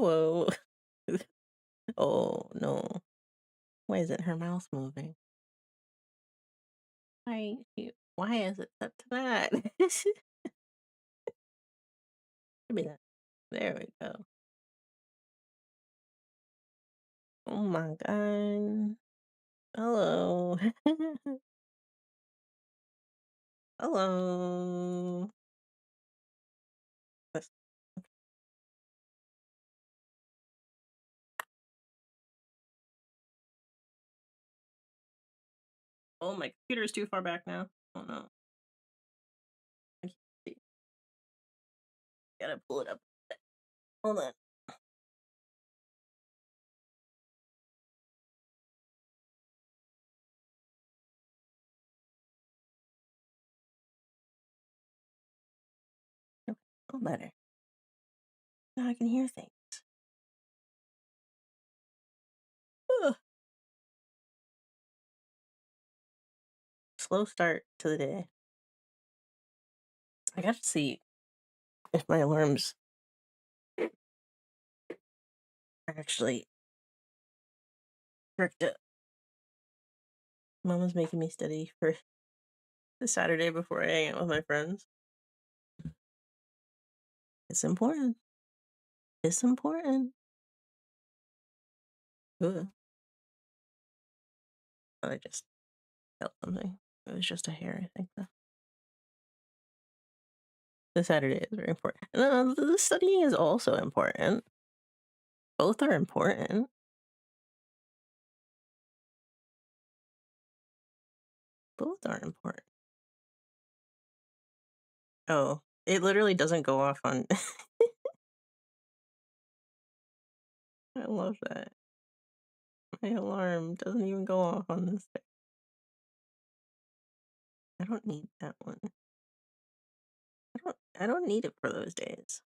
Hello. Oh no. Why isn't her mouth moving? Why is it set to that? Give me that. There we go. Oh my god. Hello. Hello. Let's- Oh, my computer's too far back now. Oh no. I can't see. Gotta pull it up. Hold on. Okay. Oh, better. Now I can hear things. Ugh. Slow start to the day. I gotta see if my alarms are actually worked up. Mama's making me study for the Saturday before I hang out with my friends. It's important. It's important. Ugh. I just felt something. It was just a hair, I think. Though. The Saturday is very important. No, the studying is also important. Both are important. Both are important. Oh, it literally doesn't go off on. I love that. My alarm doesn't even go off on this day. I don't need that one. I don't need it for those days.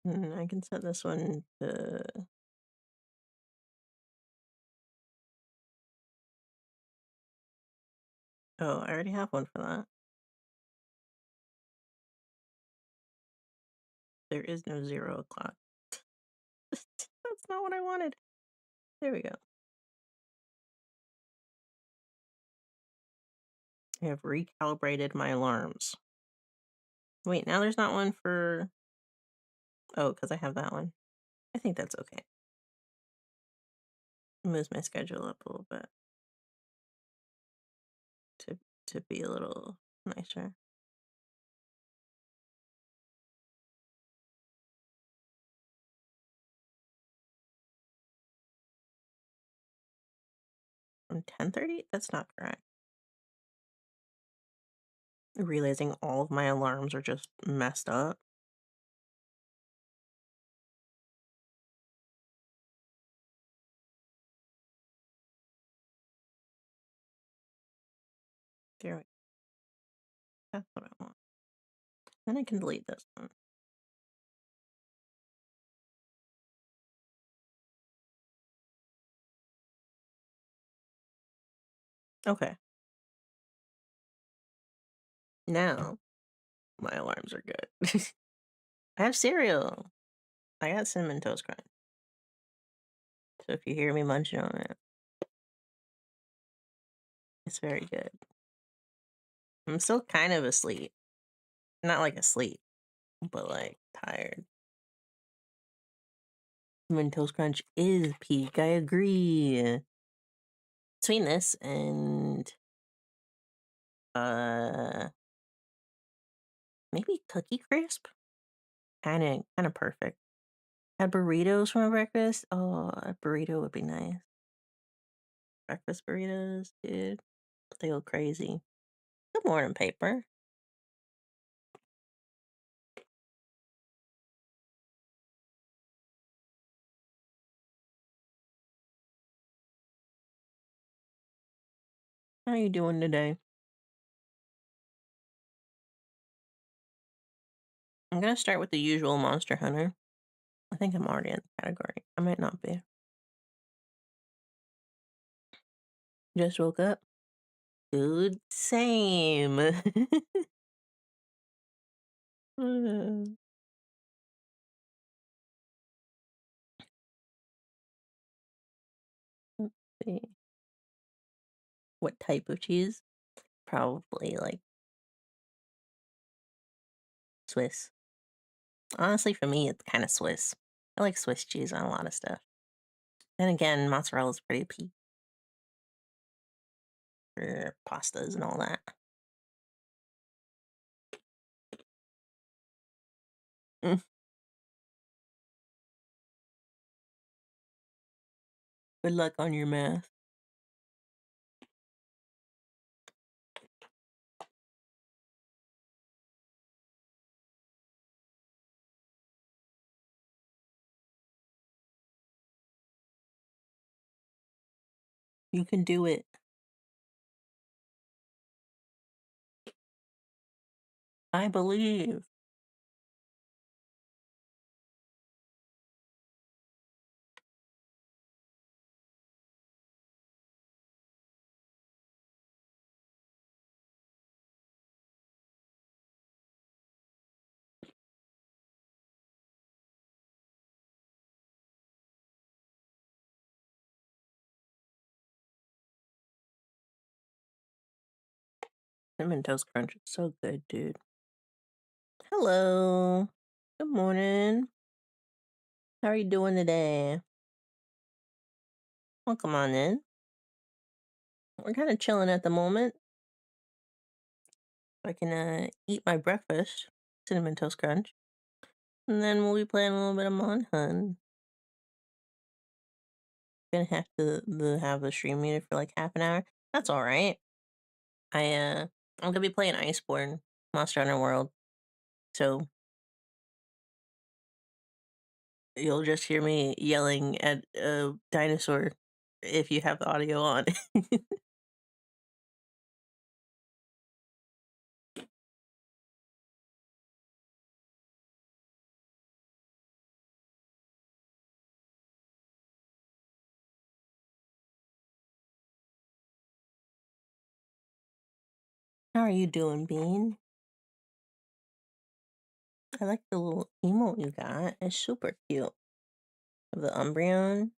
I can set this one to. Oh, I already have one for that. There is no 0 o'clock. That's not what I wanted. There we go. I have recalibrated my alarms. Wait, now there's not one for. Oh, because I have that one. I think that's okay. Moves my schedule up a little bit to to be a little nicer. From 10:30? That's not correct. Realizing all of my alarms are just messed up. There we That's what I want. Then I can delete this one. Okay. Now my alarms are good. I have cereal. I got cinnamon toast crunch. So if you hear me munching on it, it's very good. I'm still kind of asleep. Not like asleep, but like tired. Cinnamon toast crunch is peak. I agree. Between this and uh maybe Cookie Crisp, kind of perfect. Had burritos for my breakfast. Oh, a burrito would be nice. Breakfast burritos, dude. They go crazy. Good morning, paper. How you doing today? I'm gonna start with the usual Monster Hunter. I think I'm already in the category. I might not be. Just woke up. Dude, same. Let's see. What type of cheese? Probably like Swiss. Honestly, for me, it's kind of Swiss. I like Swiss cheese on a lot of stuff. Then again, mozzarella's pretty peak for pastas and all that. Mm, good luck on your math. You can do it. I believe. Cinnamon Toast Crunch is so good, dude. Hello. Good morning. How are you doing today? Welcome on in. We're kind of chilling at the moment. I can eat my breakfast, Cinnamon Toast Crunch, and then we'll be playing a little bit of MonHun. Gonna have to have the stream muted for like half an hour. That's all right. I'm gonna be playing Iceborne, Monster Hunter World, so you'll just hear me yelling at a dinosaur if you have the audio on. How are you doing, Bean? I like the little emote you got. It's super cute. Of the Umbreon.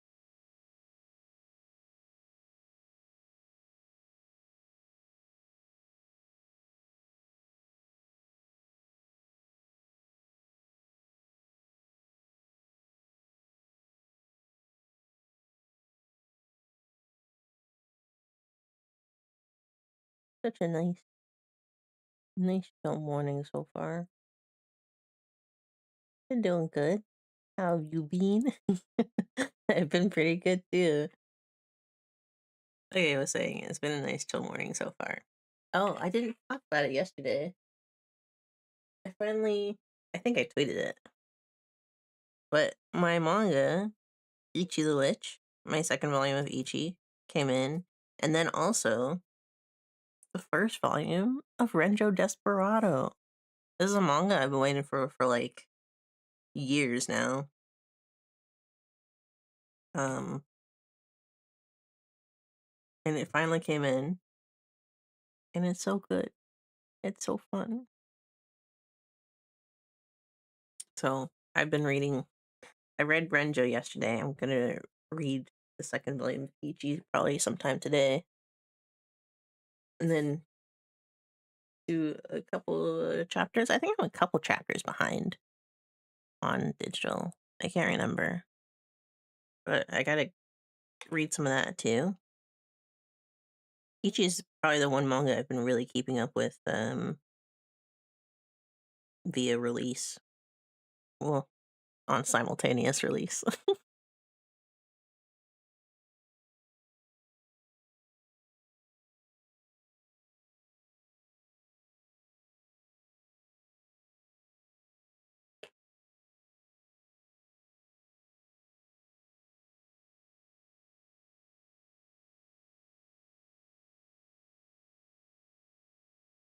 Such a nice chill morning so far. Been doing good. How have you been? I've been pretty good too. Like I was saying, it's been a nice chill morning so far. Oh, I didn't talk about it yesterday. I think I tweeted it, but my manga, Ichi the Witch, my second volume of Ichi, came in, and then also the first volume of Renjo Desperado. This is a manga I've been waiting for like years now. Um, and it finally came in, and it's so good. It's so fun. So I've been reading. I read Renjo yesterday. I'm gonna read the second volume of Ichi probably sometime today, and then do a couple of chapters. I think I'm a couple chapters behind on digital. I can't remember, but I gotta read some of that too. Ichi is probably the one manga I've been really keeping up with via release. Well, on simultaneous release.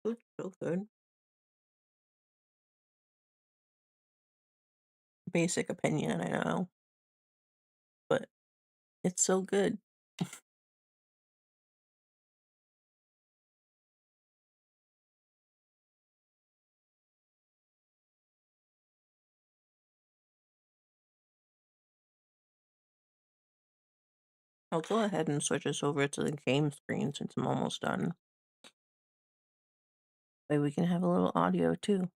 Good, so good. Basic opinion, I know, but it's so good. I'll go ahead and switch us over to the game screen since I'm almost done. Maybe we can have a little audio too.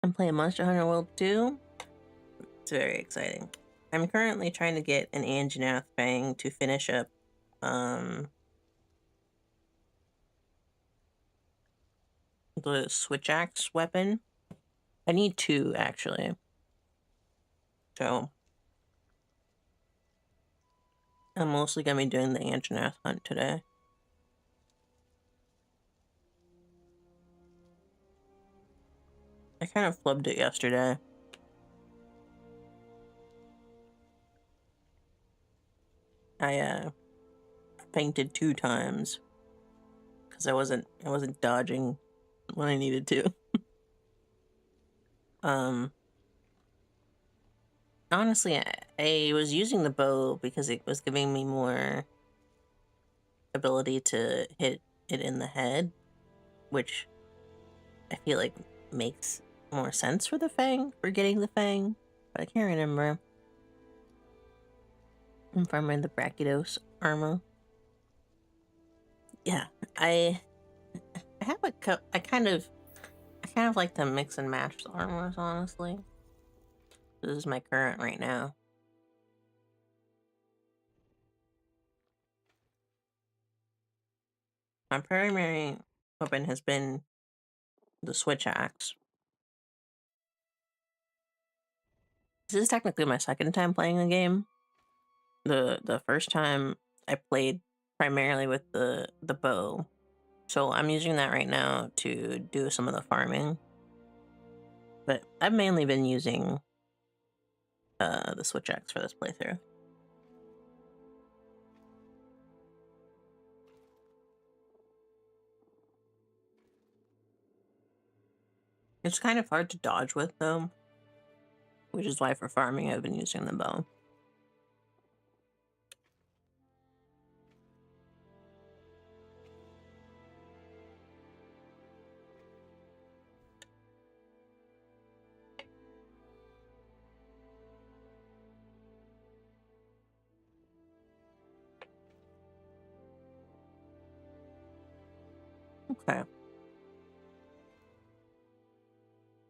I'm playing Monster Hunter World 2. It's very exciting. I'm currently trying to get an Anjanath Fang to finish up the switch axe weapon. I need 2 actually. So I'm mostly gonna be doing the Anjanath hunt today. I kind of flubbed it yesterday. I fainted 2 times because I wasn't dodging when I needed to. Honestly, I was using the bow because it was giving me more ability to hit it in the head, which I feel like makes more sense for the Fang, for getting the Fang, but I can't remember. I'm farming the Brachydos armor. Yeah, I have a I kind of like to mix and match the armors, honestly. This is my current right now. My primary weapon has been the switch axe. This is technically my second time playing the game. The first time I played primarily with the bow. So I'm using that right now to do some of the farming. But I've mainly been using the switch axe for this playthrough. It's kind of hard to dodge with though, which is why for farming I've been using the bow. Okay.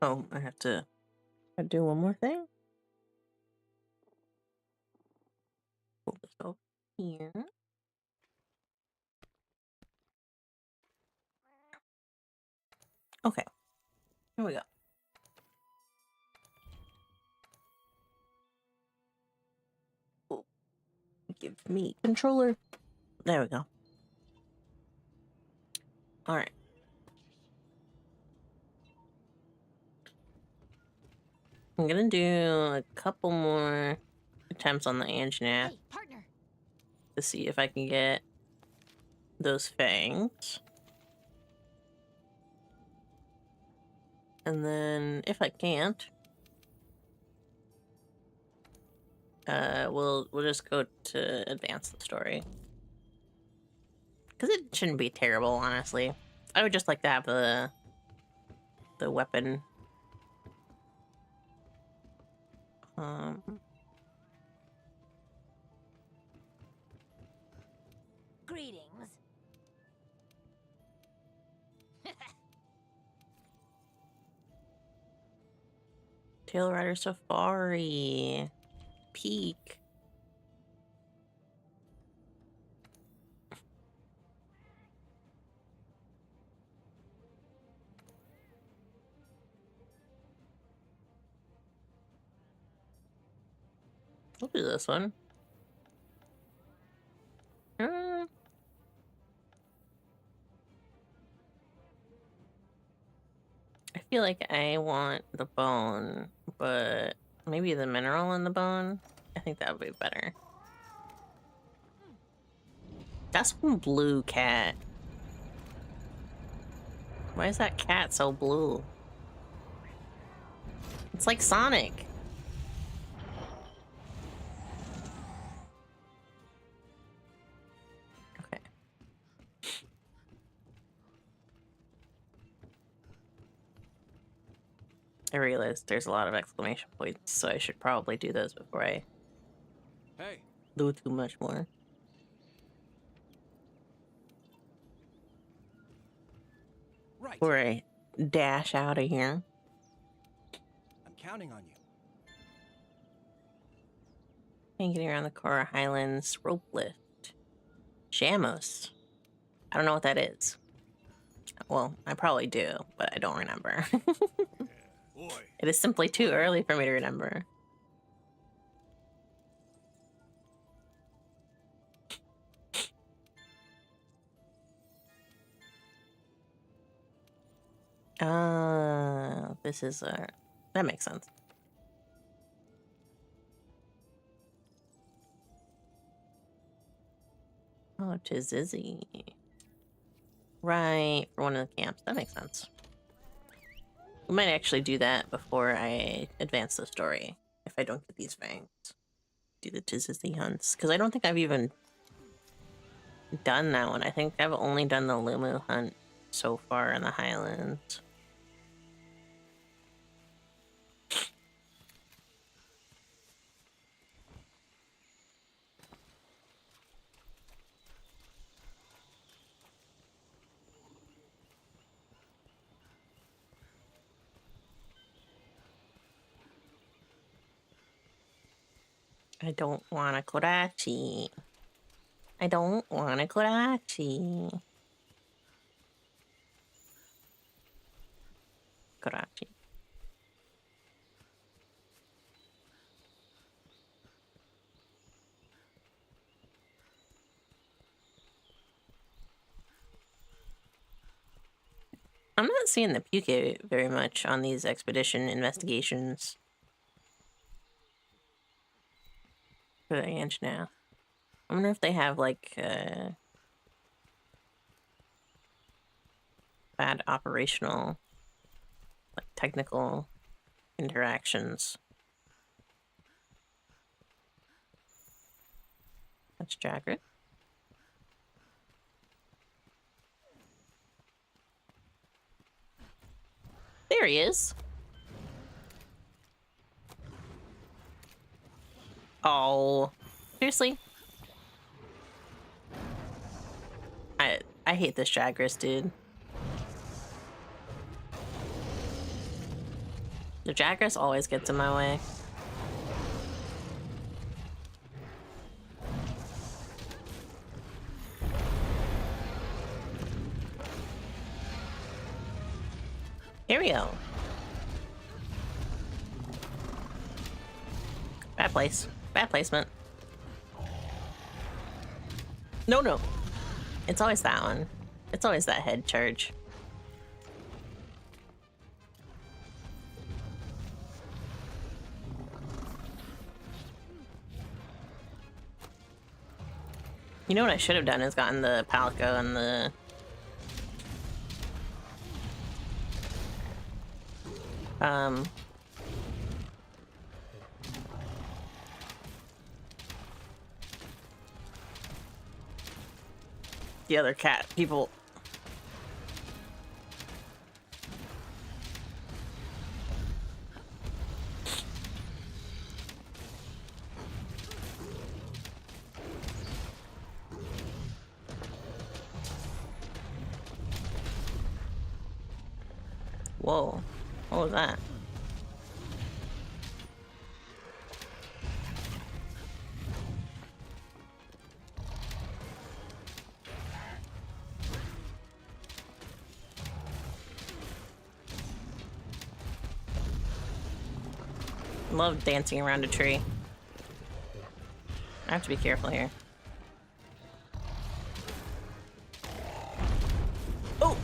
Oh, I have to do one more thing. Pull this over here. Okay. Here we go. Oh, give me controller. There we go. All right. I'm gonna do a couple more attempts on the Anjanath to see if I can get those fangs. And then if I can't, we'll just go to advance the story. Because it shouldn't be terrible, honestly. I would just like to have the weapon. Greetings. Tail Rider Safari. Peak. We'll do this one. I feel like I want the bone, but maybe the mineral in the bone. I think that would be better. That's one blue cat. Why is that cat so blue? It's like Sonic. Okay. I realized there's a lot of exclamation points, so I should probably do those before I do too much more. Right. Before I dash out of here. I'm counting on you. Getting around the Cora Highlands rope lift. Shamos. I don't know what that is. Well, I probably do, but I don't remember. It is simply too early for me to remember. This is that makes sense. Oh, Chizizzy. Right, for one of the camps. That makes sense. We might actually do that before I advance the story, if I don't get these fangs. Do the Chizizzy hunts. Because I don't think I've even done that one. I think I've only done the Lumu hunt so far in the Highlands. I don't want a Korachi. I don't want a Korachi. Korachi. I'm not seeing the puke very much on these expedition investigations. For the inch now. I wonder if they have like bad operational, like technical interactions. That's Jagger. There he is. Oh, seriously? I hate this Jagras, dude. The Jagras always gets in my way. Here we go. Bad place. Bad placement. No, no. It's always that one. It's always that head charge. You know what I should have done is gotten the Palico and the other cat people. Whoa, what was that? Love dancing around a tree. I have to be careful here. Oh!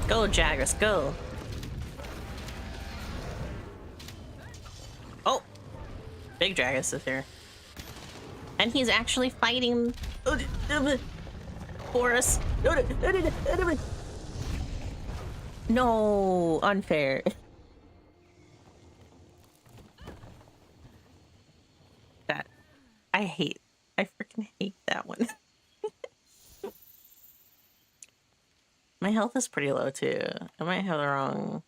Go, Jagras, go! Oh! Big Jagras is here. And he's actually fighting for us. No, unfair. I freaking hate that one. My health is pretty low too. I might have the wrong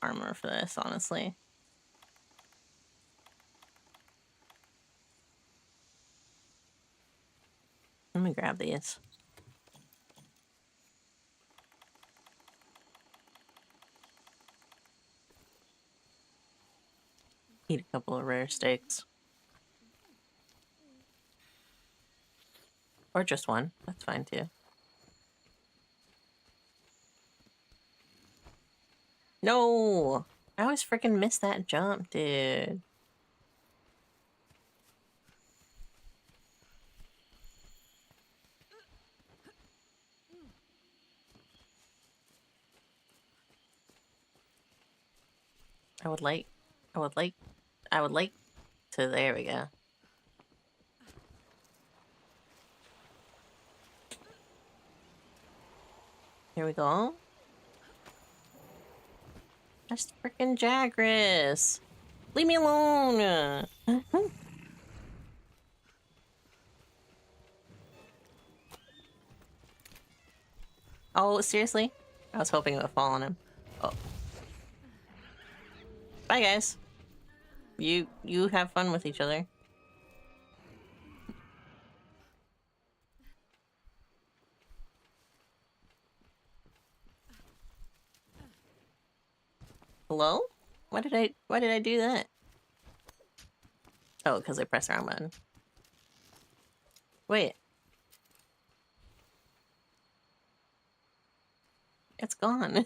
armor for this, honestly. Let me grab these. Eat a couple of rare steaks. Or just one. That's fine too. No! I always freaking miss that jump, dude. I would like to, there we go. Here we go. That's freaking Jagras. Leave me alone. Oh, seriously? I was hoping it would fall on him. Oh. Bye, guys. You have fun with each other. Hello? Why did I do that? Oh, because I pressed the wrong button. Wait. It's gone.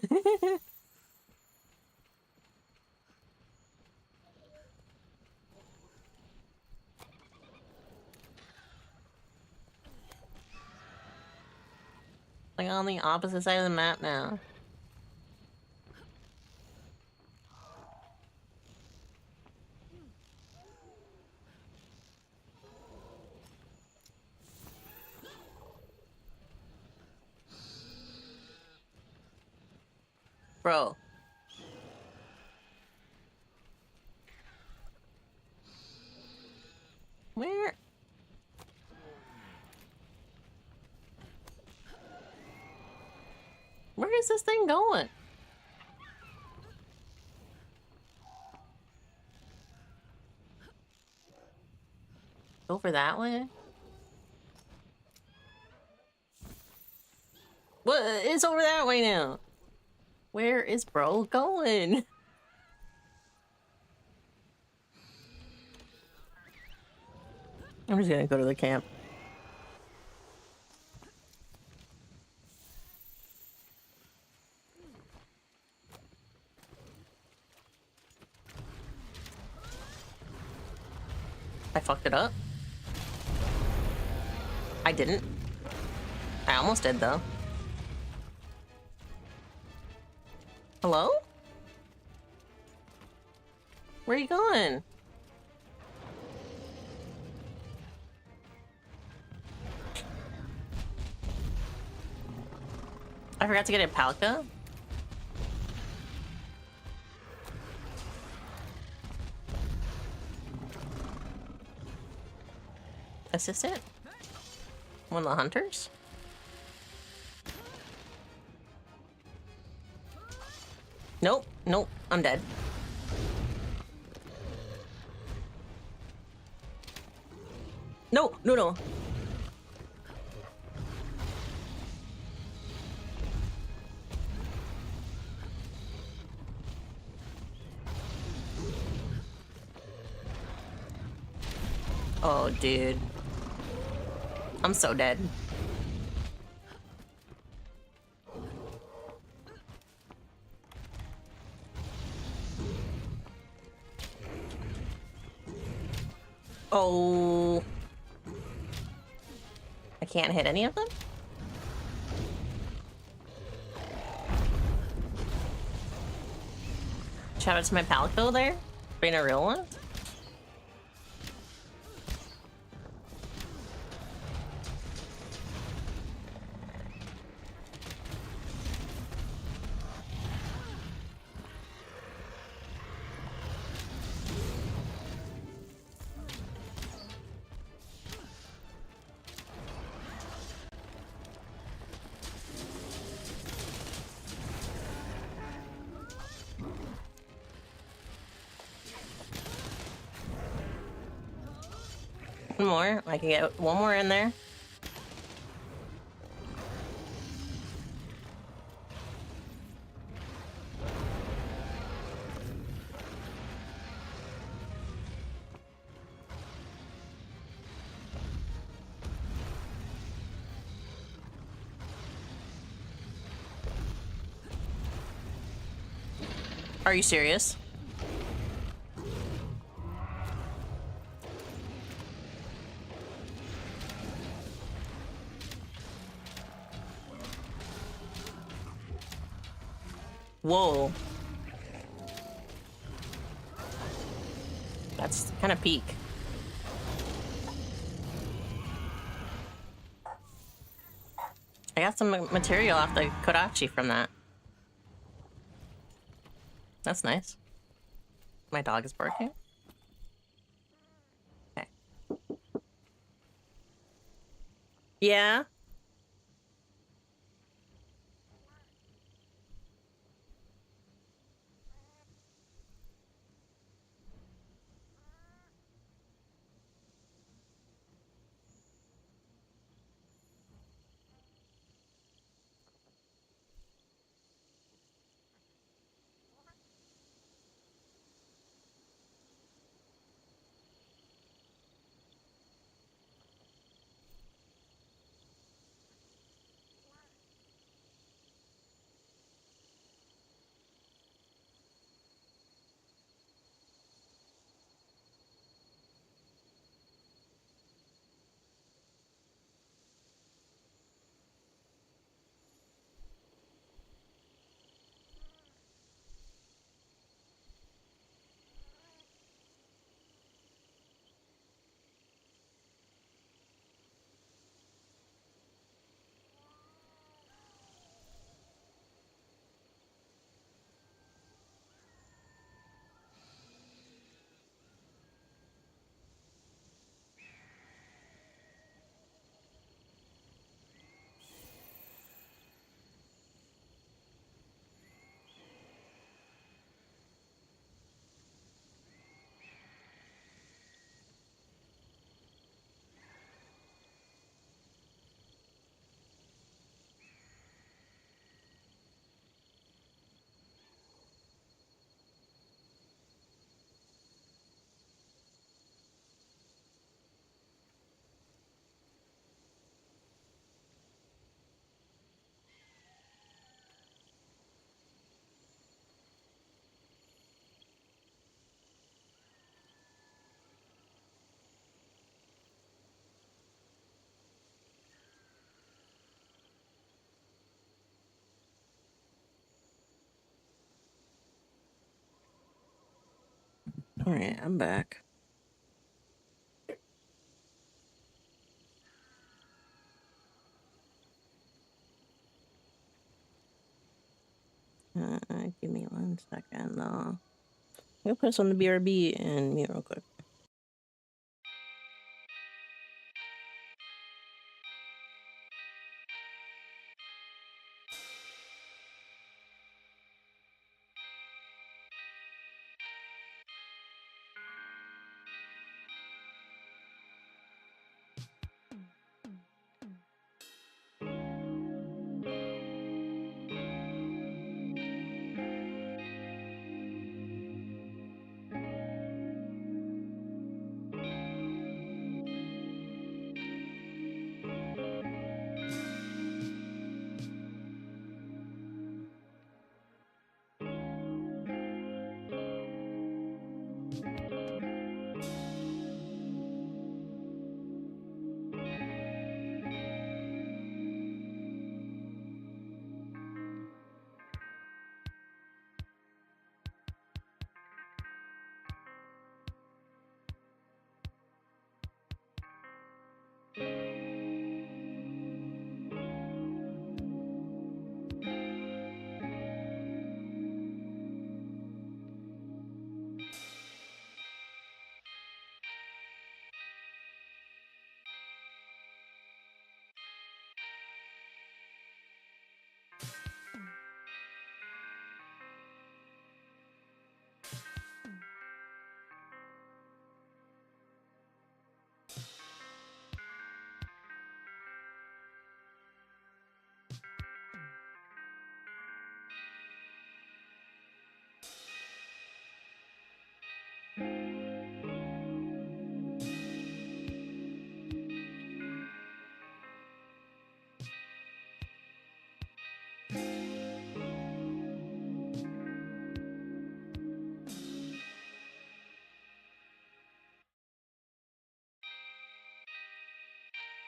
Like on the opposite side of the map now. Bro. Where? Where is this thing going? Over that way? What? It's over that way now. Where is bro going? I'm just gonna go to the camp. I fucked it up. I didn't. I almost did, though. Hello? Where are you going? I forgot to get a Palka. Assistant? One of the hunters? Nope, nope, I'm dead. No, no, no. Oh, dude. I'm so dead. Oh. I can't hit any of them? Shout out to my Palico there. Being a real one. One more. I can get one more in there. Are you serious? Whoa. That's kind of peak. I got some material off the Kodachi from that. That's nice. My dog is barking. Okay. Yeah. All right, I'm back. Give me 1 second, though. I'll put this on the BRB and mute real quick.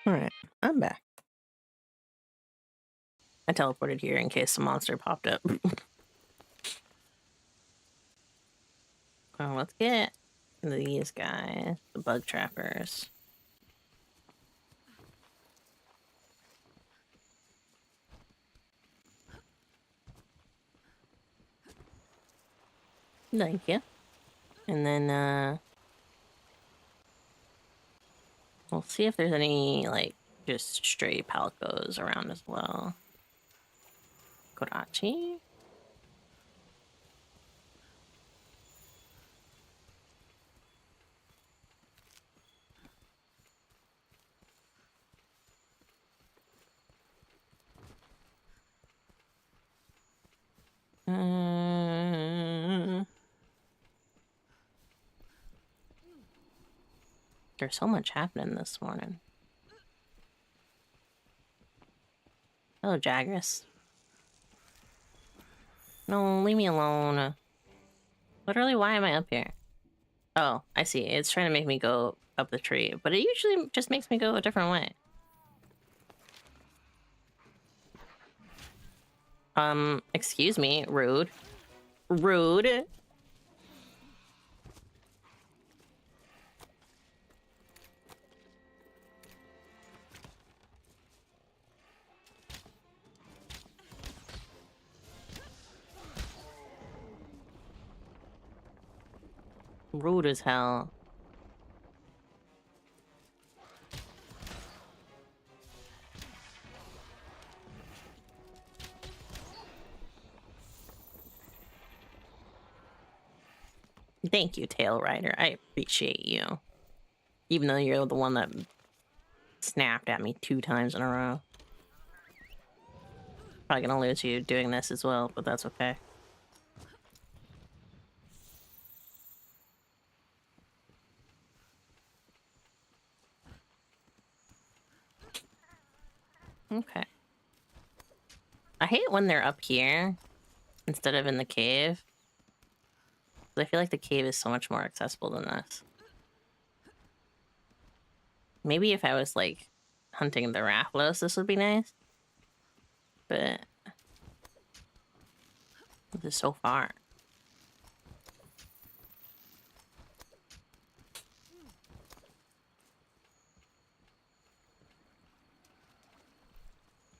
Alright, I'm back. I teleported here in case the monster popped up. Oh, let's get these guys, the bug trappers. Thank you. And then, we'll see if there's any, like, just stray palicos around as well. Kodachi? There's so much happening this morning. Hello, Jagras. No, leave me alone. Literally, why am I up here? Oh, I see. It's trying to make me go up the tree, but it usually just makes me go a different way. Excuse me, rude. Rude. Rude as hell. Thank you, Tail Rider. I appreciate you. Even though you're the one that snapped at me 2 times in a row. Probably gonna lose you doing this as well, but that's okay. Okay. I hate when they're up here instead of in the cave. I feel like the cave is so much more accessible than this. Maybe if I was, like, hunting the Rathalos, this would be nice. But this is so far.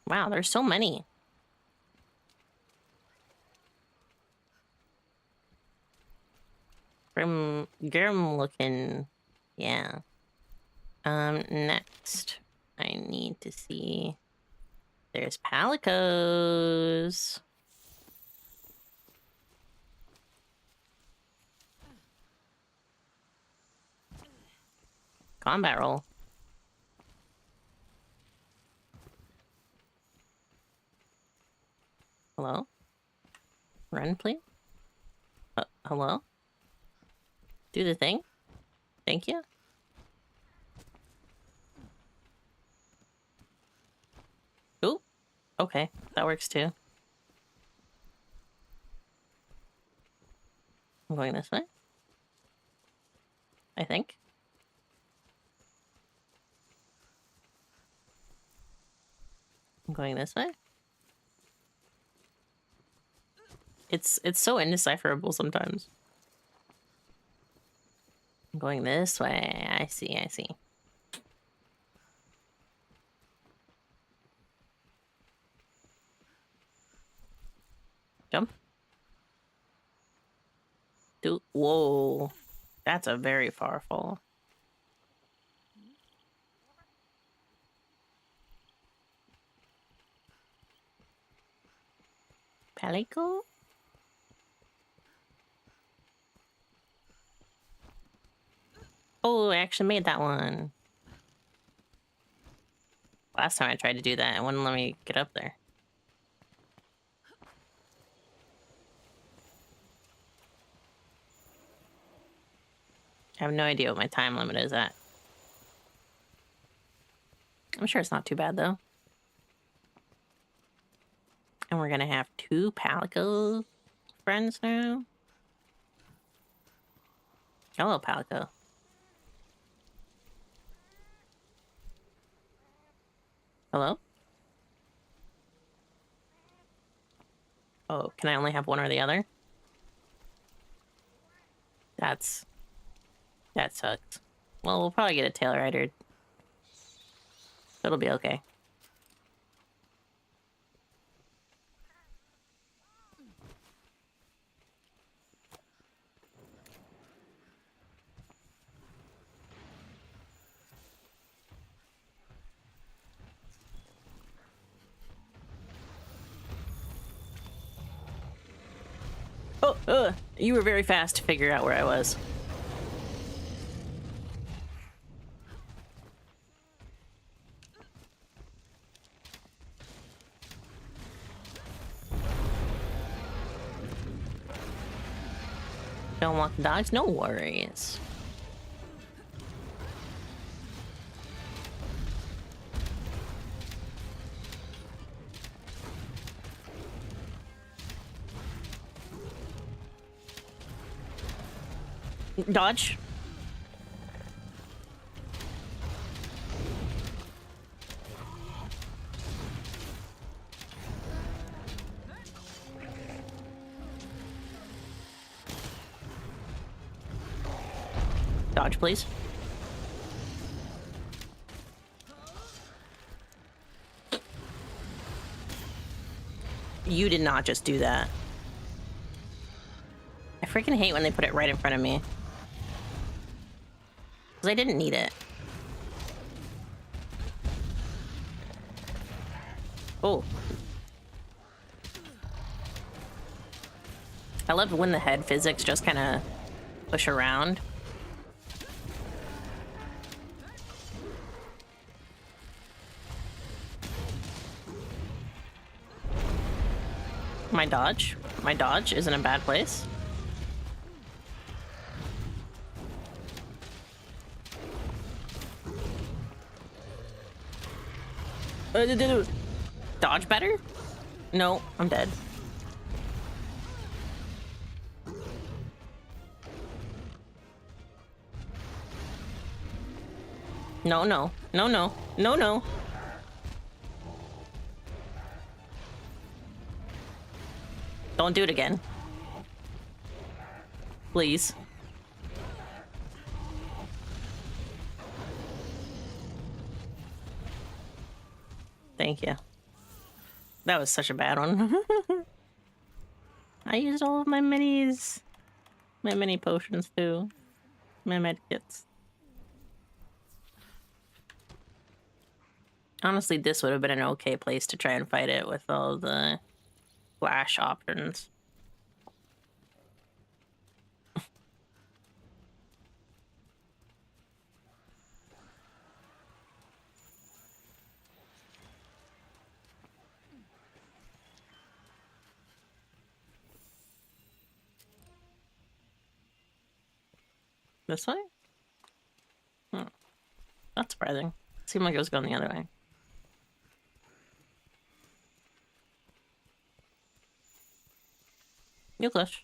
Wow, there's so many. Grim looking. Yeah. Next, I need to see. There's Palicos. Combat roll. Hello? Run, please? Hello? Do the thing? Thank you. Ooh. Okay, that works too. I'm going this way. I think. I'm going this way. It's so indecipherable sometimes. I'm going this way. I see, I see. Jump. Whoa. That's a very far fall. Palico? Oh, I actually made that one. Last time I tried to do that, it wouldn't let me get up there. I have no idea what my time limit is at. I'm sure it's not too bad, though. And we're gonna have 2 Palico friends now. Hello, Palico. Hello? Oh, can I only have one or the other? That sucks. Well, we'll probably get a tail rider. It'll be okay. Oh, you were very fast to figure out where I was. Don't want the dogs? No worries. Dodge. Dodge, please. You did not just do that. I freaking hate when they put it right in front of me. Because I didn't need it. Oh. I love when the head physics just kind of push around. My dodge. My dodge is in a bad place. Dodge better? No, I'm dead. No, no. No, no. No, no. Don't do it again. Please. Thank you. That was such a bad one. I used all of my minis. My mini potions too. My med kits. Honestly, this would have been an okay place to try and fight it with all the flash options. This way? That's surprising. Seemed like it was going the other way. You clutch.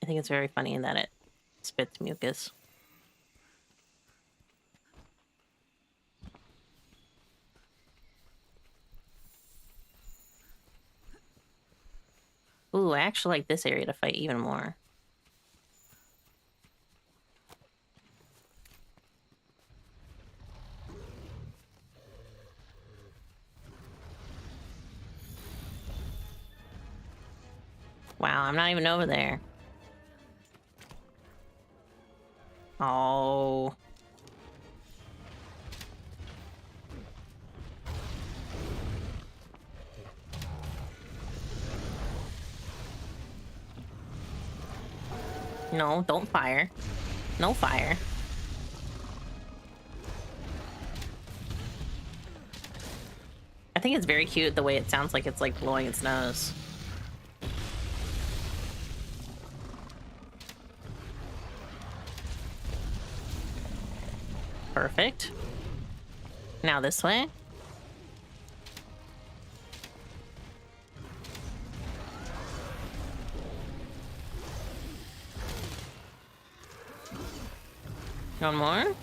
I think it's very funny that it spits mucus. Ooh, I actually like this area to fight even more. Wow, I'm not even over there. Oh. No, don't fire. No fire. I think it's very cute the way it sounds like it's like blowing its nose. Perfect. Now this way. One more.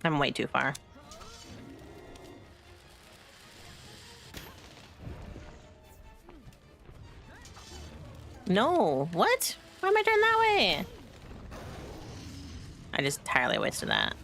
I'm way too far. No, what? Why am I turning that way? I just entirely wasted that.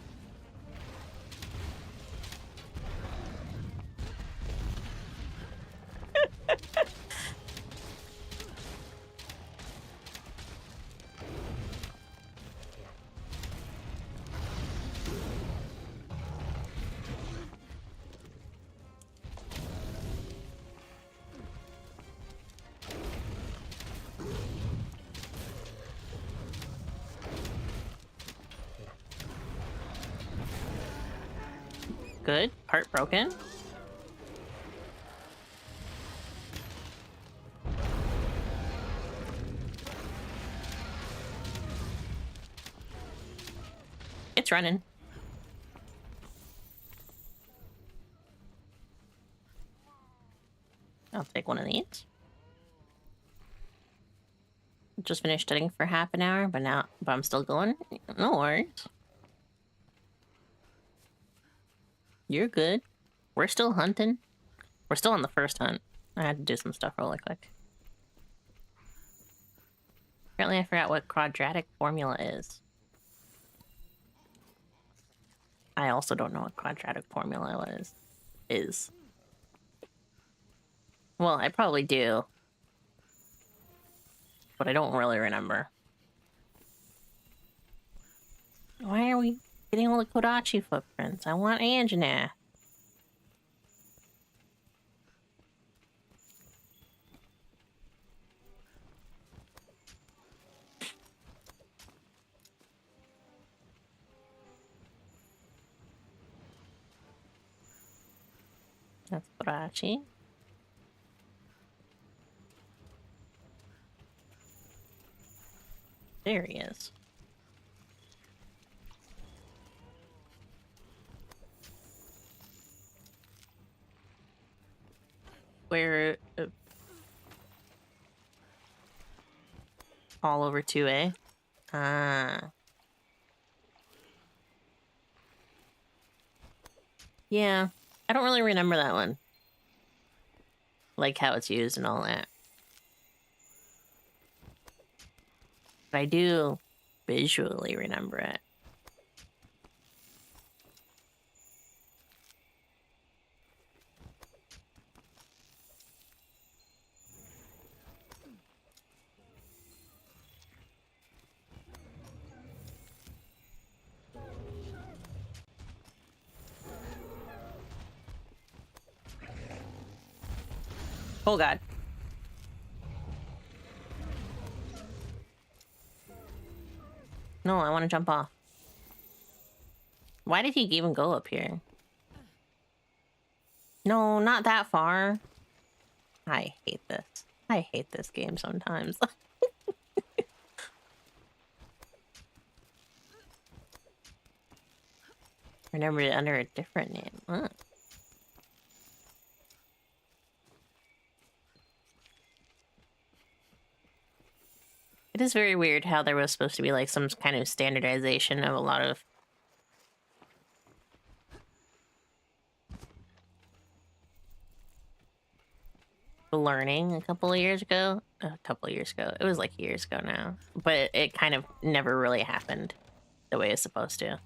Good. Part broken. It's running. I'll take one of these. Just finished studying for half an hour, but I'm still going. No worries. You're good. We're still hunting. We're still on the first hunt. I had to do some stuff really quick. Apparently I forgot what quadratic formula is. I also don't know what quadratic formula is. Well, I probably do. But I don't really remember. Why are we getting all the Kodachi footprints? I want Anjana. That's Kodachi. There he is. Where all over 2A. Ah. Yeah. I don't really remember that one. Like how it's used and all that. But I do visually remember it. Oh god. No, I want to jump off. Why did he even go up here? No, not that far. I hate this. I hate this game sometimes. Remember it under a different name. Huh. It is very weird how there was supposed to be like some kind of standardization of a lot of learning a couple of years ago. It was like years ago now. But it kind of never really happened the way it's supposed to.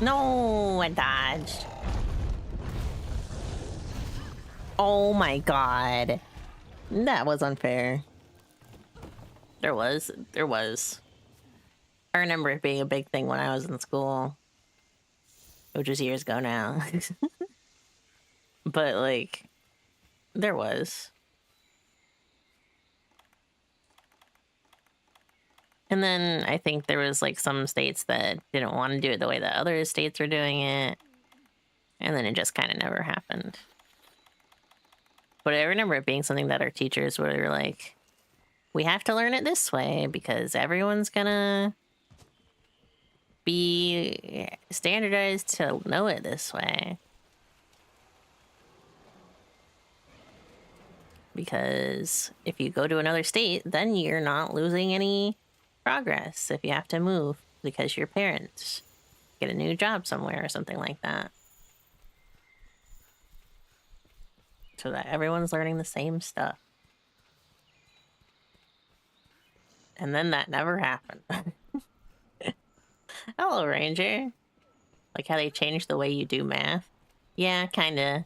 No, I dodged. Oh my god. That was unfair. There was. I remember it being a big thing when I was in school. Which was years ago now. But, like, there was. And then I think there was like some states that didn't want to do it the way that other states were doing it. And then it just kind of never happened. But I remember it being something that our teachers were like, we have to learn it this way because everyone's gonna be standardized to know it this way. Because if you go to another state, then you're not losing any progress if you have to move because your parents get a new job somewhere or something like that. So that everyone's learning the same stuff. And then that never happened. Hello, Ranger. Like how they changed the way you do math? Yeah, kinda.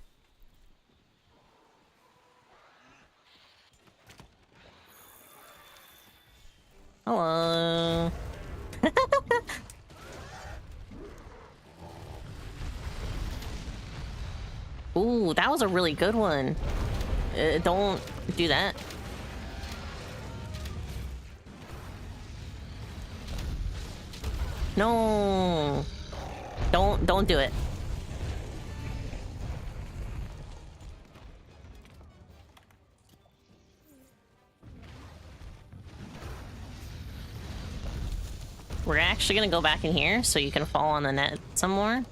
Hello. Ooh, that was a really good one. Don't do that. No. Don't do it. We're actually gonna go back in here so you can fall on the net some more.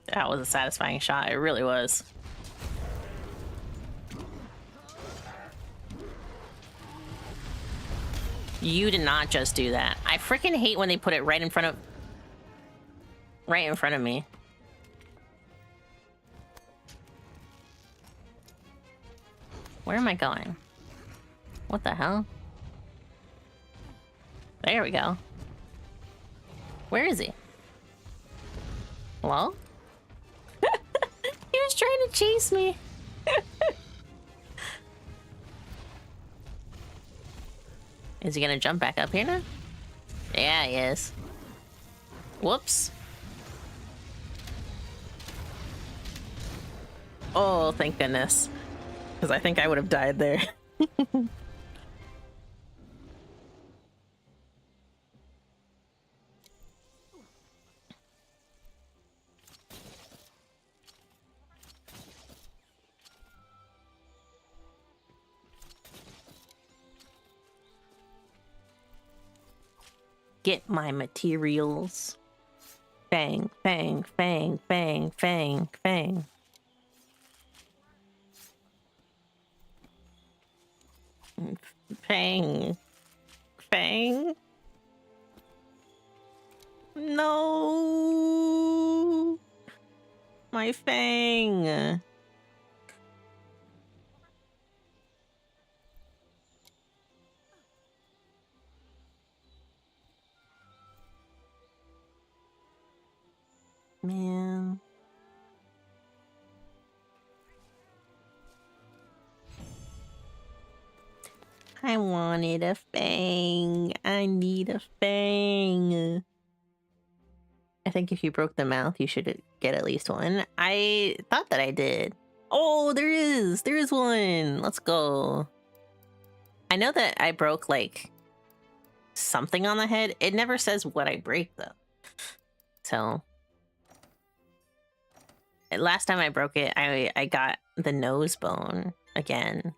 That was a satisfying shot. It really was. You did not just do that. I freaking hate when they put it right in front of me. Where am I going? What the hell? There we go. Where is he? Hello? He was trying to chase me. Is he gonna jump back up here now? Yeah, he is. Whoops. Oh, thank goodness. Because I think I would have died there. Get my materials. Bang, bang, bang, bang, bang, bang. Bang. Bang. No. My fang. Man. I wanted a fang. I need a fang. I think if you broke the mouth, you should get at least one. I thought that I did. Oh, there is. There is one. Let's go. I know that I broke, like, something on the head. It never says what I break, though. So... last time I broke it, I got the nose bone again.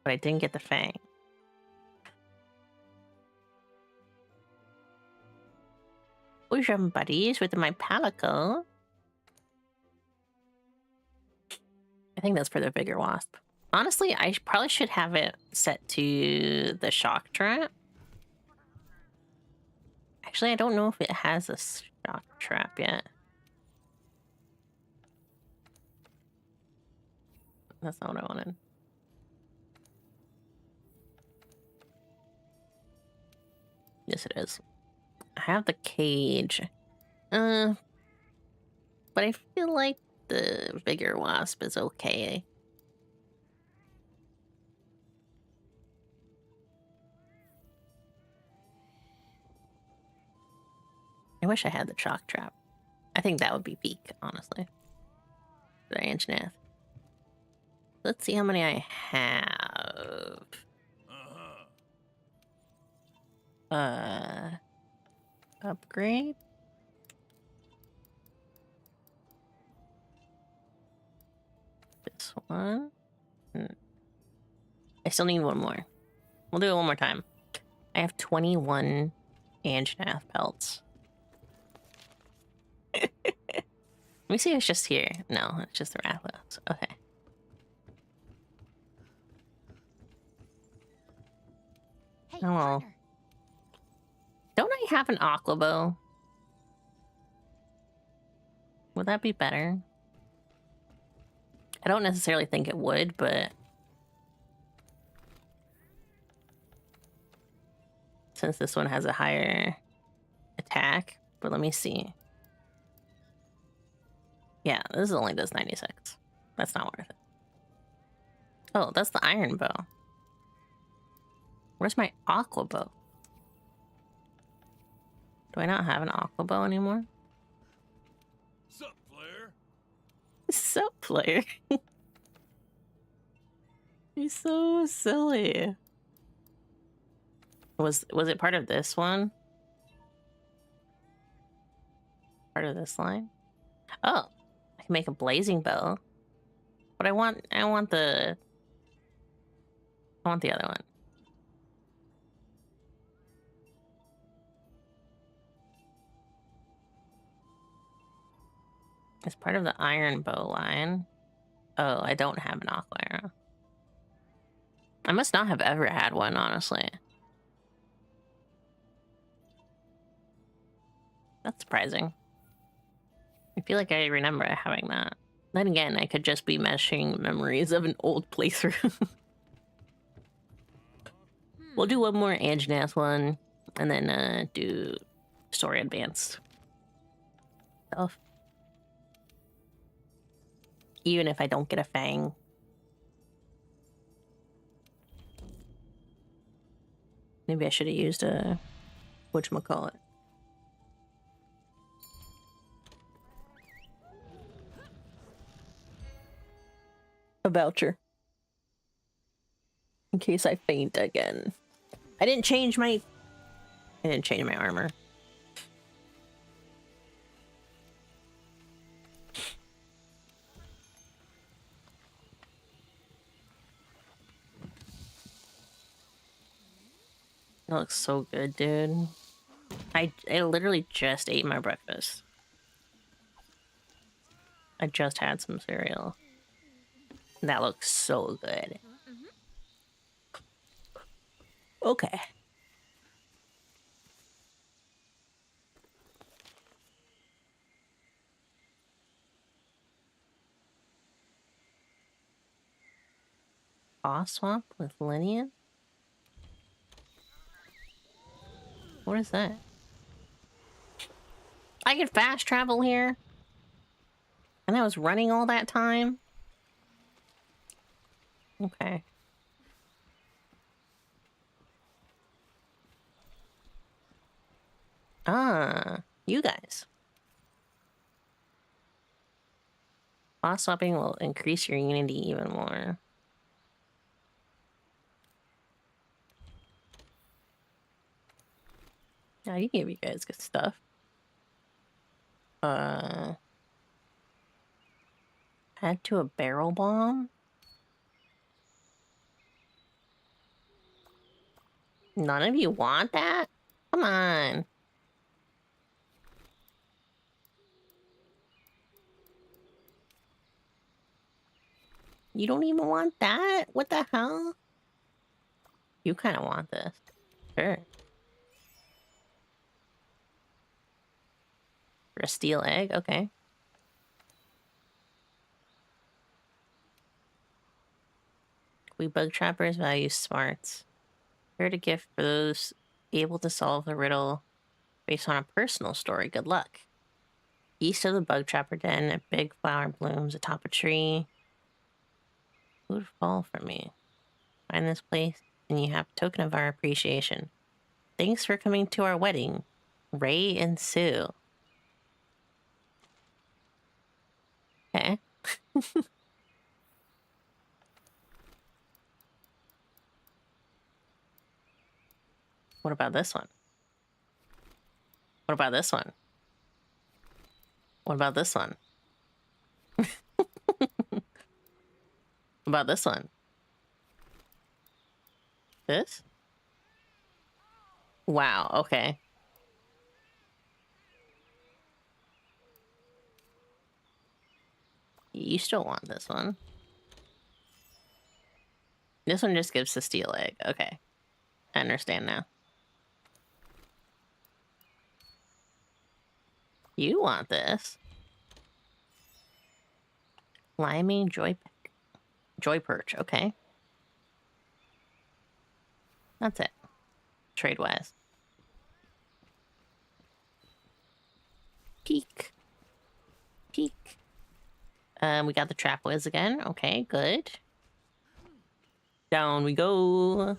But I didn't get the fang. We're some buddies with my palico. I think that's for the bigger wasp. Honestly, I probably should have it set to the shock trap. Actually, I don't know if it has a shock trap yet. That's not what I wanted. Yes, it is. I have the cage. But I feel like the bigger wasp is okay. I wish I had the shock trap. I think that would be peak, honestly. For the Anjanath. Let's see how many I have. Upgrade. This one. I still need one more. We'll do it one more time. I have 21 Anjanath pelts. Let me see if it's just here. No, it's just the Rathos. Okay. Hey, Oh well. partner. Don't I have an aqua bow? Would that be better? I don't necessarily think it would, but since this one has a higher attack, but let me see. Yeah, this only does 96. That's not worth it. Oh, that's the iron bow. Where's my aqua bow? Do I not have an aqua bow anymore? Sup, player? Sup, player? He's so silly. Was it part of this one? Part of this line? Oh, I can make a blazing bow. But I want the other one. It's part of the iron bow line. Oh, I don't have an aqua arrow. I must not have ever had one, honestly. That's surprising. I feel like I remember having that. Then again, I could just be meshing memories of an old playthrough. We'll do one more Anjanath one, and then do story advanced stuff. Even if I don't get a fang. Maybe I should have used a whatchamacallit. A voucher. In case I faint again. I didn't change my armor. That looks so good, dude. I literally just ate my breakfast. I just had some cereal. That looks so good. Okay. Boss swap with Linian? What is that? I could fast travel here? And I was running all that time? Okay. Ah, you guys. Boss swapping will increase your unity even more. Yeah, you give you guys good stuff. Add to a barrel bomb? None of you want that? Come on. You don't even want that? What the hell? You kind of want this. Sure. For a steel egg? Okay. We bug trappers value smarts. Here to gift for those able to solve the riddle based on a personal story. Good luck. East of the bug trapper den, a big flower blooms atop a tree. Who would fall for me? Find this place, and you have a token of our appreciation. Thanks for coming to our wedding, Ray and Sue. Okay. What about this one? What about this one? What about this one? What about this one? This? Wow, okay. You still want this one. This one just gives the steel egg. Okay. I understand now. You want this. Limey joy perch. Okay. That's it. Trade-wise. Peek. Peek. We got the trap whiz again. Okay, good. Down we go.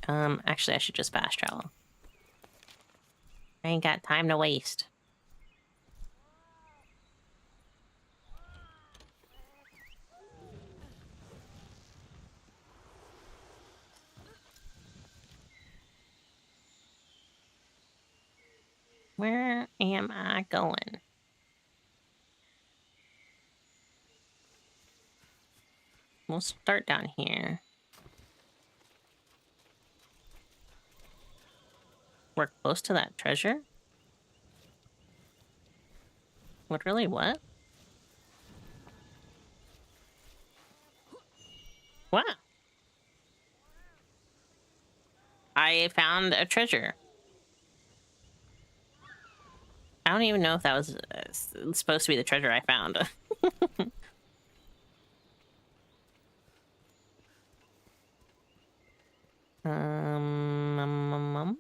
Actually, I should just fast travel. I ain't got time to waste. Where am I going? We'll start down here. We're close to that treasure? Literally, what? What? I found a treasure. I don't even know if that was supposed to be the treasure I found. um.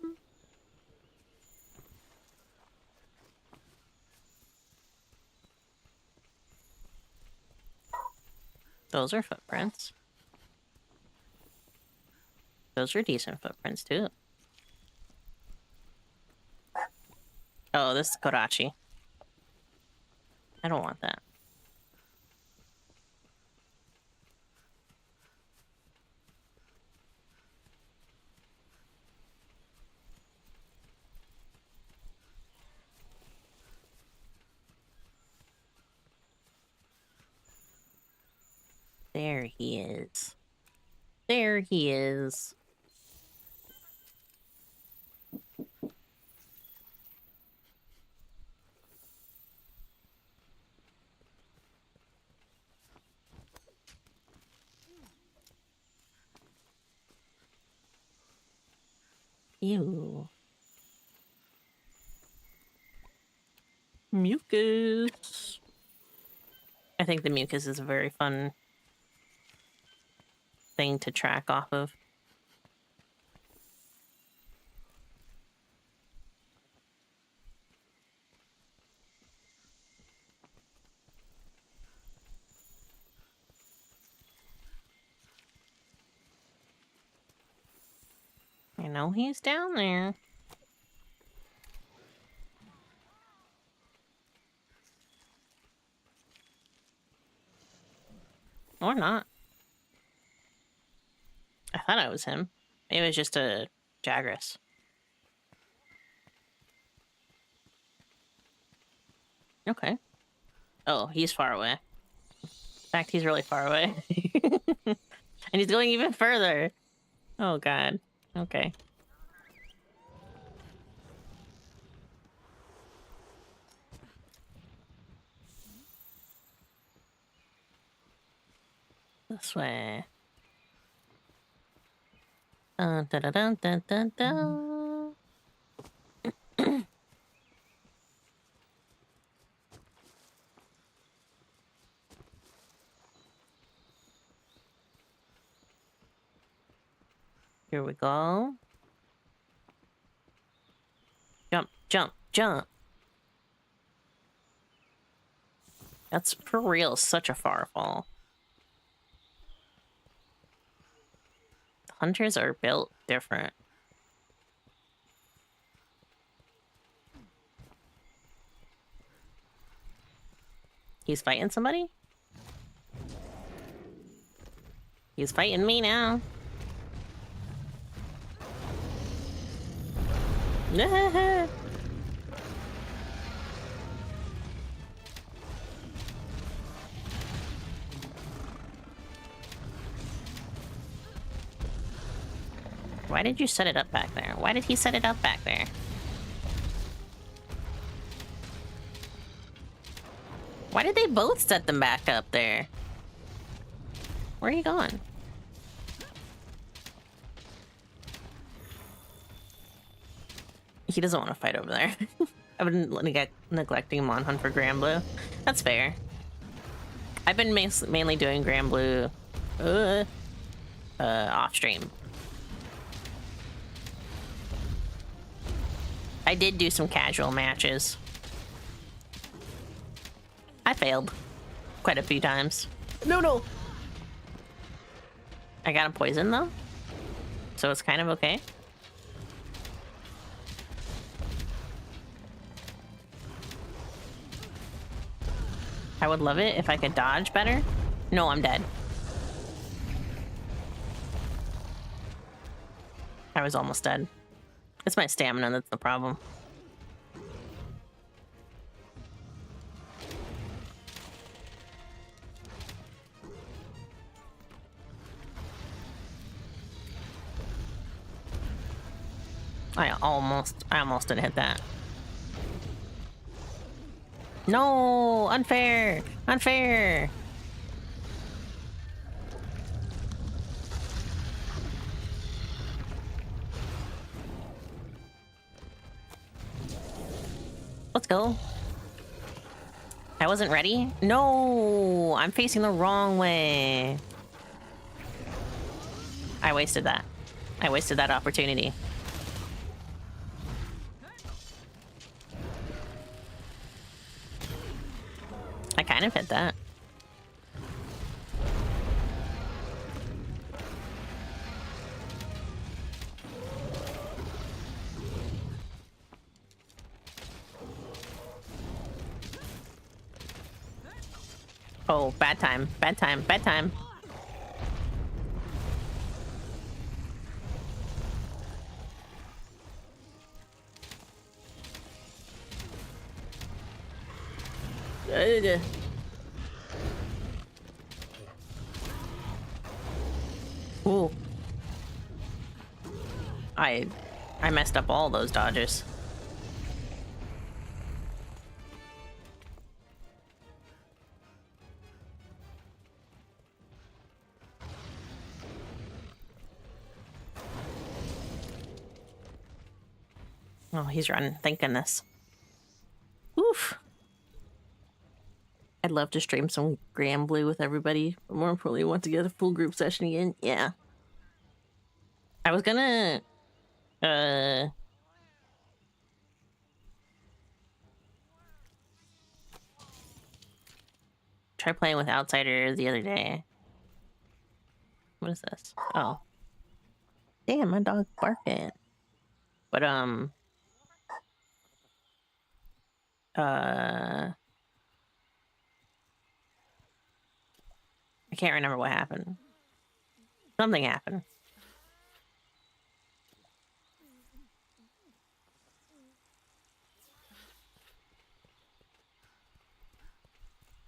Those are footprints. Those are decent footprints, too. Oh, this is Kodachi. I don't want that. There he is. There he is. Ew. Mucus. I think the mucus is a very fun thing to track off of. I know he's down there. Or not. I thought it was him. It was just a Jagras. Okay. Oh, he's far away. In fact, he's really far away. And he's going even further. Oh, God. Okay. This way. Dun, dun, dun, dun, dun, dun, dun. Here we go. Jump, jump, jump. That's for real such a far fall. Hunters are built different. He's fighting somebody? He's fighting me now. Why did you set it up back there? Why did he set it up back there? Why did they both set them back up there? Where are you going? He doesn't want to fight over there. I've been neglecting MonHun for Grand Blue. That's fair. I've been mainly doing Grand Blue off stream. I did do some casual matches. I failed quite a few times. No! I got a poison though, so it's kind of okay. I would love it if I could dodge better. No, I'm dead. I was almost dead. It's my stamina that's the problem. I almost didn't hit that. No, unfair, unfair. Let's go. I wasn't ready. No, I'm facing the wrong way. I wasted that. I wasted that opportunity. I kind of hit that. Oh, bad time, bad time, bad time. Ooh. I messed up all those dodges. Oh, he's running. Thank goodness. Oof. I'd love to stream some Grand Blue with everybody, but more importantly, want to get a full group session again. Yeah. I was gonna... try playing with Outsider the other day. What is this? Oh. Damn, my dog barking. But, I can't remember what happened. Something happened.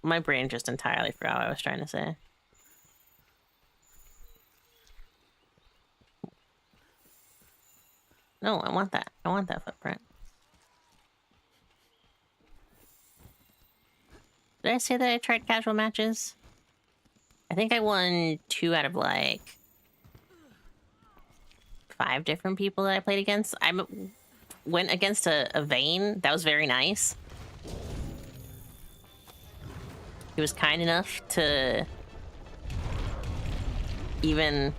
My brain just entirely forgot what I was trying to say. No, I want that. I want that footprint. Did I say that I tried casual matches? I think I won 2 out of like 5 different people that I played against. I went against a Vayne. That was very nice. He was kind enough to even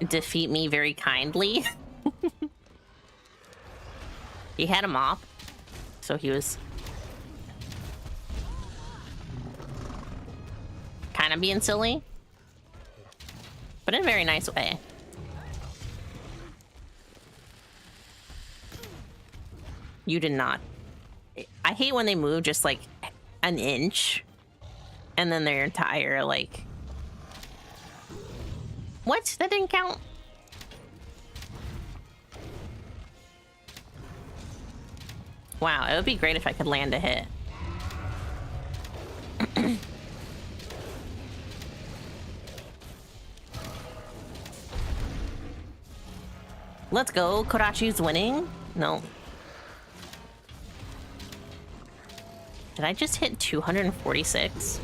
defeat me very kindly. He had a mop, so he was kind of being silly, but in a very nice way. You did not. I hate when they move just like an inch and then their entire like... What? That didn't count? Wow, it would be great if I could land a hit. Let's go. Kodachi's winning? No. Did I just hit 246?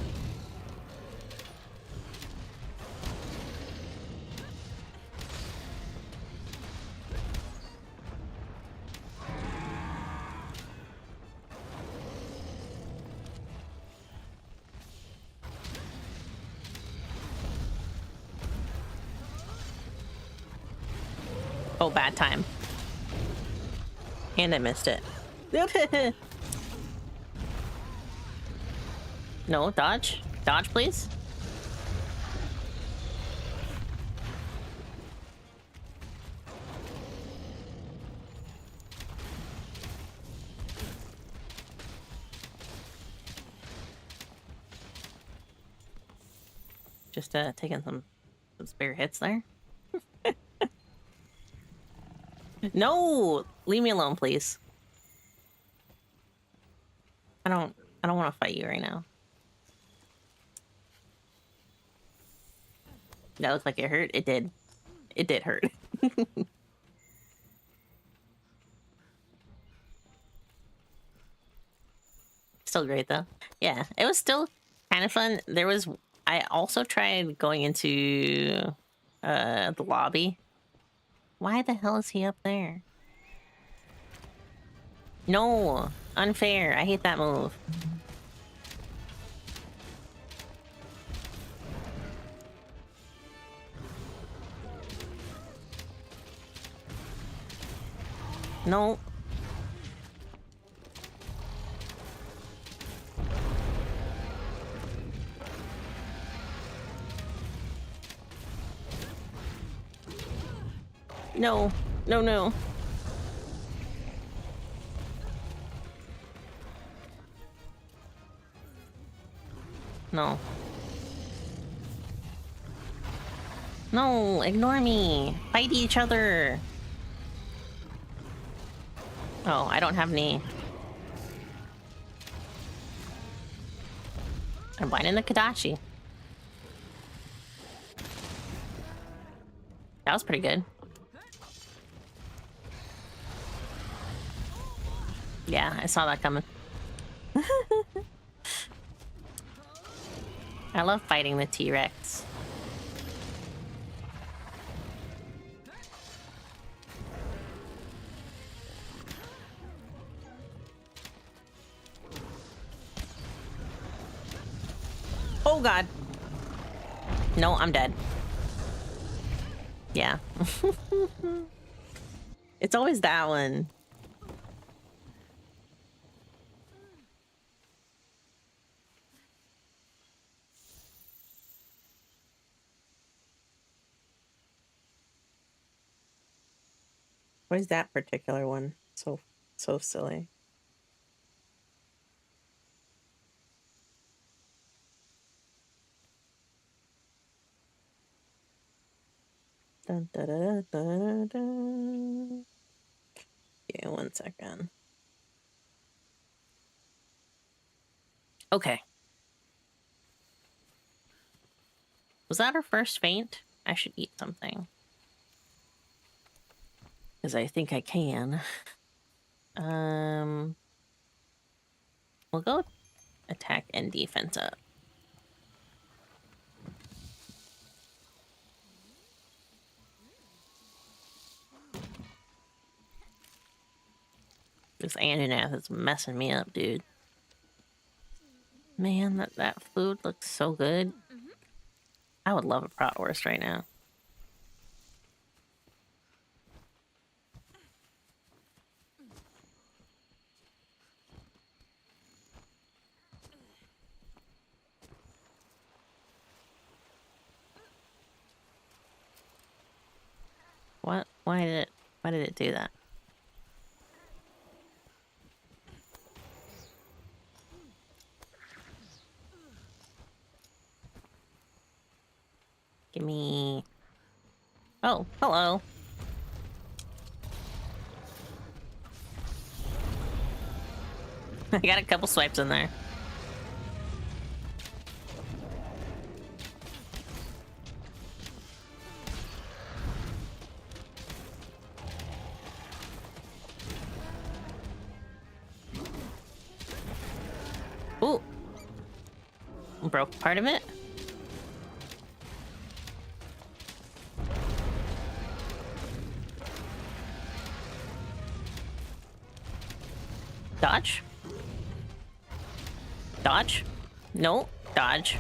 Oh, bad time. And I missed it. No, dodge. Dodge, please. Just taking some spare hits there. No! Leave me alone, please. I don't want to fight you right now. That looked like it hurt. It did. It did hurt. Still great though. Yeah, it was still kind of fun. I also tried going into the lobby. Why the hell is he up there? No, unfair. I hate that move. No. No. No, no. No. No, ignore me. Fight each other. Oh, I don't have any. I'm binding the Kodachi. That was pretty good. Yeah, I saw that coming. I love fighting the T-Rex. Oh god. No, I'm dead. Yeah. It's always that one. Why is that particular one so silly? Dun, da, da, da, da, da. Yeah, 1 second. Okay. Was that her first faint? I should eat something. Because I think I can. We'll go attack and defense up. This Anjanath is messing me up, dude. Man, that food looks so good. I would love a bratwurst right now. What? Why did it do that? Gimme. Oh, hello. I got a couple swipes in there. Ooh. Broke part of it. Dodge. Dodge. No. Dodge.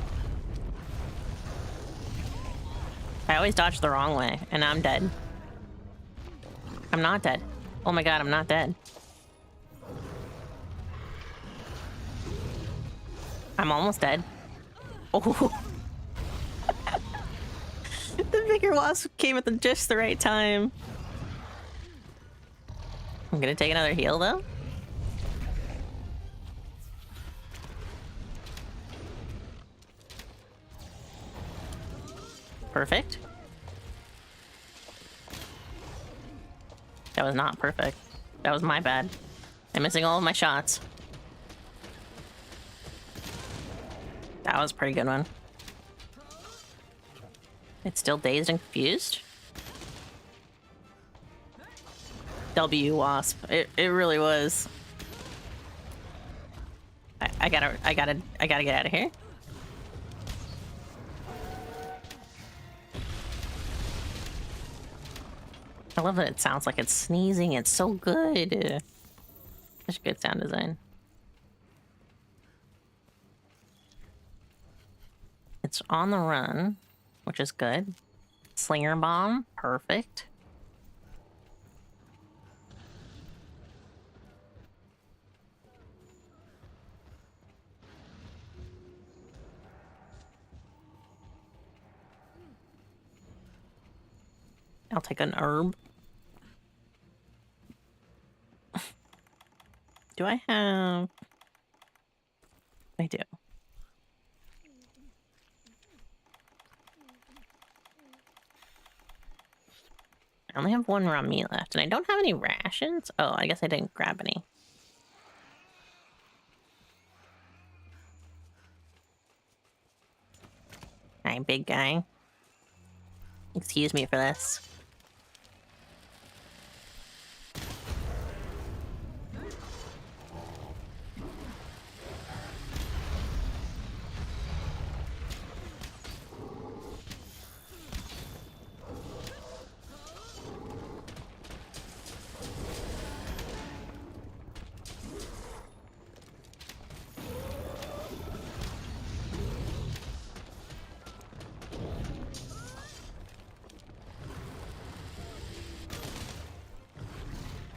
I always dodge the wrong way, and I'm dead. I'm not dead. Oh my god, I'm not dead. I'm almost dead. Oh. The bigger wasp came at just the right time. I'm gonna take another heal, though. Perfect. That was not perfect. That was my bad. I'm missing all of my shots. That was a pretty good one. It's still dazed and confused. W wasp. It really was. I gotta get out of here. I love that it sounds like it's sneezing. It's so good. Such good sound design. It's on the run, which is good. Slinger bomb, perfect. I'll take an herb. Do I have... I do. I only have one raw meat left, and I don't have any rations. Oh, I guess I didn't grab any. Hi, big guy. Excuse me for this.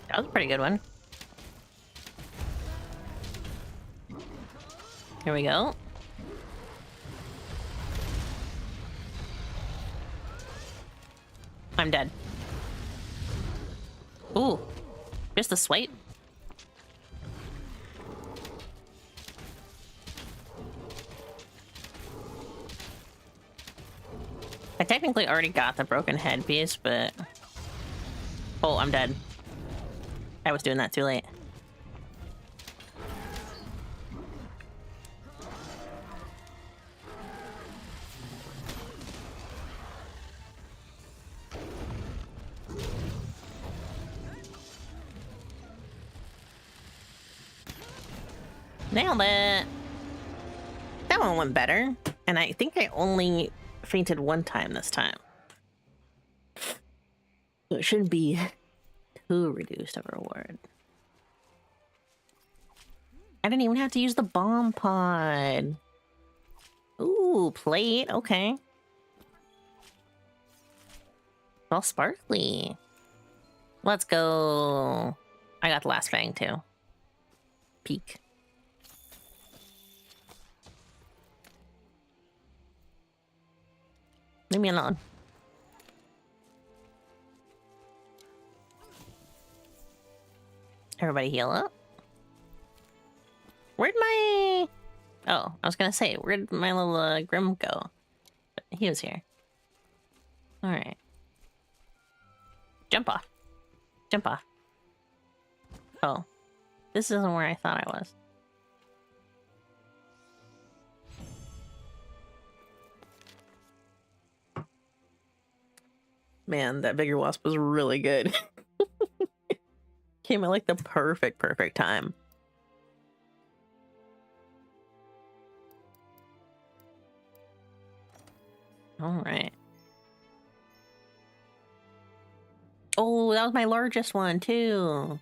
That was a pretty good one. Here we go. I'm dead. Ooh, just a swipe. I technically already got the broken head piece, but... Oh, I'm dead. I was doing that too late. Nailed it! That one went better. And I think I only fainted one time this time. So it shouldn't be too reduced of a reward. I didn't even have to use the bomb pod. Ooh, plate, okay. All sparkly. Let's go. I got the last fang too. Peek. Leave me alone. Everybody heal up. Where'd my... Oh, I was gonna say, where'd my little Grim go? But he was here. Alright. Jump off. Jump off. Oh. This isn't where I thought I was. Man, that bigger wasp was really good. Came at like the perfect time. Alright. Oh, that was my largest one, too.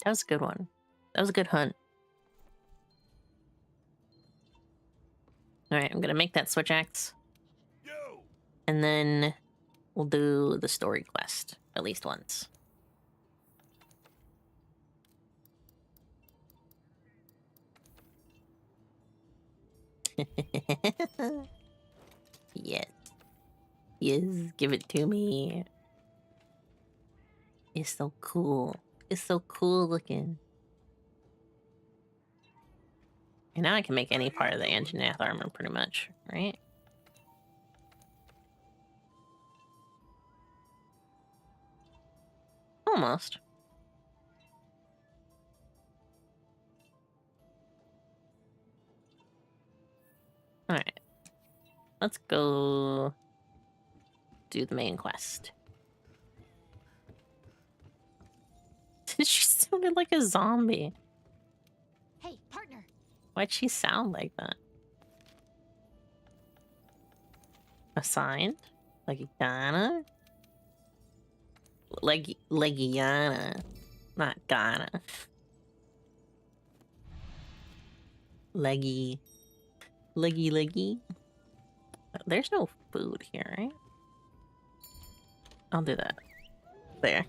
That was a good one. That was a good hunt. Alright, I'm gonna make that switch axe. Yo! And then we'll do the story quest at least once. Yes. Yes, give it to me. It's so cool. It's so cool looking. And now I can make any part of the Anjanath armor pretty much, right? Almost. Alright. Let's go do the main quest. She sounded like a zombie. Hey, partner. Why'd she sound like that? Assigned? Like Ghana? Like Ghana. Not Ghana. Leggy. Leggy. There's no food here, right? I'll do that. There.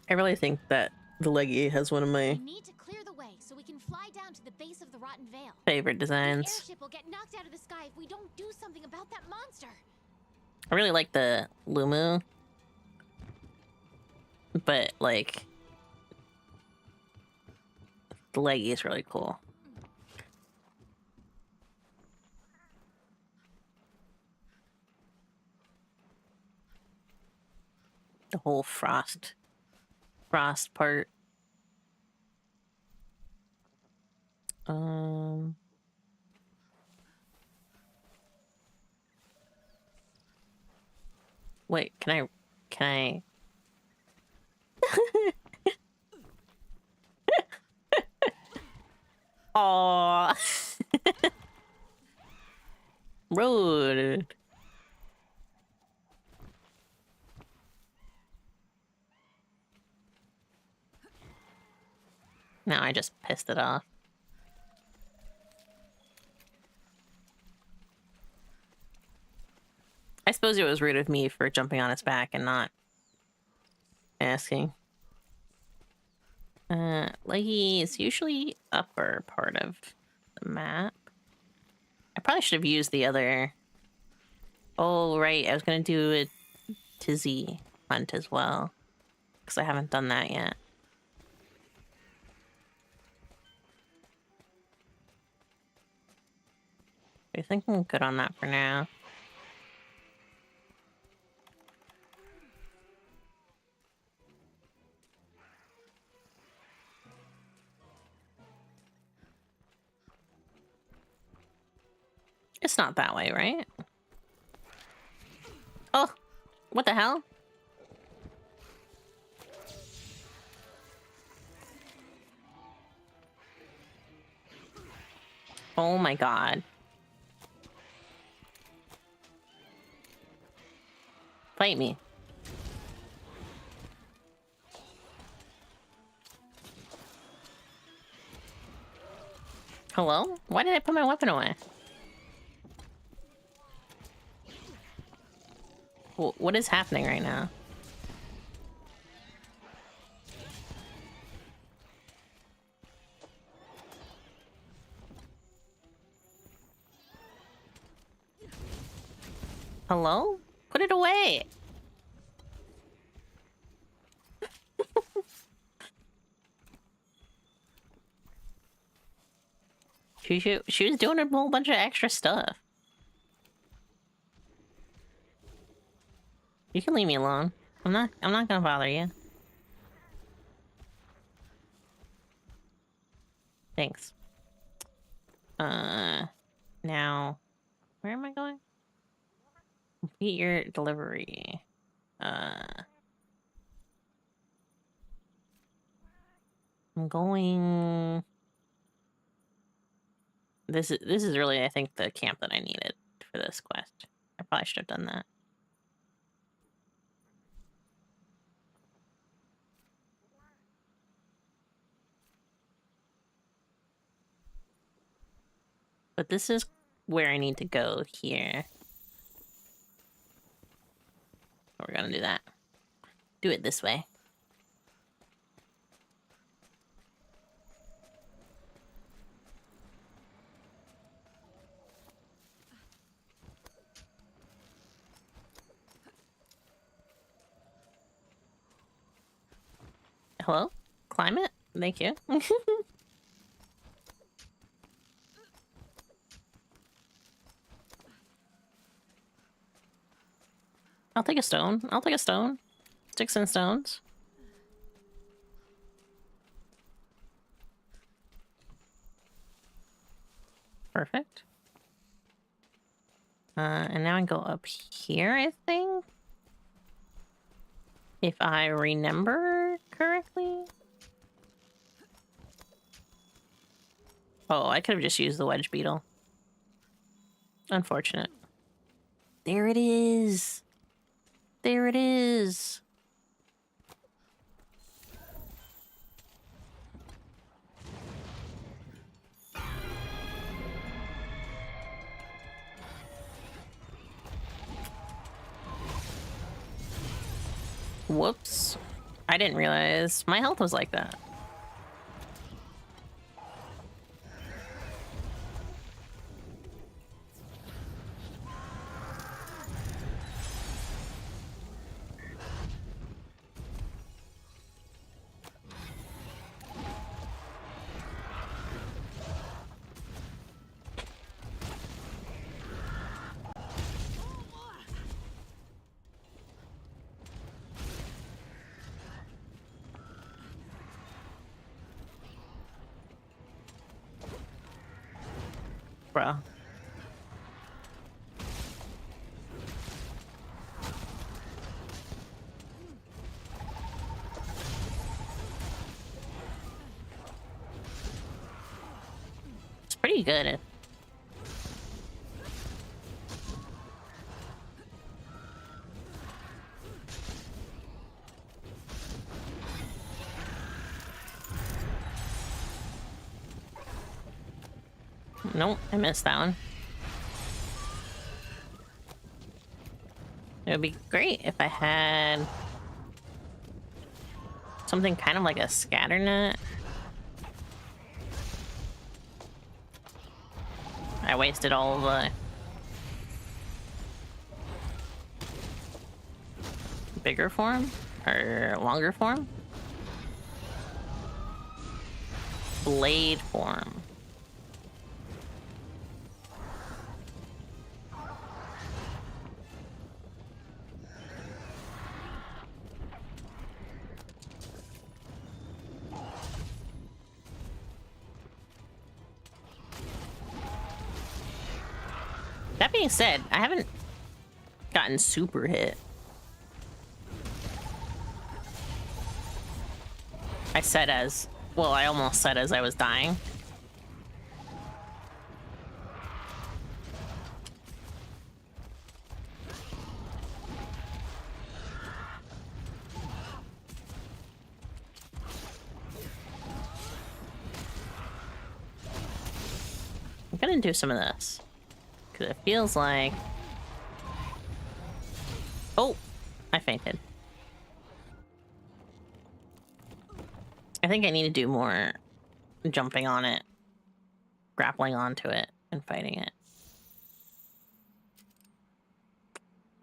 I really think that the Leggy has one of my We need to clear the way so we can fly down to the base of the Rotten Vale. favorite The designs. airship will get knocked out of the sky if we don't do something about that monster. I really like the Lumu. But, like, the Leggy is really cool. The whole frost part. Wait, can I Aww. Road. No, I just pissed it off. I suppose it was rude of me for jumping on its back and not asking. Leggy is usually upper part of the map. I probably should have used the other... Oh, right, I was gonna do a Tizzy hunt as well. Because I haven't done that yet. I think I'm good on that for now. It's not that way, right? Oh, what the hell? Oh my god. Fight me. Hello? Why did I put my weapon away? What is happening right now? Hello? Put it away! She was doing a whole bunch of extra stuff. You can leave me alone. I'm not gonna bother you. Thanks. Now, where am I going? Complete your delivery. I'm going. This is really, I think, the camp that I needed for this quest. I probably should have done that. But this is where I need to go here. So we're gonna do that. Do it this way. Hello? Climate? Thank you. I'll take a stone. I'll take a stone. Sticks and stones. Perfect. And now I go up here, I think. If I remember correctly. Oh, I could have just used the wedge beetle. Unfortunate. There it is. There it is. Whoops. I didn't realize my health was like that. Bruh. It's pretty good. Nope, I missed that one. It would be great if I had something kind of like a scatter net. I wasted all of the bigger form or longer form. Blade form. That being said, I haven't gotten super hit. I said as, well, I almost said as I was dying. I'm gonna do some of this. Because it feels like... Oh! I fainted. I think I need to do more jumping on it, grappling onto it, and fighting it.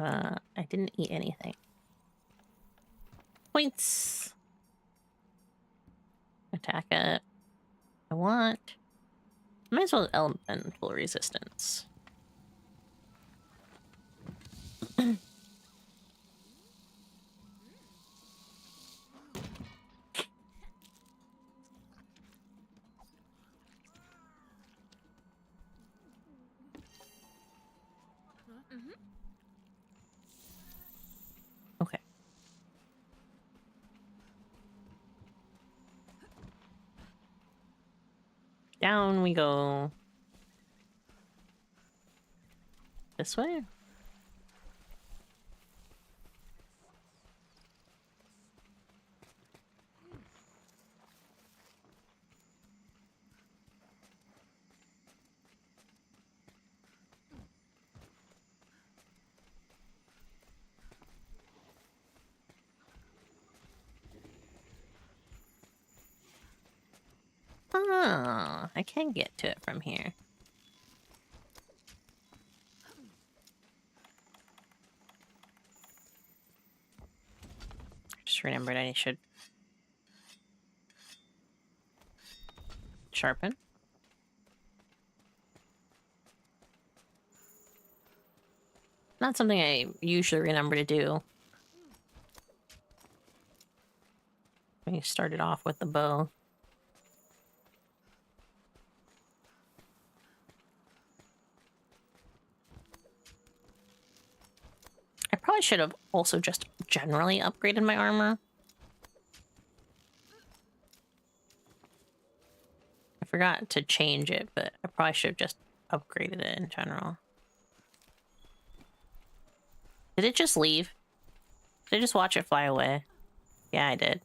I didn't eat anything. Points! Attack it. I want... Might as well elemental resistance. Okay. Down we go. This way? Oh, I can get to it from here. Just remembered I should sharpen. Not something I usually remember to do. When you started off with the bow. I probably should have also just generally upgraded my armor. I forgot to change it, but I probably should have just upgraded it in general. Did it just leave? Did I just watch it fly away? Yeah, I did.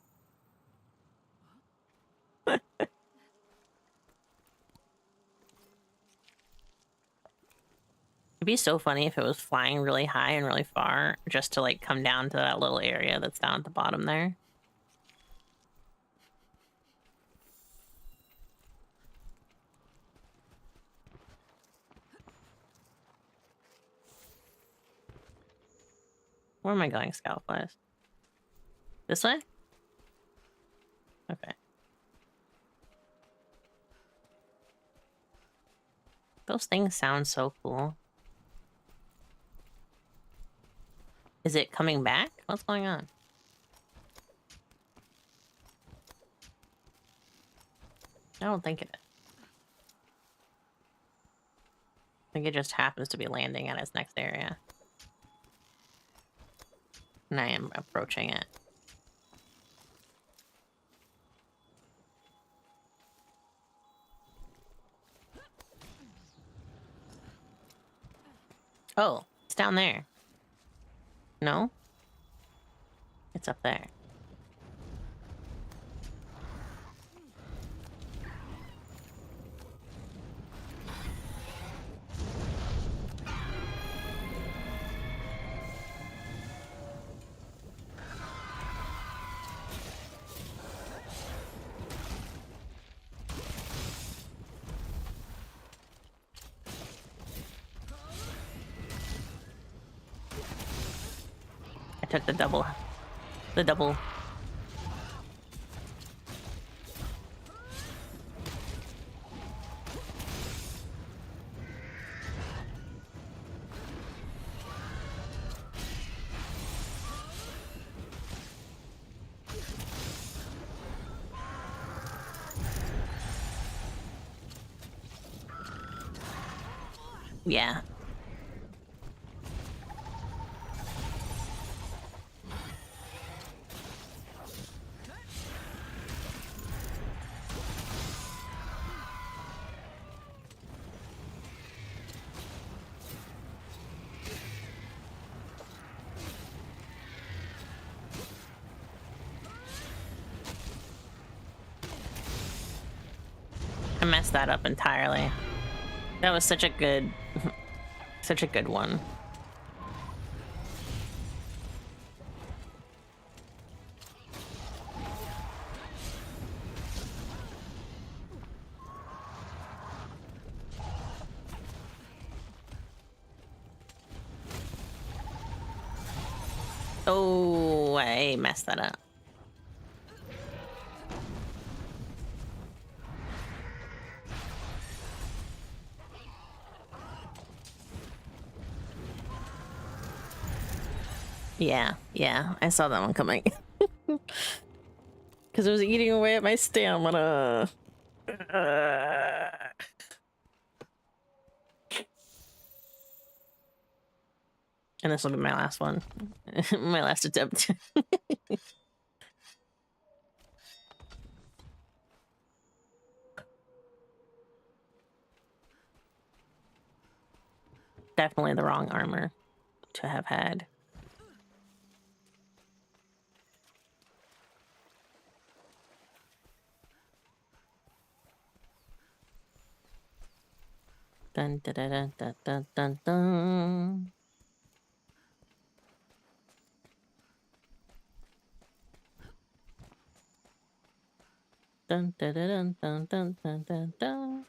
It'd be so funny if it was flying really high and really far just to like come down to that little area that's down at the bottom there. Where am I going, Scoutflies? This way? Okay. Those things sound so cool. Is it coming back? What's going on? I don't think it is. I think it just happens to be landing at its next area. And I am approaching it. Oh, it's down there. No? It's up there. I took the double. Yeah. I messed that up entirely. That was such a good such a good one. Oh, I messed that up. Yeah, I saw that one coming. Because it was eating away at my stamina. And this will be my last one. My last attempt. Definitely the wrong armor to have had. Dun dun dun dun dun dun dun. Dun dun dun dun dun dun dun dun.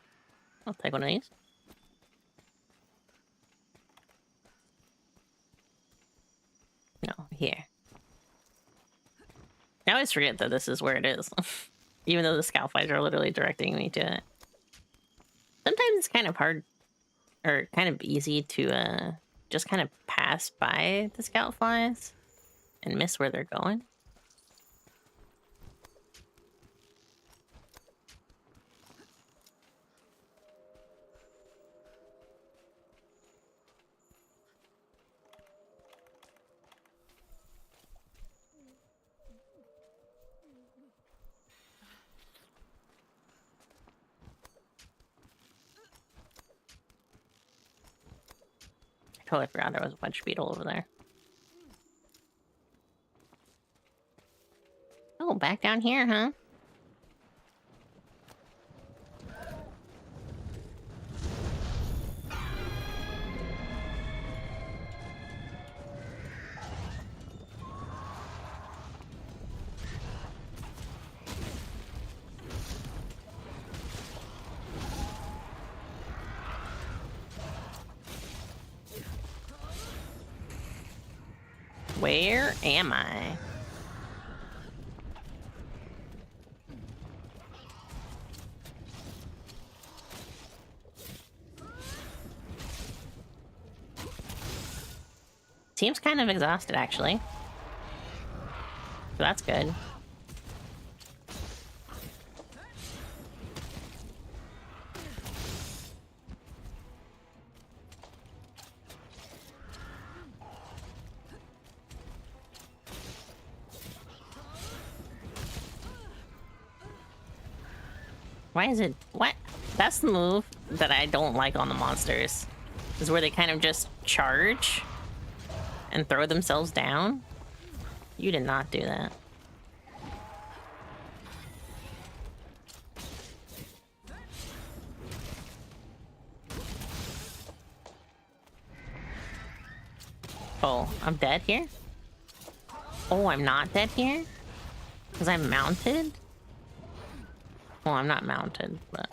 I'll take one of these. No, here. I always forget that this is where it is. Even though the scout flies are literally directing me to it. Sometimes it's kind of hard or kind of easy to just kind of pass by the scout flies and miss where they're going. I totally forgot there was a wedge beetle over there. Oh, back down here, huh? Where am I? Seems kind of exhausted, actually. So that's good. Why is it... What? That's the move that I don't like on the monsters. Is where they kind of just charge and throw themselves down. You did not do that. Oh, I'm dead here? Oh, I'm not dead here? Because I'm mounted? Well, I'm not mounted, but...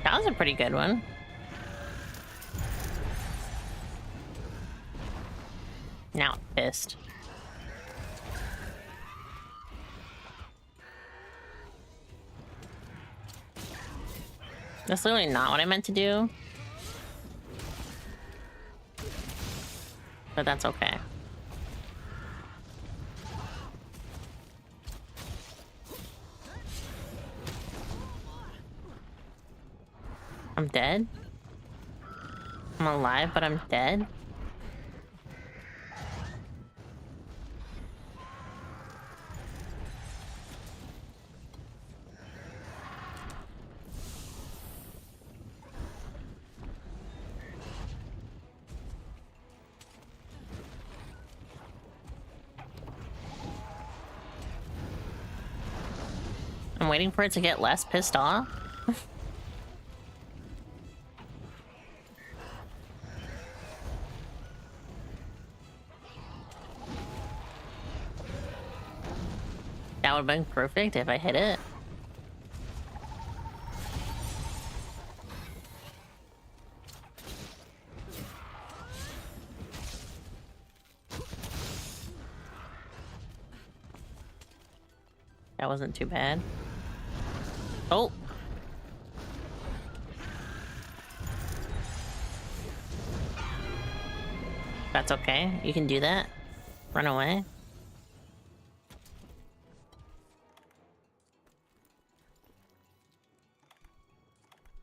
That was a pretty good one. Now pissed. That's literally not what I meant to do. But that's okay. I'm dead? I'm alive, but I'm dead? I'm waiting for it to get less pissed off. That would have been perfect if I hit it. That wasn't too bad. Oh! That's okay. You can do that. Run away.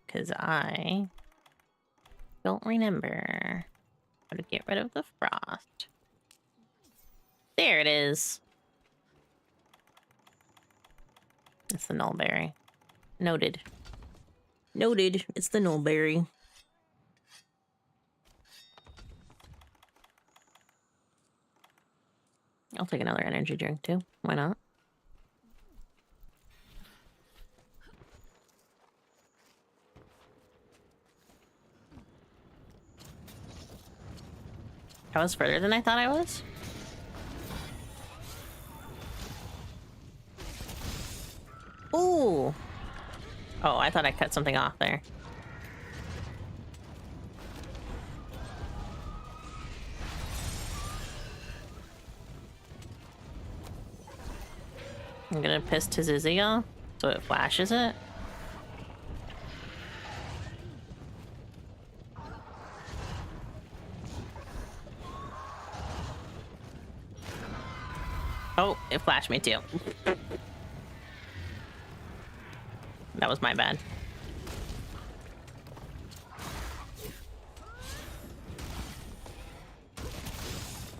Because I don't remember how to get rid of the frost. There it is. It's the nullberry. Noted. Noted. It's the nullberry. I'll take another energy drink too. Why not? I was further than I thought I was. Ooh. Oh, I thought I cut something off there. I'm gonna piss Tizizzy off so it flashes it. Oh, it flashed me too. That was my bad.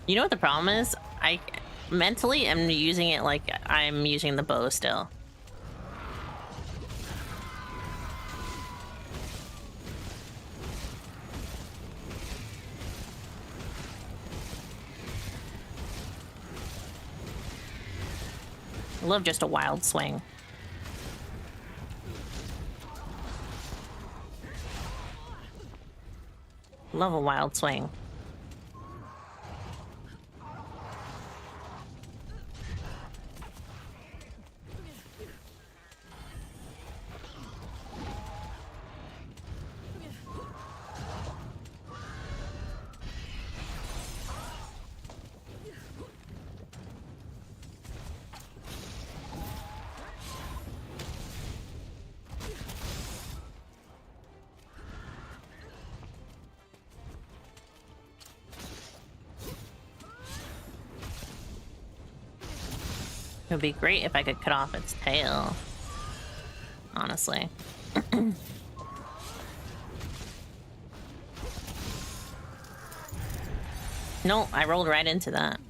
You know what the problem is? I mentally am using it like I'm using the bow still. I love just a wild swing. Love a wild swing. It would be great if I could cut off its tail. Honestly. No, I rolled right into that.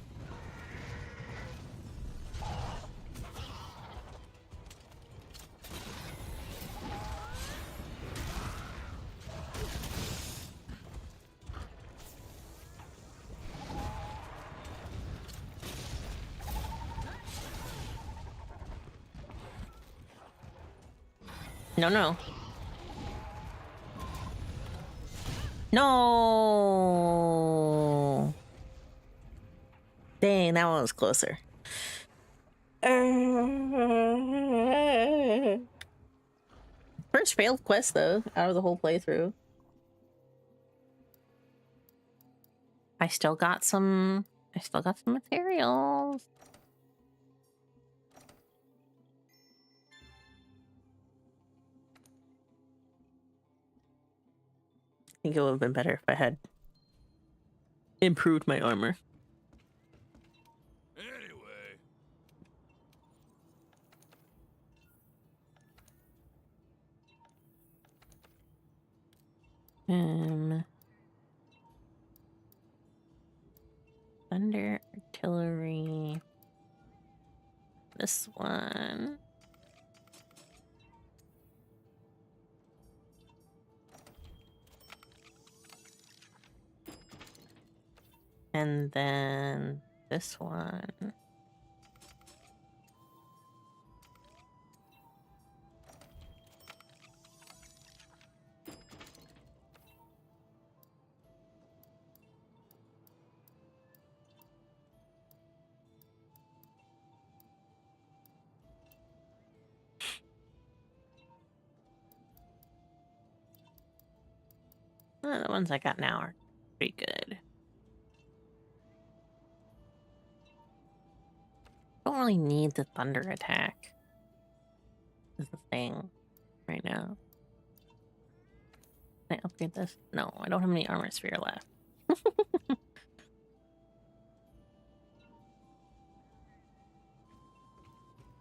No, no. No! Dang, that one was closer. First failed quest, though, out of the whole playthrough. I still got some materials. I think it would have been better if I had improved my armor. Anyway. Thunder artillery. This one. And then this one. The ones I got now are pretty good. Don't really need the thunder attack. is the thing right now. Can I upgrade this? No, I don't have any armor sphere left.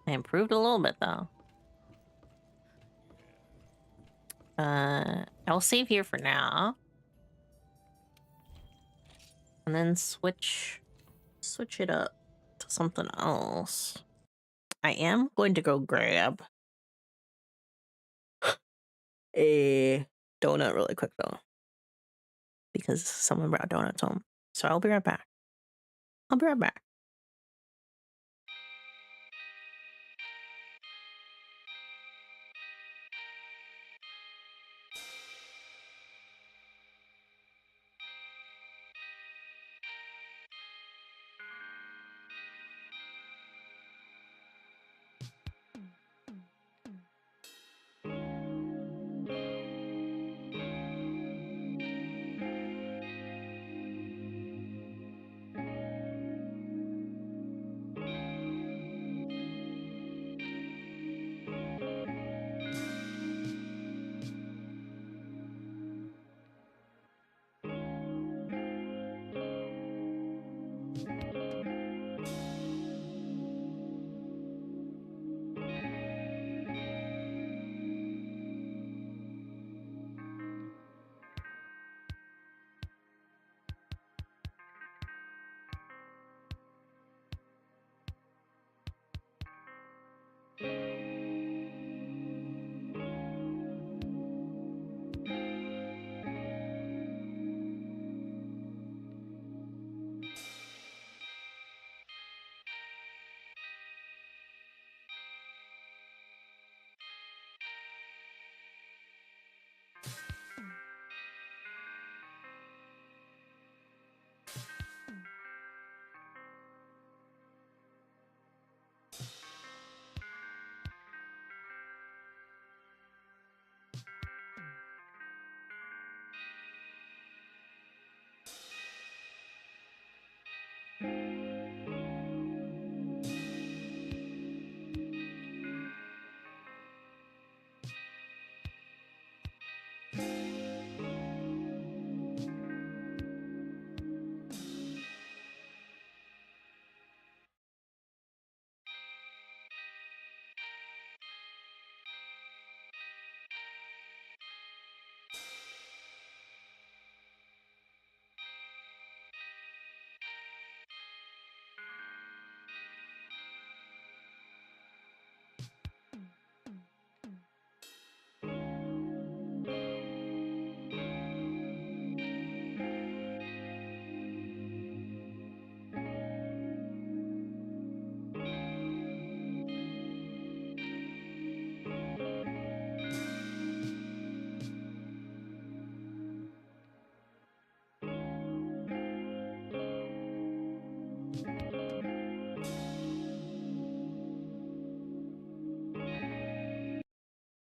I improved a little bit though. I'll save here for now. And then switch it up to something else. I am going to go grab a donut really quick though, because someone brought donuts home. So I'll be right back. I'll be right back.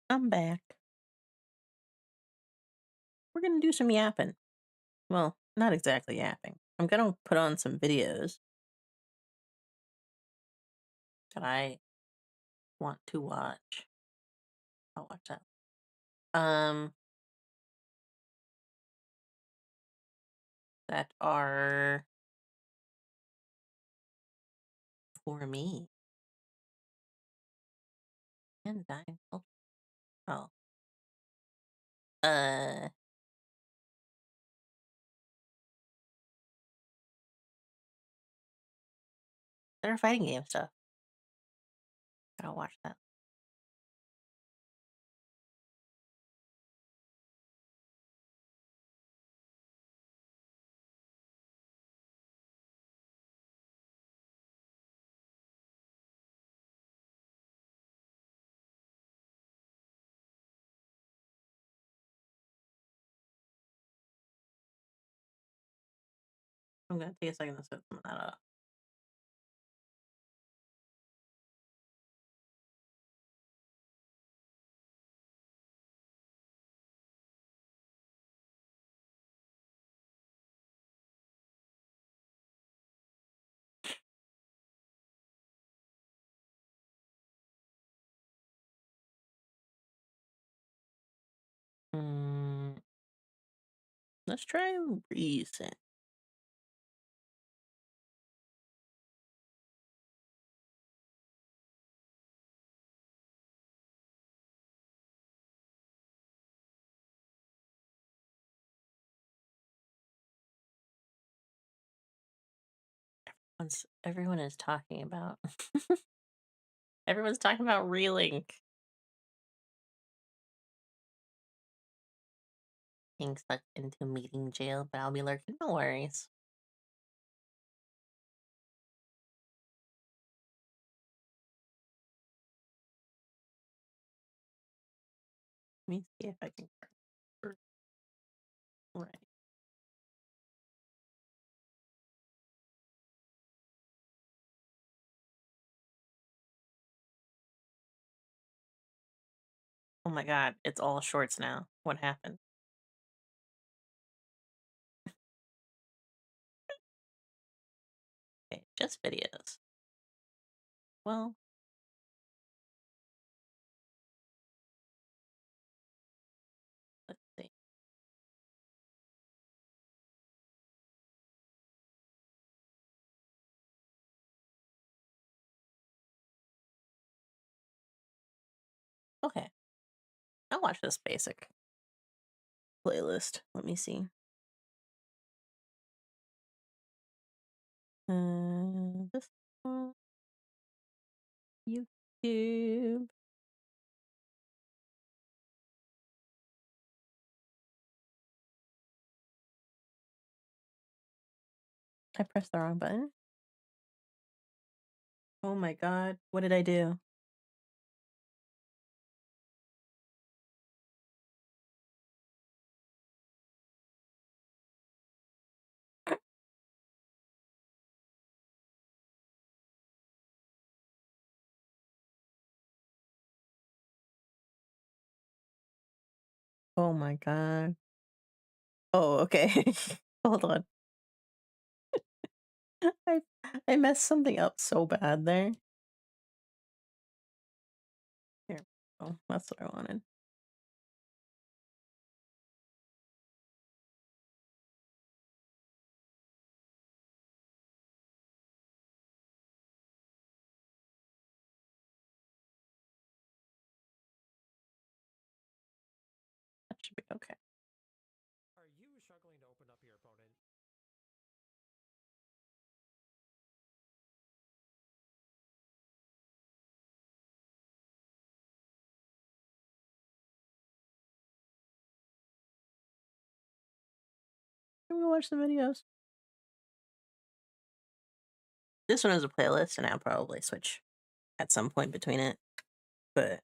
I'm back. We're gonna do some yapping. Well, not exactly yapping. I'm gonna put on some videos that I want to watch. I'll watch that. That are for me. And dying. Oh. Uh, that are fighting game stuff. I'll watch that. I'm gonna take a second to set some of that up. Mm, let's try recent. Everyone is talking about. Everyone's talking about relink. Being stuck into meeting jail, but I'll be lurking. No worries. Let me see if I can. Right. Oh my god, it's all shorts now. What happened? Okay, just videos. Well, let's see. Okay, I'll watch this basic playlist. Let me see. This one, YouTube. I pressed the wrong button. Oh my god, what did I do? Oh my god. Oh, okay. Hold on. I I messed something up so bad there. Here. Oh, that's what I wanted. That should be okay. Are you struggling to open up your opponent? Can we watch the videos? This one is a playlist, and I'll probably switch at some point between it. But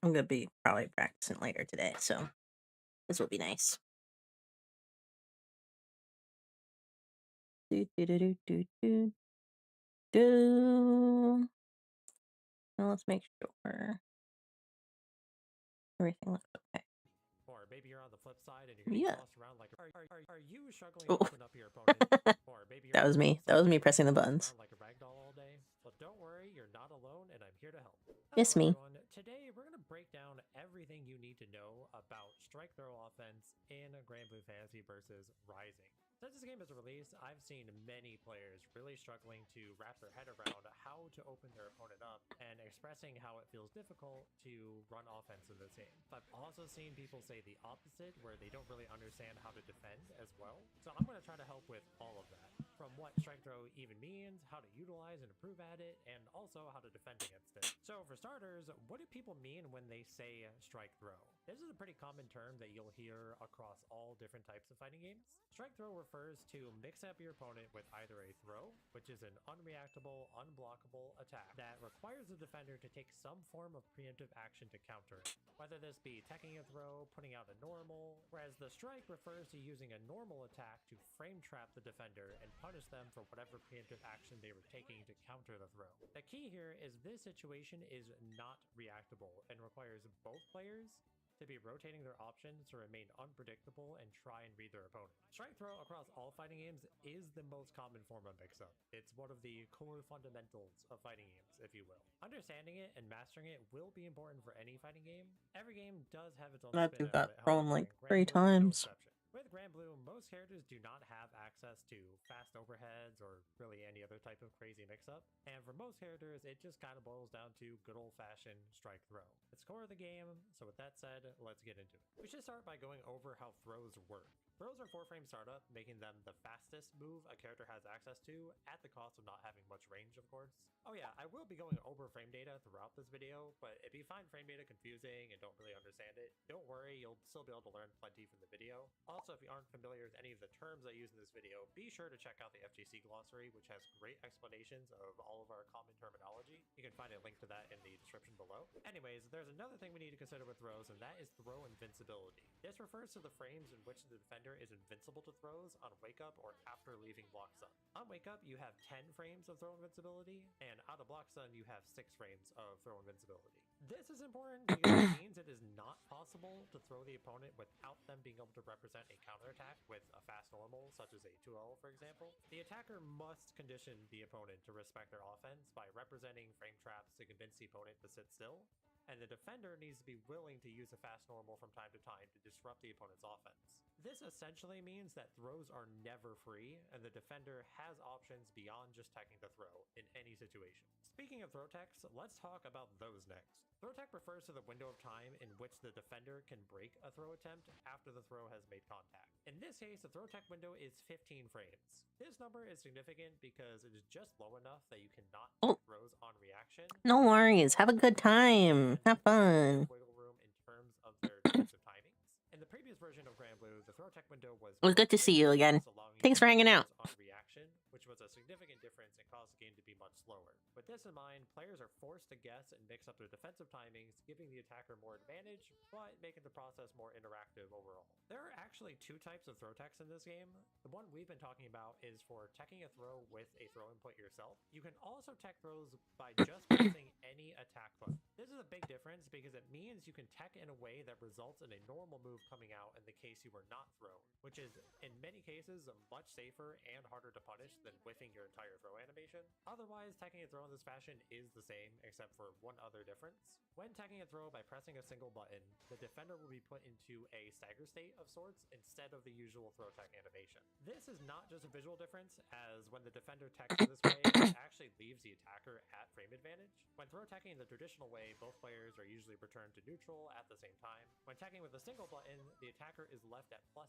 I'm gonna be probably practicing later today, so this will be nice. Do do do do do do do. Now let's make sure everything looks okay. Or maybe you're on the flip side and you're getting Yeah. tossed around like are you struggling Oh. to open up your opponent? Or maybe you're That on was the me. flip That was side me and you're pressing the getting tossed buttons. around like a ragdoll all day? Well, don't worry, you're not alone and I'm here to help. It's Hello me. everyone. Today we're going to break down everything you need to know about strike throw offense in Grand Blue Fantasy versus Rising. Since this game is released, I've seen many players really struggling to wrap their head around how to open their opponent up and expressing how it feels difficult to run offense in this game. I've also seen people say the opposite, where they don't really understand how to defend as well. So I'm going to try to help with all of that. From what strike throw even means, how to utilize and improve at it, and also how to defend against it. So for starters, what do people mean when they say strike throw? This is a pretty common term that you'll hear across all different types of fighting games. Strike throw refers to mix up your opponent with either a throw, which is an unreactable, unblockable attack that requires the defender to take some form of preemptive action to counter it, whether this be teching a throw, putting out a normal, whereas the strike refers to using a normal attack to frame trap the defender and punish them for whatever preemptive action they were taking to counter the throw. The key here is this situation is not reactable and requires both players to be rotating their options to remain unpredictable and try and read their opponent. Strike throw across all fighting games is the most common form of mix-up. It's one of the core fundamentals of fighting games, if you will. Understanding it and mastering it will be important for any fighting game. Every game does have its own I spin do that on it, thrown however, like and 3 Grand Blue is no times. exception. With Grand Blue, most characters do not have access to fast overheads or really any other type of crazy mix-up, and for most characters, it just kind of boils down to good old-fashioned strike throw. It's core of the game, so with that said, let's get into it. We should start by going over how throws work. Throws are 4-frame startup, making them the fastest move a character has access to, at the cost of not having much range, of course. Oh yeah, I will be going over frame data throughout this video, but if you find frame data confusing and don't really understand it, don't worry, you'll still be able to learn plenty from the video. Also, if you aren't familiar with any of the terms I use in this video, be sure to check out the FGC glossary, which has great explanations of all of our common terminology. You can find a link to that in the description below. Anyways, there's another thing we need to consider with throws, and that is throw invincibility. This refers to the frames in which the defender is invincible to throws on wake up or after leaving block stun. On wake up, you have 10 frames of throw invincibility, and out of block stun, you have 6 frames of throw invincibility. This is important because it means it is not possible to throw the opponent without them being able to represent a counterattack with a fast normal, such as a 2L, for example. The attacker must condition the opponent to respect their offense by representing frame traps to convince the opponent to sit still, and the defender needs to be willing to use a fast normal from time to time to disrupt the opponent's offense. This essentially means that throws are never free, and the defender has options beyond just teching the throw in any situation. Speaking of throw techs, let's talk about those next. Throw tech refers to the window of time in which the defender can break a throw attempt after the throw has made contact. In this case, the throw tech window is 15 frames. This number is significant because it is just low enough that you cannot tech throws on reaction. No worries. Have a good time. Have fun. Wiggle room in terms of their defensive timings. In the previous version of Grand Blue, the throw tech window was It was good to see you again. Thanks for hanging out. On reaction, which was a significant difference and caused the game to be much slower. With this in mind, players are forced to guess and mix up their defensive timings, giving the attacker more advantage, but making the process more interactive overall. There are actually 2 types of throw techs in this game. The one we've been talking about is for teching a throw with a throw input yourself. You can also tech throws by just pressing any attack button. This is a big difference because it means you can tech in a way that results in a normal move coming out in the case you were not thrown, which is in many cases much safer and harder to punish than whiffing your entire throw animation. Otherwise, teching a throw in this fashion is the same, except for one other difference. When teching a throw by pressing a single button, the defender will be put into a stagger state of sorts instead of the usual throw tech animation. This is not just a visual difference, as when the defender techs in this way, it actually leaves the attacker at frame advantage. When throw teching the traditional way, both players are usually returned to neutral at the same time. When teching with a single button, the attacker is left at +6,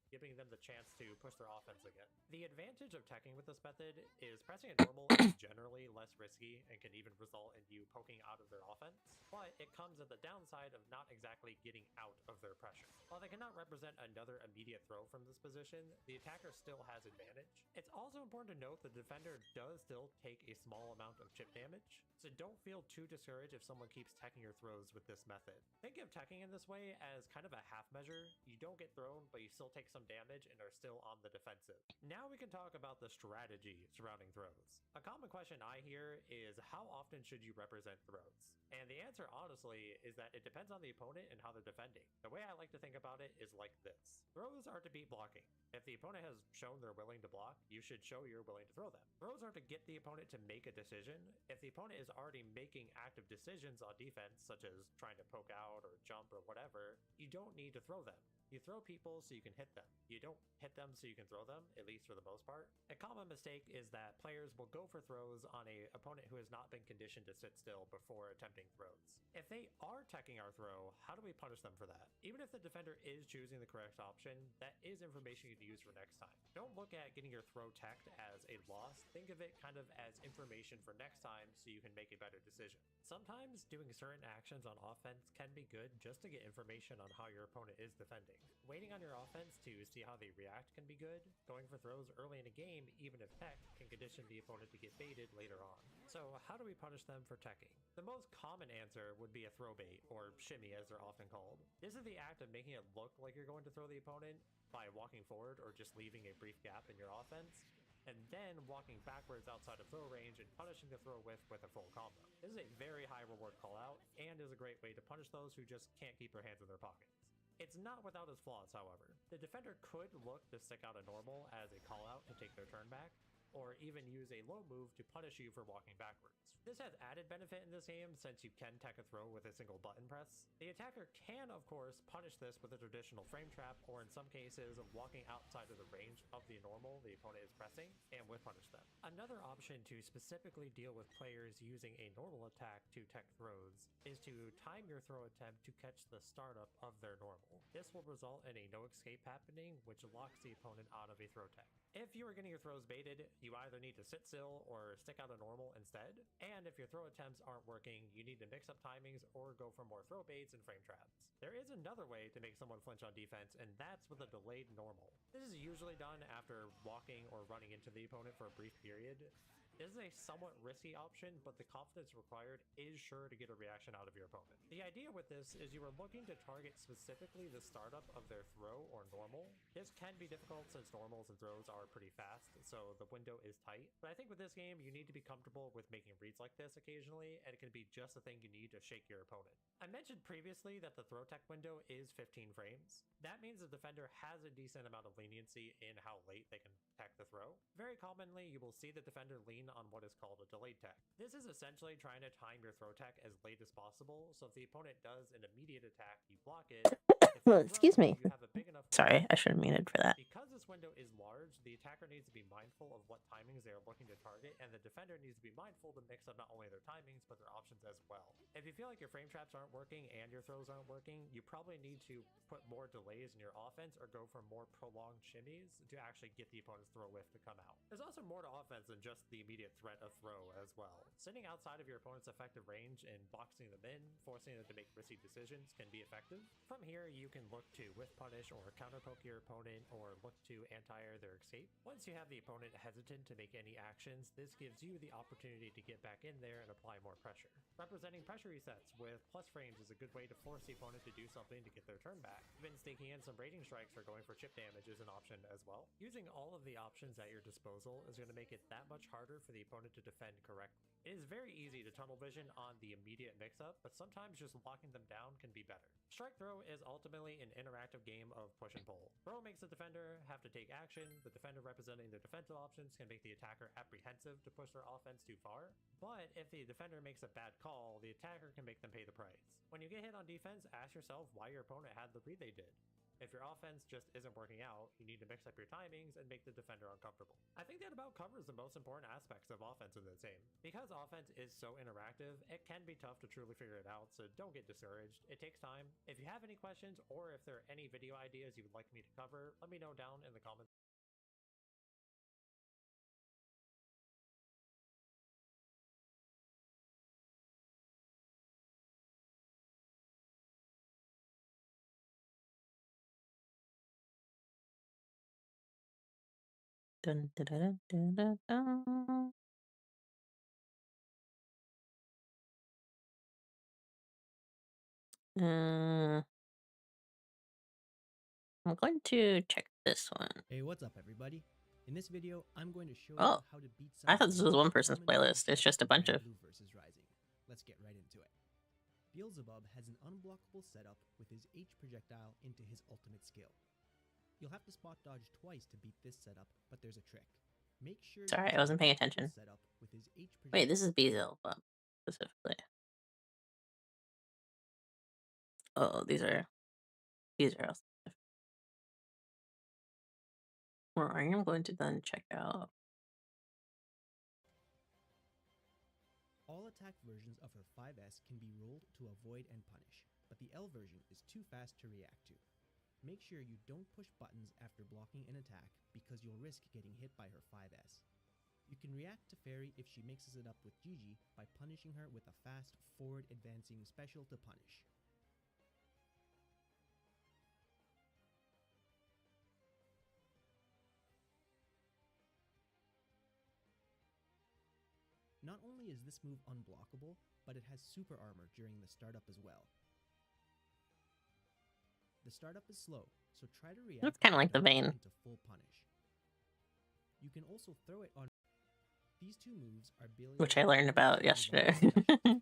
giving them the chance to push their offense again. The advantage of teching with this method is pressing a normal is generally less risky and can even result in you poking out of their offense, but it comes at the downside of not exactly getting out of their pressure. While they cannot represent another immediate throw from this position, the attacker still has advantage. It's also important to note the defender does still take a small amount of chip damage, so don't feel too discouraged if someone keeps teching your throws with this method. Think of teching in this way as kind of a half measure. You don't get thrown, but you still take some damage and are still on the defensive. Now we can talk about the strategy surrounding throws. A common question I hear is how often should you represent throws? And the answer, honestly, is that it depends on the opponent and how they're defending. The way I like to think about it is like this. Throws are to beat blocking. If the opponent has shown they're willing to block, you should show you're willing to throw them. Throws are to get the opponent to make a decision. If the opponent is already making active decisions on defense, such as trying to poke out or jump or whatever, you don't need to throw them. You throw people so you can hit them. You don't hit them so you can throw them, at least for the most part. A common mistake is that players will go for throws on an opponent who has not been conditioned to sit still before attempting throws. If they are teching our throw, how do we punish them for that? Even if the defender is choosing the correct option, that is information you can use for next time. Don't look at getting your throw teched as a loss. Think of it kind of as information for next time so you can make a better decision. Sometimes doing certain actions on offense can be good just to get information on how your opponent is defending. Waiting on your offense to see how they react can be good. Going for throws early in a game, even if tech, can condition the opponent to get baited later on. So how do we punish them for teching? The most common answer would be a throw bait, or shimmy as they're often called. This is the act of making it look like you're going to throw the opponent by walking forward or just leaving a brief gap in your offense. and then walking backwards outside of throw range and punishing the throw with a full combo. This is a very high reward callout, and is a great way to punish those who just can't keep their hands in their pockets. It's not without its flaws, however. The defender could look to stick out a normal as a callout to take their turn back, or even use a low move to punish you for walking backwards. This has added benefit in this game since you can tech a throw with a single button press. The attacker can, of course, punish this with a traditional frame trap, or in some cases, walking outside of the range of the normal the opponent is pressing, and would punish them. Another option to specifically deal with players using a normal attack to tech throws is to time your throw attempt to catch the startup of their normal. This will result in a no escape happening, which locks the opponent out of a throw tech. If you are getting your throws baited, you either need to sit still or stick out a normal instead, and if your throw attempts aren't working, you need to mix up timings or go for more throw baits and frame traps. There is another way to make someone flinch on defense, and that's with a delayed normal. This is usually done after walking or running into the opponent for a brief period. This is a somewhat risky option, but the confidence required is sure to get a reaction out of your opponent. The idea with this is you are looking to target specifically the startup of their throw or normal. This can be difficult since normals and throws are pretty fast, so the window is tight. But I think with this game, you need to be comfortable with making reads like this occasionally, and it can be just the thing you need to shake your opponent. I mentioned previously that the throw tech window is 15 frames. That means the defender has a decent amount of leniency in how late they can tech the throw. Very commonly, you will see the defender lean on what is called a delayed tech. This is essentially trying to time your throw tech as late as possible, so if the opponent does an immediate attack, you block it. Well, excuse me. You have a big enough Sorry, I should have muted for that. Because this window is large, the attacker needs to be mindful of what timings they are looking to target, and the defender needs to be mindful to mix up not only their timings, but their options as well. If you feel like your frame traps aren't working and your throws aren't working, you probably need to put more delays in your offense or go for more prolonged shimmies to actually get the opponent's throw whiff to come out. There's also more to offense than just the immediate threat of throw as well. Sitting outside of your opponent's effective range and boxing them in, forcing them to make risky decisions can be effective. From here, you can look to whiff punish or counter poke your opponent, or look to anti-air their escape. Once you have the opponent hesitant to make any actions, this gives you the opportunity to get back in there and apply more pressure. Representing pressure resets with plus frames is a good way to force the opponent to do something to get their turn back. Even sneaking in some rating strikes or going for chip damage is an option as well. Using all of the options at your disposal is going to make it that much harder for the opponent to defend correctly. It is very easy to tunnel vision on the immediate mix-up, but sometimes just locking them down can be better. Strike throw is ultimately an interactive game of push and pull. Throw makes the defender have to take action. The defender representing their defensive options can make the attacker apprehensive to push their offense too far. But if the defender makes a bad call, the attacker can make them pay the price. When you get hit on defense, ask yourself why your opponent had the read they did. If your offense just isn't working out, you need to mix up your timings and make the defender uncomfortable. I think that about covers the most important aspects of offense in this game. Because offense is so interactive, it can be tough to truly figure it out, so don't get discouraged. It takes time. If you have any questions, or if there are any video ideas you would like me to cover, let me know down in the comments. Dun, dun, dun, dun, dun, dun. I'm going to check this one. Hey, what's up everybody? In this video, I'm going to show Oh, you how to beat some I of thought the this was most one person's common playlist. It's concepts just a in bunch of. Blue versus Rising. Let's get right into it. Beelzebub has an unblockable setup with his H projectile into his ultimate skill. You'll have to spot dodge twice to beat this setup, but there's a trick. Make sure Sorry, you I wasn't paying spot attention. this setup with his H Wait, this is projectile. Beelzebub specifically. Oh, these are also. Well, I am going to then check out. All attack versions of her 5S can be rolled to avoid and punish, but the L version is too fast to react to. Make sure you don't push buttons after blocking an attack because you'll risk getting hit by her 5S. You can react to Fairy if she mixes it up with Gigi by punishing her with a fast forward advancing special to punish. Not only is this move unblockable, but it has super armor during the startup as well. The startup is slow, so try to react It's kind of like the without going vein. into full punish. You can also throw it on. These two moves are billiard, which I learned about and yesterday. volleyball.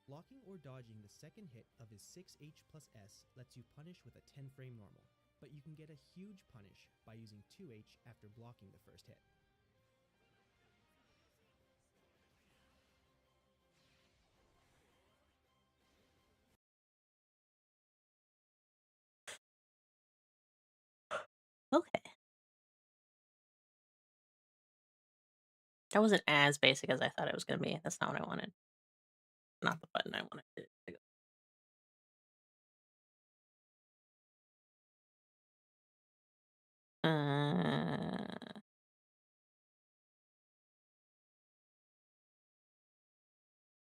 Blocking or dodging the second hit of his 6H plus S lets you punish with a 10 frame normal, but you can get a huge punish by using 2H after blocking the first hit. Okay. That wasn't as basic as I thought it was going to be. That's not what I wanted. Not the button I wanted it to go.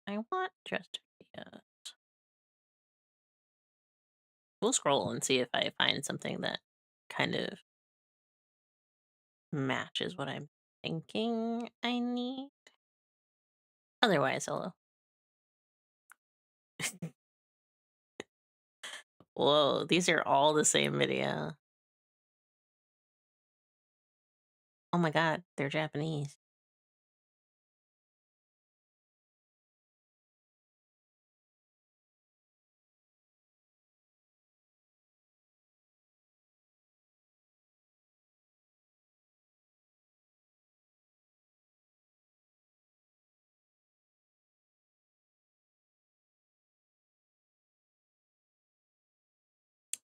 I want just videos. We'll scroll and see if I find something that kind of matches what I'm thinking I need. Otherwise, hello. Whoa, these are all the same video. Oh my god, they're Japanese.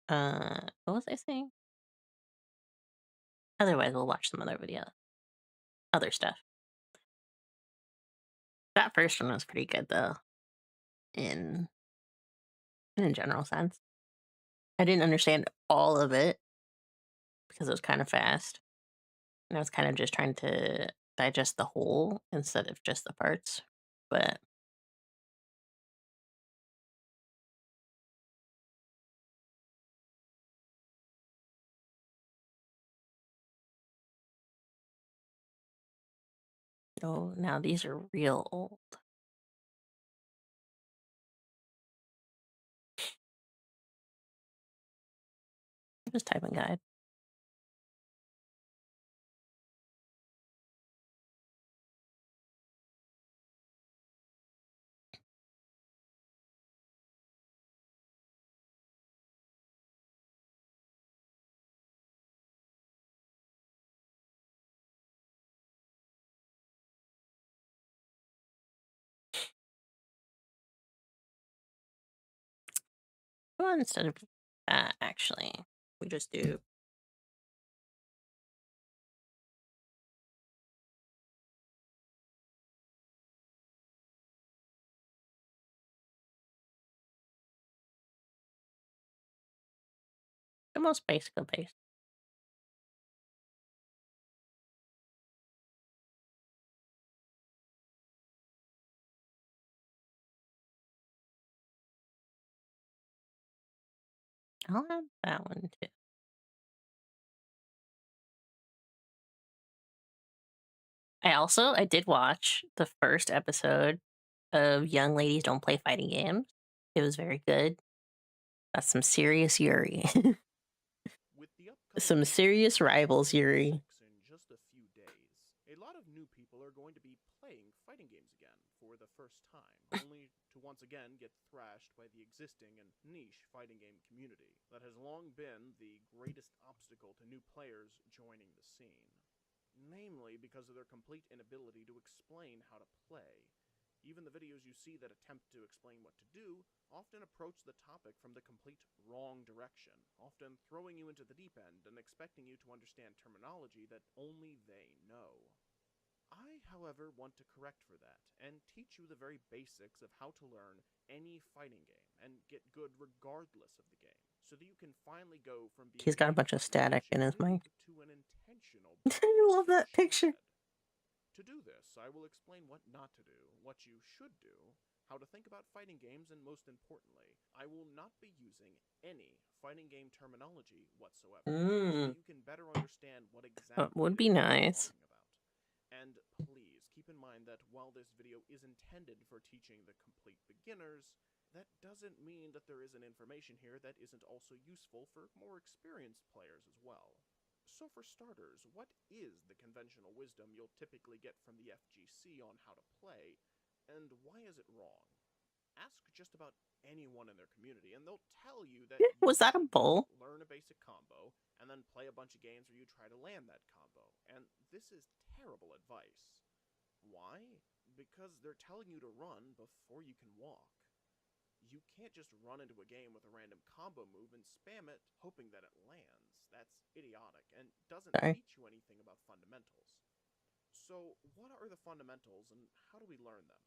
What was I saying? Otherwise, we'll watch some other video. Other stuff. That first one was pretty good though. In a general sense. I didn't understand all of it because it was kind of fast. And I was kind of just trying to digest the whole instead of just the parts. But oh, now these are real old. Just type in guide. Well, instead of that, actually, we just do. The most basic of basic. I'll have that one too. I did watch the first episode of Young Ladies Don't Play Fighting Games. It was very good. That's some serious Yuri. With the upcoming Some serious rivals, Yuri. in just a few days, a lot of new people are going to be playing fighting games again for the first time, only to once again get thrashed by the existing and niche fighting game community that has long been the greatest obstacle to new players joining the scene. Namely because of their complete inability to explain how to play. Even the videos you see that attempt to explain what to do often approach the topic from the complete wrong direction, often throwing you into the deep end and expecting you to understand terminology that only they know. I, however, want to correct for that and teach you the very basics of how to learn any fighting game and get good regardless of the game, so that you can finally go from being He's got a bunch of static in his mic. to an intentional I love that picture. To do this, I will explain what not to do, what you should do, how to think about fighting games, and most importantly, I will not be using any fighting game terminology whatsoever, so that you can better understand what exactly That would it be is I'm nice. talking about. And please keep in mind that while this video is intended for teaching the complete beginners, that doesn't mean that there isn't information here that isn't also useful for more experienced players as well. So for starters, what is the conventional wisdom you'll typically get from the FGC on how to play, and why is it wrong? Ask just about anyone in their community, and they'll tell you that you Was that a should just bull? learn a basic combo and then play a bunch of games where you try to land that combo. And this is terrible advice. Why? Because they're telling you to run before you can walk. You can't just run into a game with a random combo move and spam it, hoping that it lands. That's idiotic and doesn't Sorry. teach you anything about fundamentals. So, what are the fundamentals and how do we learn them?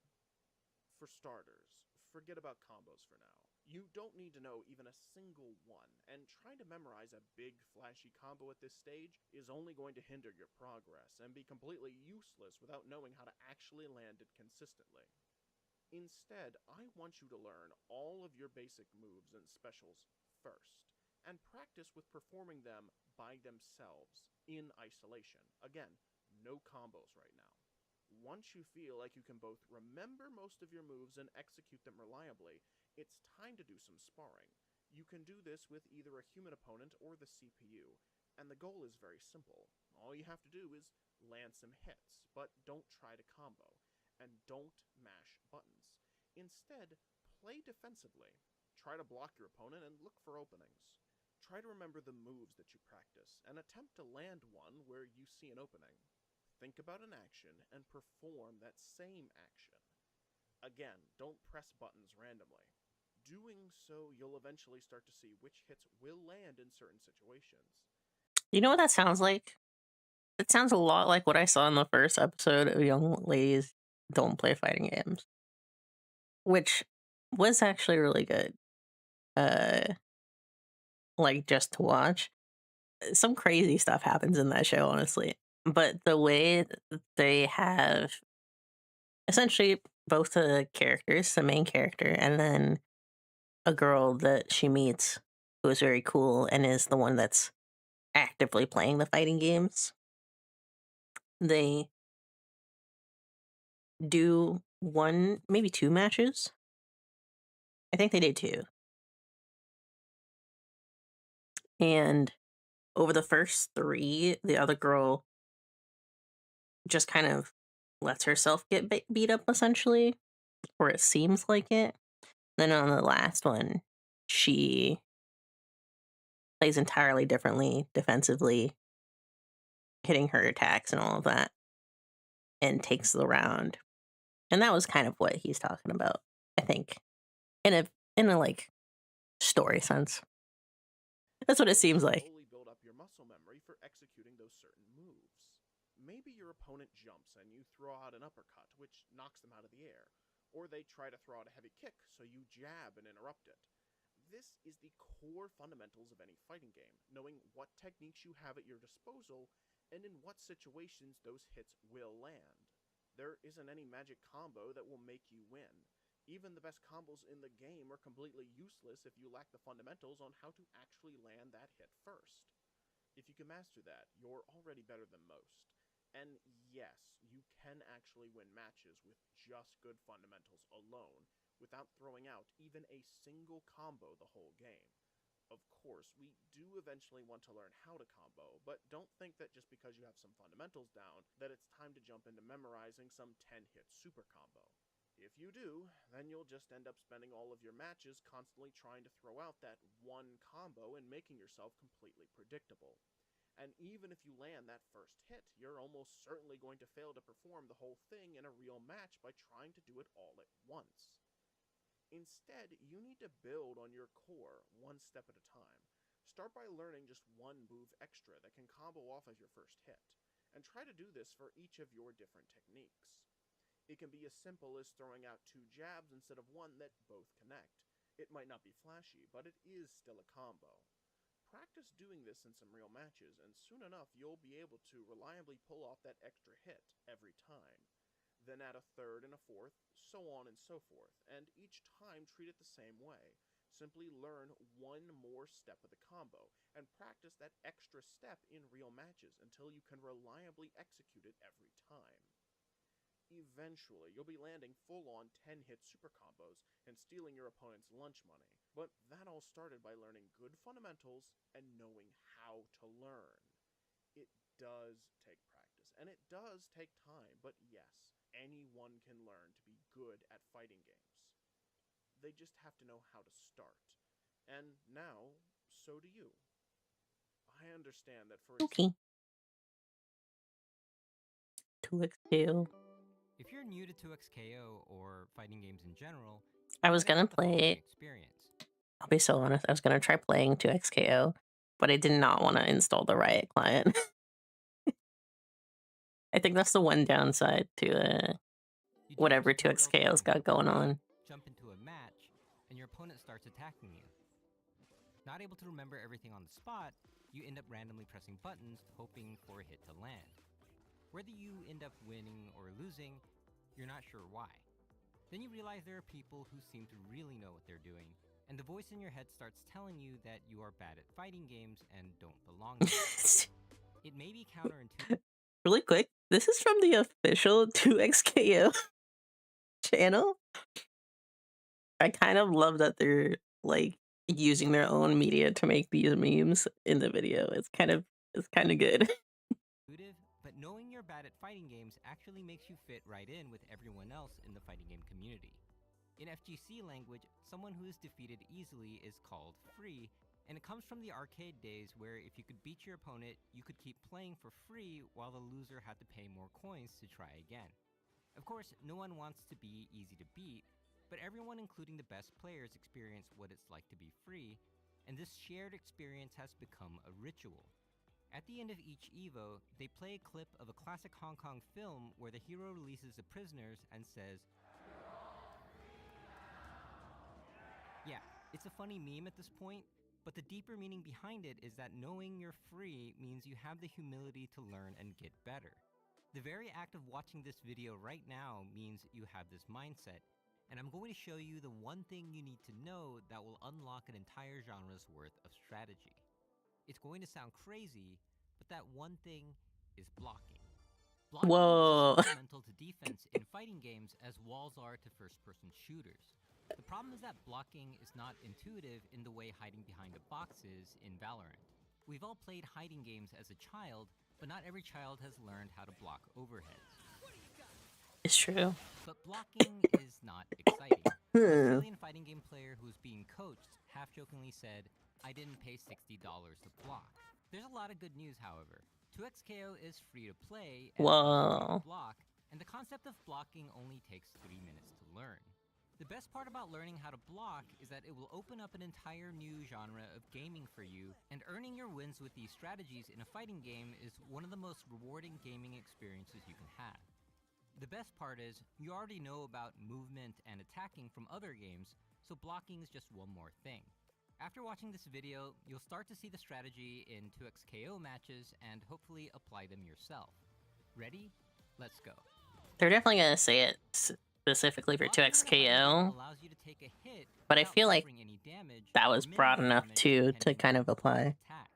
For starters, forget about combos for now. You don't need to know even a single one, and trying to memorize a big, flashy combo at this stage is only going to hinder your progress and be completely useless without knowing how to actually land it consistently. Instead, I want you to learn all of your basic moves and specials first, and practice with performing them by themselves, in isolation. Again, no combos right now. Once you feel like you can both remember most of your moves and execute them reliably, it's time to do some sparring. You can do this with either a human opponent or the CPU, and the goal is very simple. All you have to do is land some hits, but don't try to combo, and don't mash buttons. Instead, play defensively. Try to block your opponent and look for openings. Try to remember the moves that you practice, and attempt to land one where you see an opening. Think about an action and perform that same action. Again, don't press buttons randomly. Doing so, you'll eventually start to see which hits will land in certain situations. You know what that sounds like? It sounds a lot like what I saw in the first episode of Young Ladies Don't Play Fighting Games, which was actually really good. Like just to watch. Some crazy stuff happens in that show, honestly. But the way that they have essentially both the characters, the main character, and then a girl that she meets who is very cool and is the one that's actively playing the fighting games. They do one, maybe two matches. I think they did two. And over the first three, the other girl just kind of lets herself get beat up, essentially, or it seems like it. Then on the last one, she plays entirely differently defensively, hitting her attacks and all of that, and takes the round. And that was kind of what he's talking about, I think, in a like story sense. That's what it seems like. Slowly build up your muscle memory for executing those certain moves. Maybe your opponent jumps and you throw out an uppercut, which knocks them out of the air. Or they try to throw out a heavy kick, so you jab and interrupt it. This is the core fundamentals of any fighting game, knowing what techniques you have at your disposal and in what situations those hits will land. There isn't any magic combo that will make you win. Even the best combos in the game are completely useless if you lack the fundamentals on how to actually land that hit first. If you can master that, you're already better than most. And yes, you can actually win matches with just good fundamentals alone, without throwing out even a single combo the whole game. Of course, we do eventually want to learn how to combo, but don't think that just because you have some fundamentals down, that it's time to jump into memorizing some 10-hit super combo. If you do, then you'll just end up spending all of your matches constantly trying to throw out that one combo and making yourself completely predictable. And even if you land that first hit, you're almost certainly going to fail to perform the whole thing in a real match by trying to do it all at once. Instead, you need to build on your core one step at a time. Start by learning just one move extra that can combo off as your first hit, and try to do this for each of your different techniques. It can be as simple as throwing out two jabs instead of one that both connect. It might not be flashy, but it is still a combo. Practice doing this in some real matches, and soon enough you'll be able to reliably pull off that extra hit every time. Then add a third and a fourth, so on and so forth, and each time treat it the same way. Simply learn one more step of the combo, and practice that extra step in real matches until you can reliably execute it every time. Eventually, you'll be landing full-on 10-hit super combos and stealing your opponent's lunch money. But that all started by learning good fundamentals and knowing how to learn. It does take practice, and it does take time, but yes, anyone can learn to be good at fighting games. They just have to know how to start. And now, so do you. I understand that for Okay. 2XKO. If you're new to 2XKO or fighting games in general, I you was might have gonna had the play following it. experience. I'll be so honest. I was gonna try playing 2XKO, but I did not want to install the Riot client. I think that's the one downside to You do your whatever tutorial 2XKO's time, got going right? on. Jump into a match, and your opponent starts attacking you. Not able to remember everything on the spot, you end up randomly pressing buttons, hoping for a hit to land. Whether you end up winning or losing, you're not sure why. Then you realize there are people who seem to really know what they're doing, and the voice in your head starts telling you that you are bad at fighting games and don't belong there. It may be counterintuitive. Really quick, this is from the official 2XKO channel. I kind of love that they're like using their own media to make these memes in the video. It's kind of good. But knowing you're bad at fighting games actually makes you fit right in with everyone else in the fighting game community. In FGC language, someone who is defeated easily is called free, and it comes from the arcade days where if you could beat your opponent, you could keep playing for free while the loser had to pay more coins to try again. Of course, no one wants to be easy to beat, but everyone, including the best players, experience what it's like to be free, and this shared experience has become a ritual. At the end of each EVO, they play a clip of a classic Hong Kong film where the hero releases the prisoners and says, yeah, it's a funny meme at this point, but the deeper meaning behind it is that knowing you're free means you have the humility to learn and get better. The very act of watching this video right now means you have this mindset, and I'm going to show you the one thing you need to know that will unlock an entire genre's worth of strategy. It's going to sound crazy, but that one thing is blocking. Blocking Whoa. is as fundamental to defense in fighting games as walls are to first-person shooters. The problem is that blocking is not intuitive in the way hiding behind a box is in Valorant. We've all played hiding games as a child, but not every child has learned how to block overheads. It's true. But blocking is not exciting. An Australian fighting game player who was being coached half-jokingly said, "I didn't pay $60 to block." There's a lot of good news, however. 2XKO is free to play and free Whoa. to block, and the concept of blocking only takes 3 minutes to learn. The best part about learning how to block is that it will open up an entire new genre of gaming for you, and earning your wins with these strategies in a fighting game is one of the most rewarding gaming experiences you can have. The best part is, you already know about movement and attacking from other games, so blocking is just one more thing. After watching this video, you'll start to see the strategy in 2XKO matches and hopefully apply them yourself. Ready? Let's go. They're definitely gonna say it specifically for Blocking in a fighting game 2XKO, allows you to take a hit but I without feel like suffering any damage that or was minimal broad enough damage too to depending kind on of the apply. attack.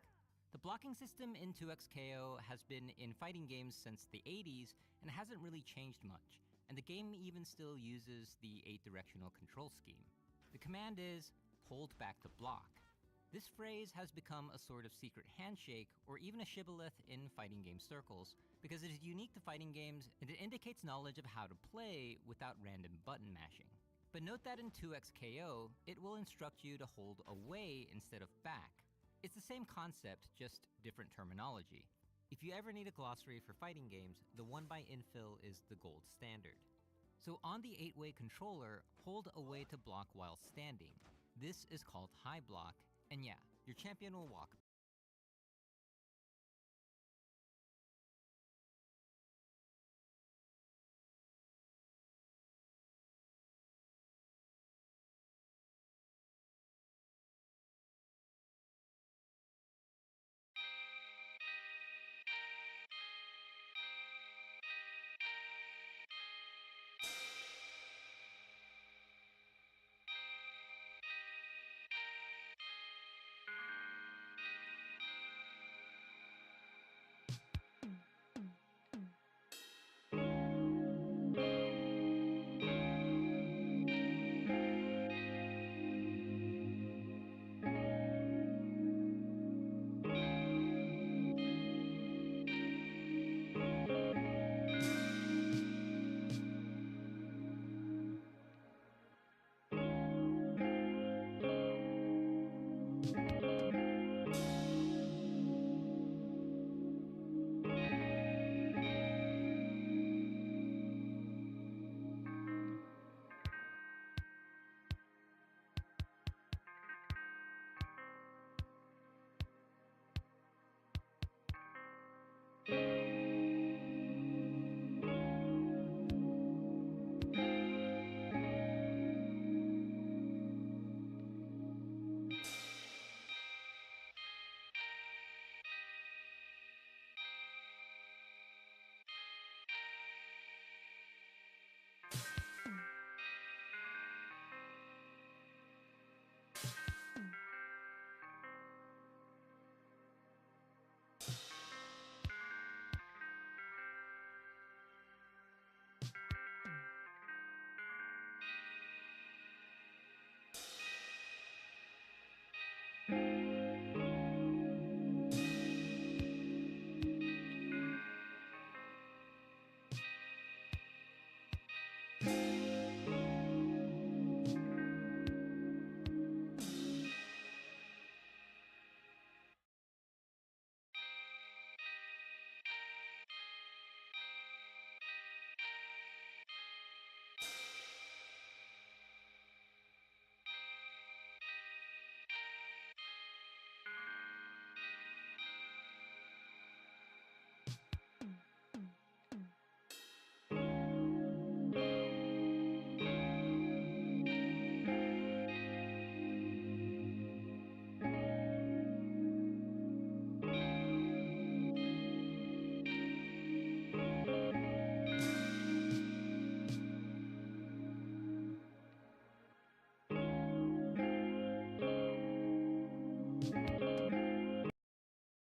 The blocking system in 2XKO has been in fighting games since the 80s and hasn't really changed much, and the game even still uses the 8-directional control scheme. The command is, hold back to block. This phrase has become a sort of secret handshake or even a shibboleth in fighting game circles because it is unique to fighting games and it indicates knowledge of how to play without random button mashing. But note that in 2XKO, it will instruct you to hold away instead of back. It's the same concept, just different terminology. If you ever need a glossary for fighting games, the one by Infill is the gold standard. So on the 8-way controller, hold away to block while standing. This is called high block, and yeah, your champion will walk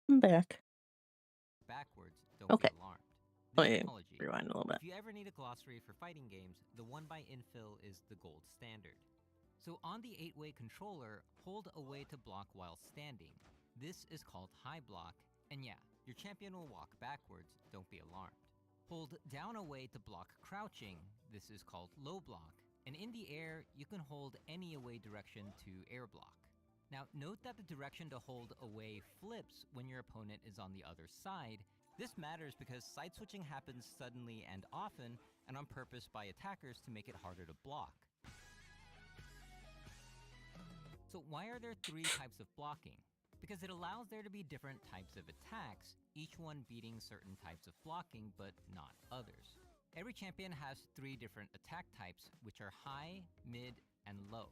I'm back. Backwards, don't Okay. be alarmed. Let The me apology. rewind a little bit. If you ever need a glossary for fighting games, the one by infill is the gold standard. So on the 8-way controller, hold away to block while standing. This is called high block, and yeah, your champion will walk backwards, don't be alarmed. Hold down away to block crouching, this is called low block, and in the air, you can hold any away direction to air block. Now, note that the direction to hold away flips when your opponent is on the other side. This matters because side switching happens suddenly and often, and on purpose by attackers to make it harder to block. So why are there 3 types of blocking? Because it allows there to be different types of attacks, each one beating certain types of blocking, but not others. Every champion has 3 different attack types, which are high, mid, and low.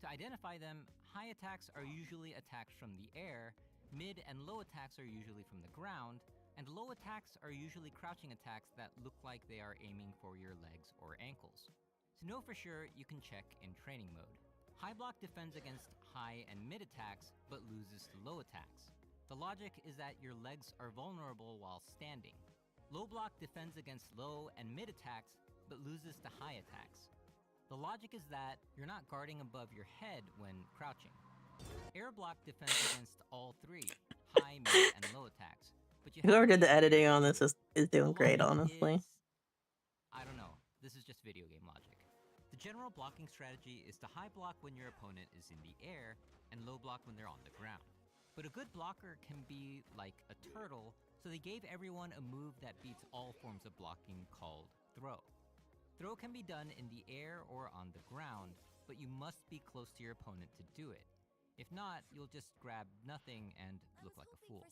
To identify them, high attacks are usually attacks from the air, mid and low attacks are usually from the ground, and low attacks are usually crouching attacks that look like they are aiming for your legs or ankles. To know for sure, you can check in training mode. High block defends against high and mid attacks, but loses to low attacks. The logic is that your legs are vulnerable while standing. Low block defends against low and mid attacks, but loses to high attacks. The logic is that you're not guarding above your head when crouching. Air block defends against all 3, high, mid, and low attacks. But Whoever did the editing on this is doing great, honestly. I don't know. This is just video game logic. The general blocking strategy is to high block when your opponent is in the air and low block when they're on the ground. But a good blocker can be like a turtle, so they gave everyone a move that beats all forms of blocking called throw. Throw can be done in the air or on the ground, but you must be close to your opponent to do it. If not, you'll just grab nothing and look like a fool.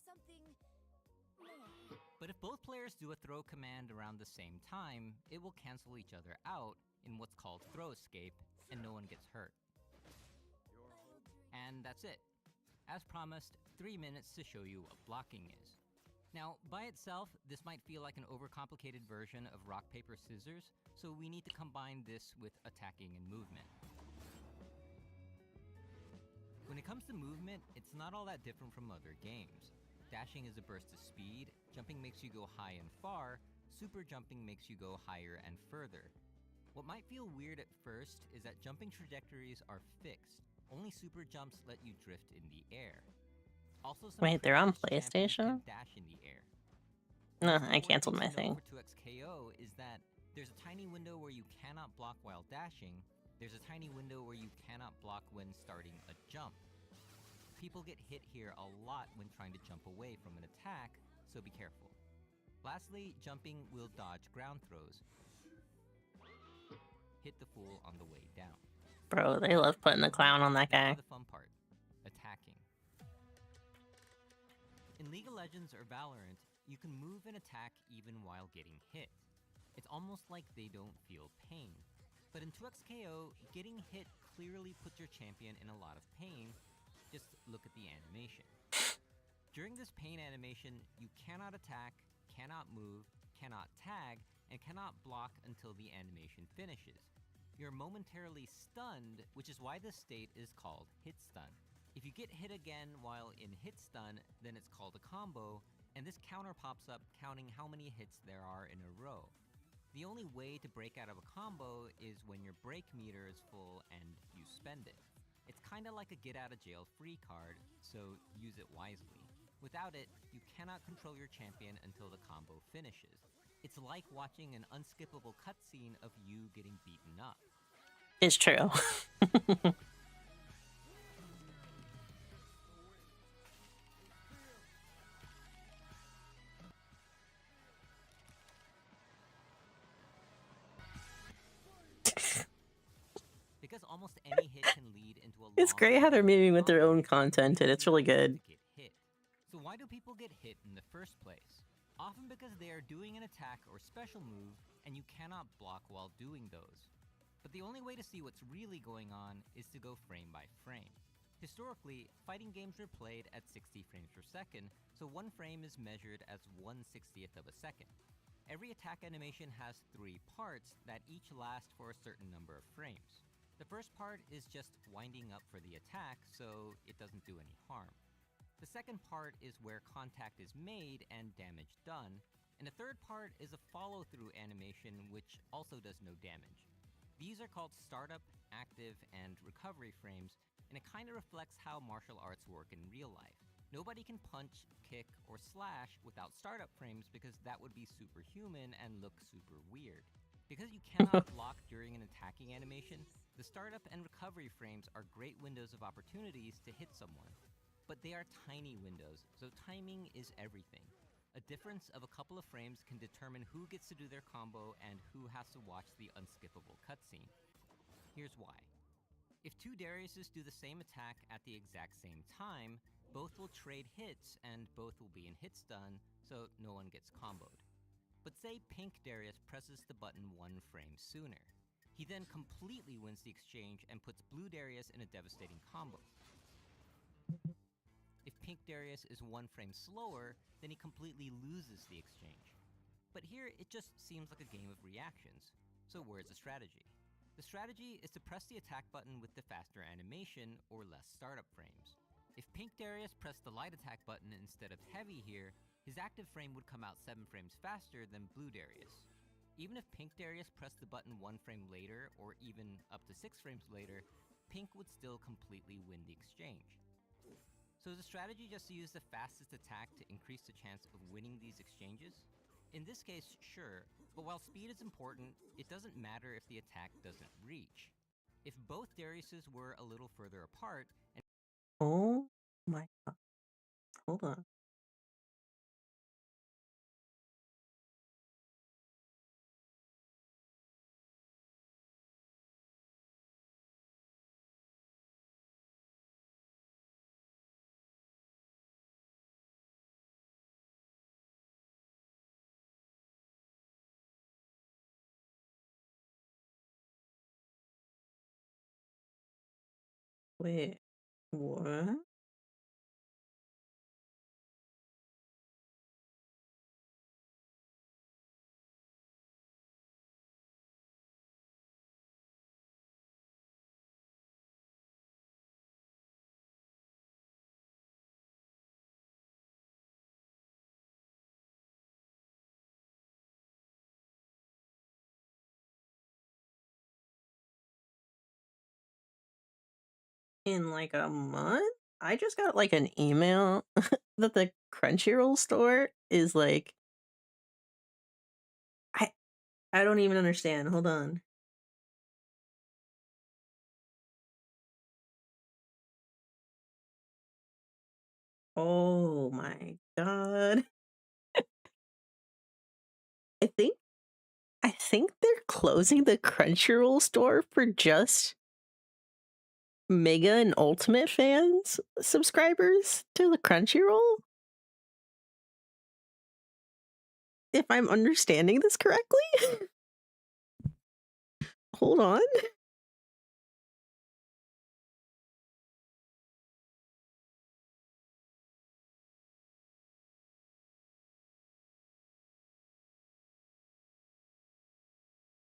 But if both players do a throw command around the same time, it will cancel each other out in what's called throw escape, and no one gets hurt. And that's it. As promised, 3 minutes to show you what blocking is. Now, by itself, this might feel like an overcomplicated version of rock, paper, scissors, so we need to combine this with attacking and movement. When it comes to movement, it's not all that different from other games. Dashing is a burst of speed, jumping makes you go high and far, super jumping makes you go higher and further. What might feel weird at first is that jumping trajectories are fixed. Only super jumps let you drift in the air. Also, some Wait, they're on privileged champions PlayStation? can dash in the air. No, One I canceled my thing to thing. note for 2xKO is that there's a tiny window where you cannot block while dashing. There's a tiny window where you cannot block when starting a jump. People get hit here a lot when trying to jump away from an attack, so be careful. Lastly, jumping will dodge ground throws. Hit the fool on the way down. Bro, they love putting the clown on that Now guy. the fun part, attacking. In League of Legends or Valorant, you can move and attack even while getting hit. It's almost like they don't feel pain. But in 2XKO, getting hit clearly puts your champion in a lot of pain. Just look at the animation. During this pain animation, you cannot attack, cannot move, cannot tag, and cannot block until the animation finishes. You're momentarily stunned, which is why this state is called hit stun. If you get hit again while in hit stun, then it's called a combo, and this counter pops up counting how many hits there are in a row. The only way to break out of a combo is when your break meter is full and you spend it. It's kinda like a get out of jail free card, so use it wisely. Without it, you cannot control your champion until the combo finishes. It's like watching an unskippable cutscene of you getting beaten up. It's true. Because almost any hit can lead into a It's great how they're miming with their own content, and it's really good. Get hit. So why do people get hit in the first place? Often because they are doing an attack or special move, and you cannot block while doing those. But the only way to see what's really going on is to go frame by frame. Historically, fighting games were played at 60 frames per second, so one frame is measured as 1/60th of a second. Every attack animation has 3 parts that each last for a certain number of frames. The first part is just winding up for the attack, so it doesn't do any harm. The second part is where contact is made and damage done, and the third part is a follow-through animation which also does no damage. These are called startup, active, and recovery frames, and it kinda reflects how martial arts work in real life. Nobody can punch, kick, or slash without startup frames because that would be superhuman and look super weird. Because you cannot block during an attacking animation, the startup and recovery frames are great windows of opportunities to hit someone. But they are tiny windows, so timing is everything. A difference of a couple of frames can determine who gets to do their combo and who has to watch the unskippable cutscene. Here's why. If 2 Dariuses do the same attack at the exact same time, both will trade hits and both will be in hit stun, so no one gets comboed. But say Pink Darius presses the button 1 frame sooner. He then completely wins the exchange and puts Blue Darius in a devastating combo. If Pink Darius is 1 frame slower, then he completely loses the exchange. But here, it just seems like a game of reactions. So where's the strategy? The strategy is to press the attack button with the faster animation or less startup frames. If Pink Darius pressed the light attack button instead of heavy here, his active frame would come out 7 frames faster than Blue Darius. Even if Pink Darius pressed the button 1 frame later, or even up to 6 frames later, Pink would still completely win the exchange. So is the strategy just to use the fastest attack to increase the chance of winning these exchanges? In this case, sure, but while speed is important, it doesn't matter if the attack doesn't reach. If both Dariuses were a little further apart, and Oh my god. Hold on. Wait, what? In like a month? I just got like an email that the Crunchyroll store is like I I don't even understand. Hold on. Oh my god. I think I think they're closing the Crunchyroll store for just Mega and Ultimate fans subscribers to the Crunchyroll. if I'm understanding this correctly. Hold on.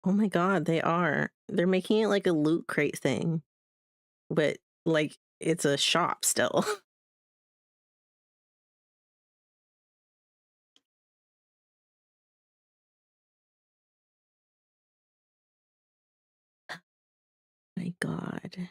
Oh my god, they are. They're making it like a loot crate thing, but like it's a shop still. My god.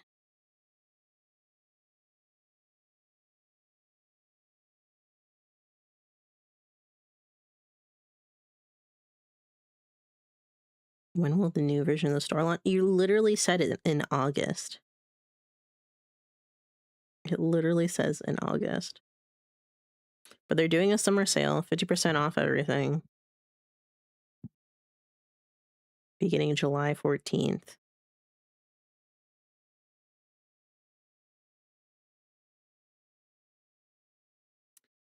When will the new version of the store launch? You literally said it in August. It literally says in August. But they're doing a summer sale, 50% off everything. Beginning July 14th.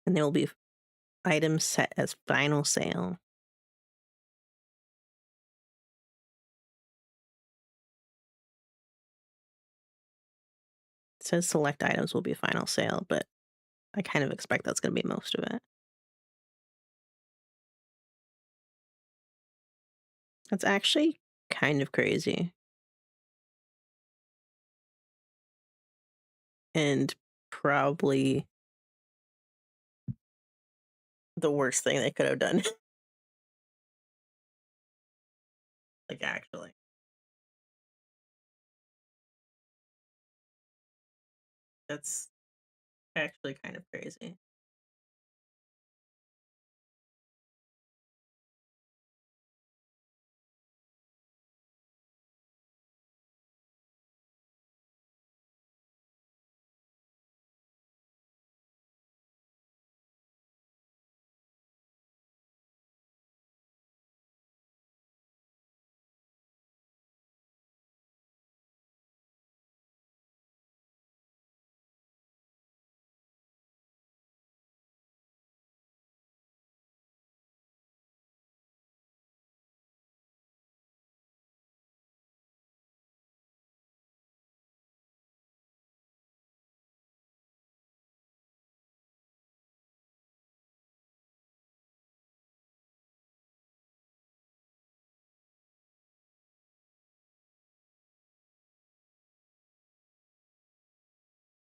And there will be items set as final sale. It says select items will be final sale, but I kind of expect that's going to be most of it. That's actually kind of crazy. And probably the worst thing they could have done. Like, actually. That's actually kind of crazy.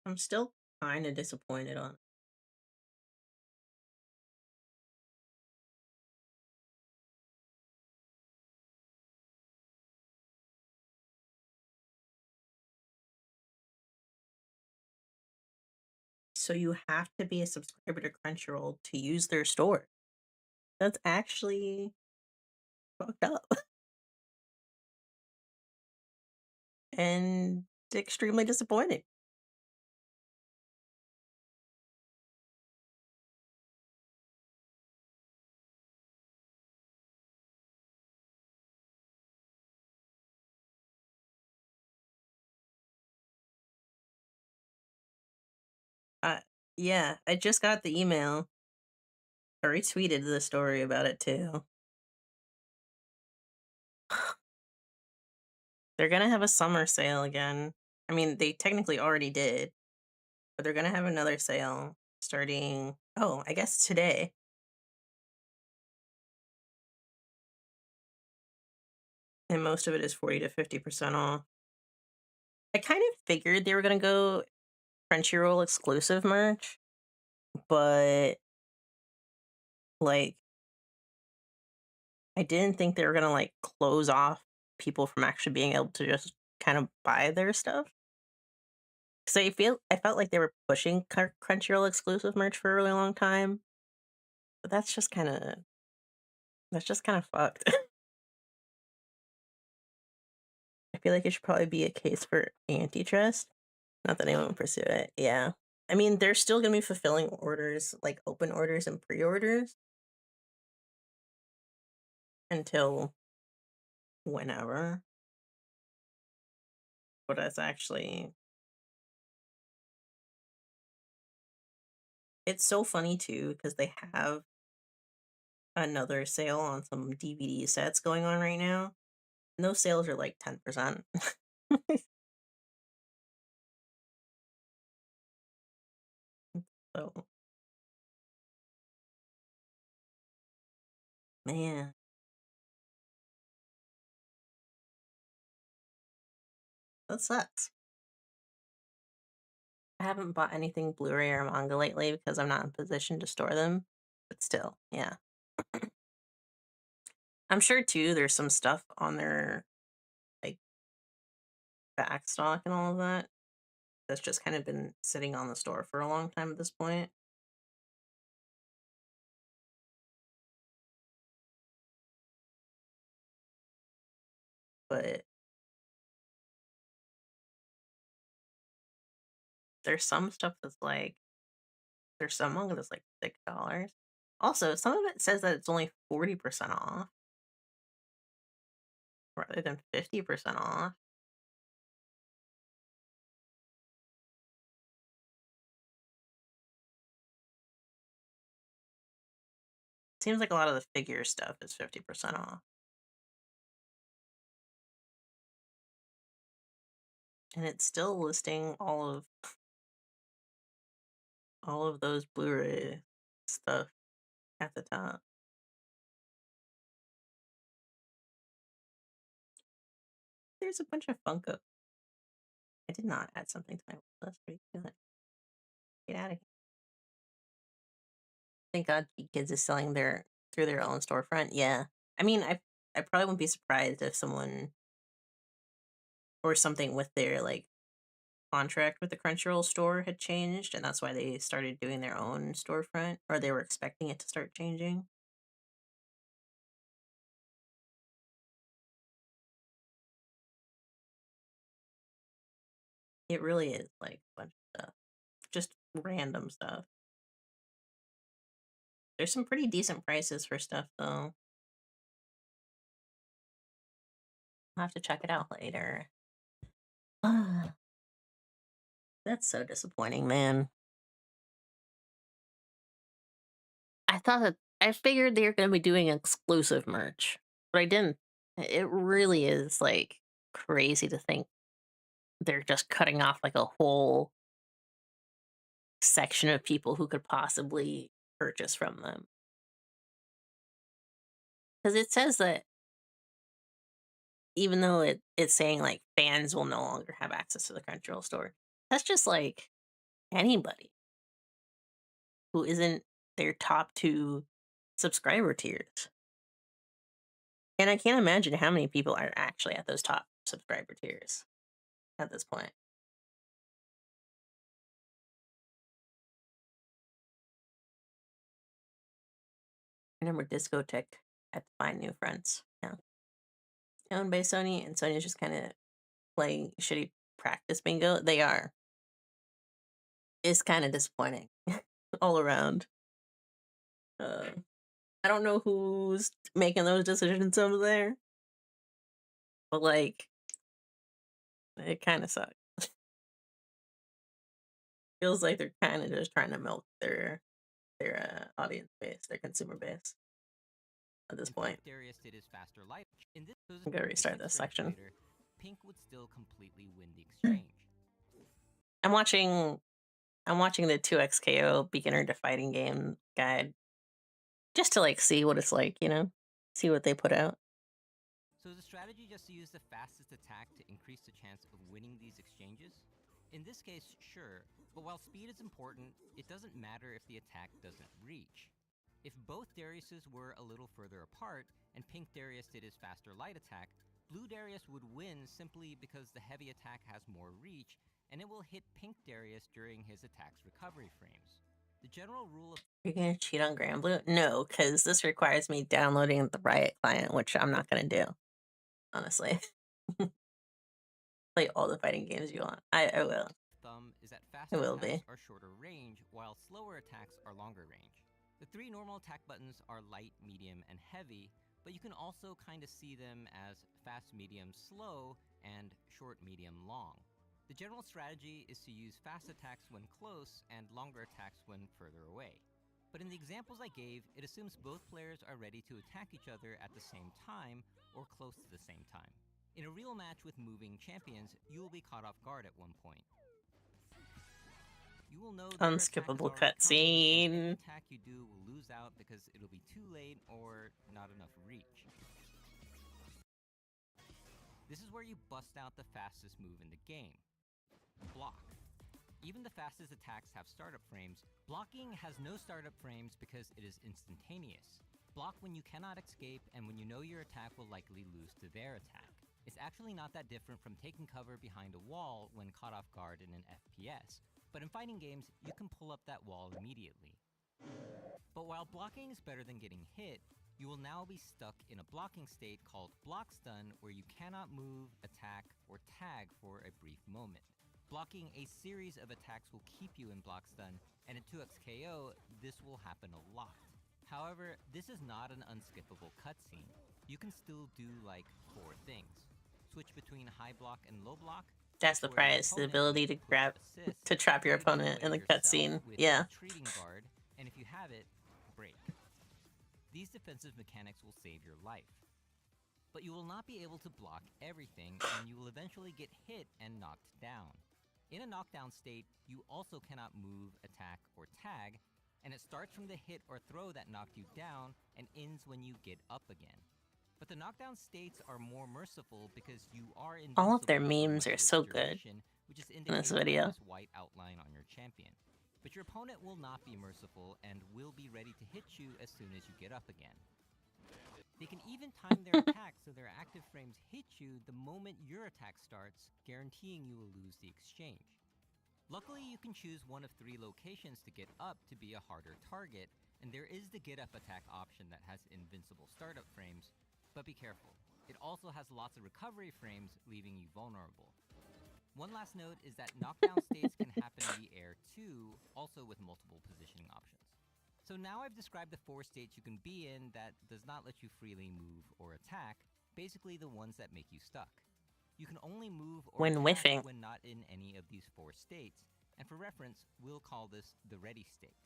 I'm still kind of disappointed on. So you have to be a subscriber to Crunchyroll to use their store. That's actually fucked up and extremely disappointing. Uh, yeah, I just got the email. I retweeted the story about it too. They're gonna have a summer sale again. I mean, they technically already did, but they're gonna have another sale starting, oh, I guess today. And most of it is 40 to 50% off. I kind of figured they were gonna go Crunchyroll exclusive merch, but like I didn't think they were gonna like close off people from actually being able to just kind of buy their stuff. So I felt like they were pushing Crunchyroll exclusive merch for a really long time, but that's just kind of fucked. I feel like it should probably be a case for antitrust. Not that anyone would pursue it. Yeah. I mean, they're still gonna be fulfilling orders, like open orders and pre-orders until whenever. But that's actually it's so funny too because they have another sale on some DVD sets going on right now. And those sales are like 10%. So, man, that sucks. I haven't bought anything Blu-ray or manga lately because I'm not in position to store them. But still, yeah. I'm sure too there's some stuff on their like back stock and all of that that's just kind of been sitting on the store for a long time at this point. But there's some stuff that's like there's some manga that's like $6. Also, some of it says that it's only 40% off rather than 50% off. Seems like a lot of the figure stuff is 50% off. And it's still listing all of those Blu-ray stuff at the top. There's a bunch of Funko. I did not add something to my list. What are you doing? Get out of here. Thank God Geek Kids is selling through their own storefront. Yeah. I mean, I probably wouldn't be surprised if someone or something with their like contract with the Crunchyroll store had changed, and that's why they started doing their own storefront, or they were expecting it to start changing. It really is like a bunch of stuff, just random stuff. There's some pretty decent prices for stuff though. I'll have to check it out later. Ah, that's so disappointing, man. I figured they were gonna be doing exclusive merch, but I didn't. It really is like crazy to think they're just cutting off like a whole section of people who could possibly purchase from them. Because it says that even though it's saying like fans will no longer have access to the Crunchyroll store, that's just like anybody who isn't their top two subscriber tiers. And I can't imagine how many people are actually at those top subscriber tiers at this point. I remember Discotheque had to find new friends. Yeah. Owned by Sony, and Sony's just kind of playing shitty practice bingo. They are. It's kind of disappointing all around. I don't know who's making those decisions over there, but like, it kind of sucks. Feels like they're kind of just trying to milk their audience base, their consumer base at this point. Darius did his faster light. In this, I'm gonna restart this section. Pink would still completely win the exchange. I'm watching the 2XKO beginner to fighting game guide just to like see what it's like, see what they put out. So is the strategy just to use the fastest attack to increase the chance of winning these exchanges? In this case, sure, but while speed is important, it doesn't matter if the attack doesn't reach. If both Dariuses were a little further apart, and Pink Darius did his faster light attack, Blue Darius would win simply because the heavy attack has more reach, and it will hit Pink Darius during his attack's recovery frames. The general rule of— You're gonna cheat on Granblue? No, because this requires me downloading the Riot client, which I'm not gonna do. Honestly. Play all the fighting games you want. I will. Thumb is that faster attacks are shorter range, while slower attacks are longer range. The three normal attack buttons are light, medium, and heavy, but you can also kind of see them as fast, medium, slow, and short, medium, long. The general strategy is to use fast attacks when close and longer attacks when further away. But in the examples I gave, it assumes both players are ready to attack each other at the same time or close to the same time. In a real match with moving champions, you will be caught off guard at one point. You will know their attack is Unskippable already coming, and any cutscene. attack you do will lose out because it'll be too late or not enough reach. This is where you bust out the fastest move in the game, block. Even the fastest attacks have startup frames. Blocking has no startup frames because it is instantaneous. Block when you cannot escape and when you know your attack will likely lose to their attack. It's actually not that different from taking cover behind a wall when caught off guard in an FPS, but in fighting games, you can pull up that wall immediately. But while blocking is better than getting hit, you will now be stuck in a blocking state called block stun, where you cannot move, attack, or tag for a brief moment. Blocking a series of attacks will keep you in block stun, and in 2xKO, this will happen a lot. However, this is not an unskippable cutscene. You can still do like 4 things. Switch between high block and low block. That's the price, the ability to grab, to trap your opponent in the cutscene. Yeah. Retreating guard, and if you have it, break. These defensive mechanics will save your life. But you will not be able to block everything, and you will eventually get hit and knocked down. In a knockdown state, you also cannot move, attack, or tag, and it starts from the hit or throw that knocked you down and ends when you get up again. But the knockdown states are more merciful because you are invincible. All of their for memes much are of the so good duration, which is in indicated this by video. this white outline on your champion. But your opponent will not be merciful and will be ready to hit you as soon as you get up again. They can even time their attacks so their active frames hit you the moment your attack starts, guaranteeing you will lose the exchange. Luckily, you can choose one of 3 locations to get up to be a harder target, and there is the get up attack option that has invincible startup frames, but be careful. It also has lots of recovery frames, leaving you vulnerable. One last note is that knockdown states can happen in the air too, also with multiple positioning options. So now I've described the 4 states you can be in that does not let you freely move or attack, basically the ones that make you stuck. You can only move or When attack whiffing. when not in any of these 4 states, and for reference, we'll call this the ready state.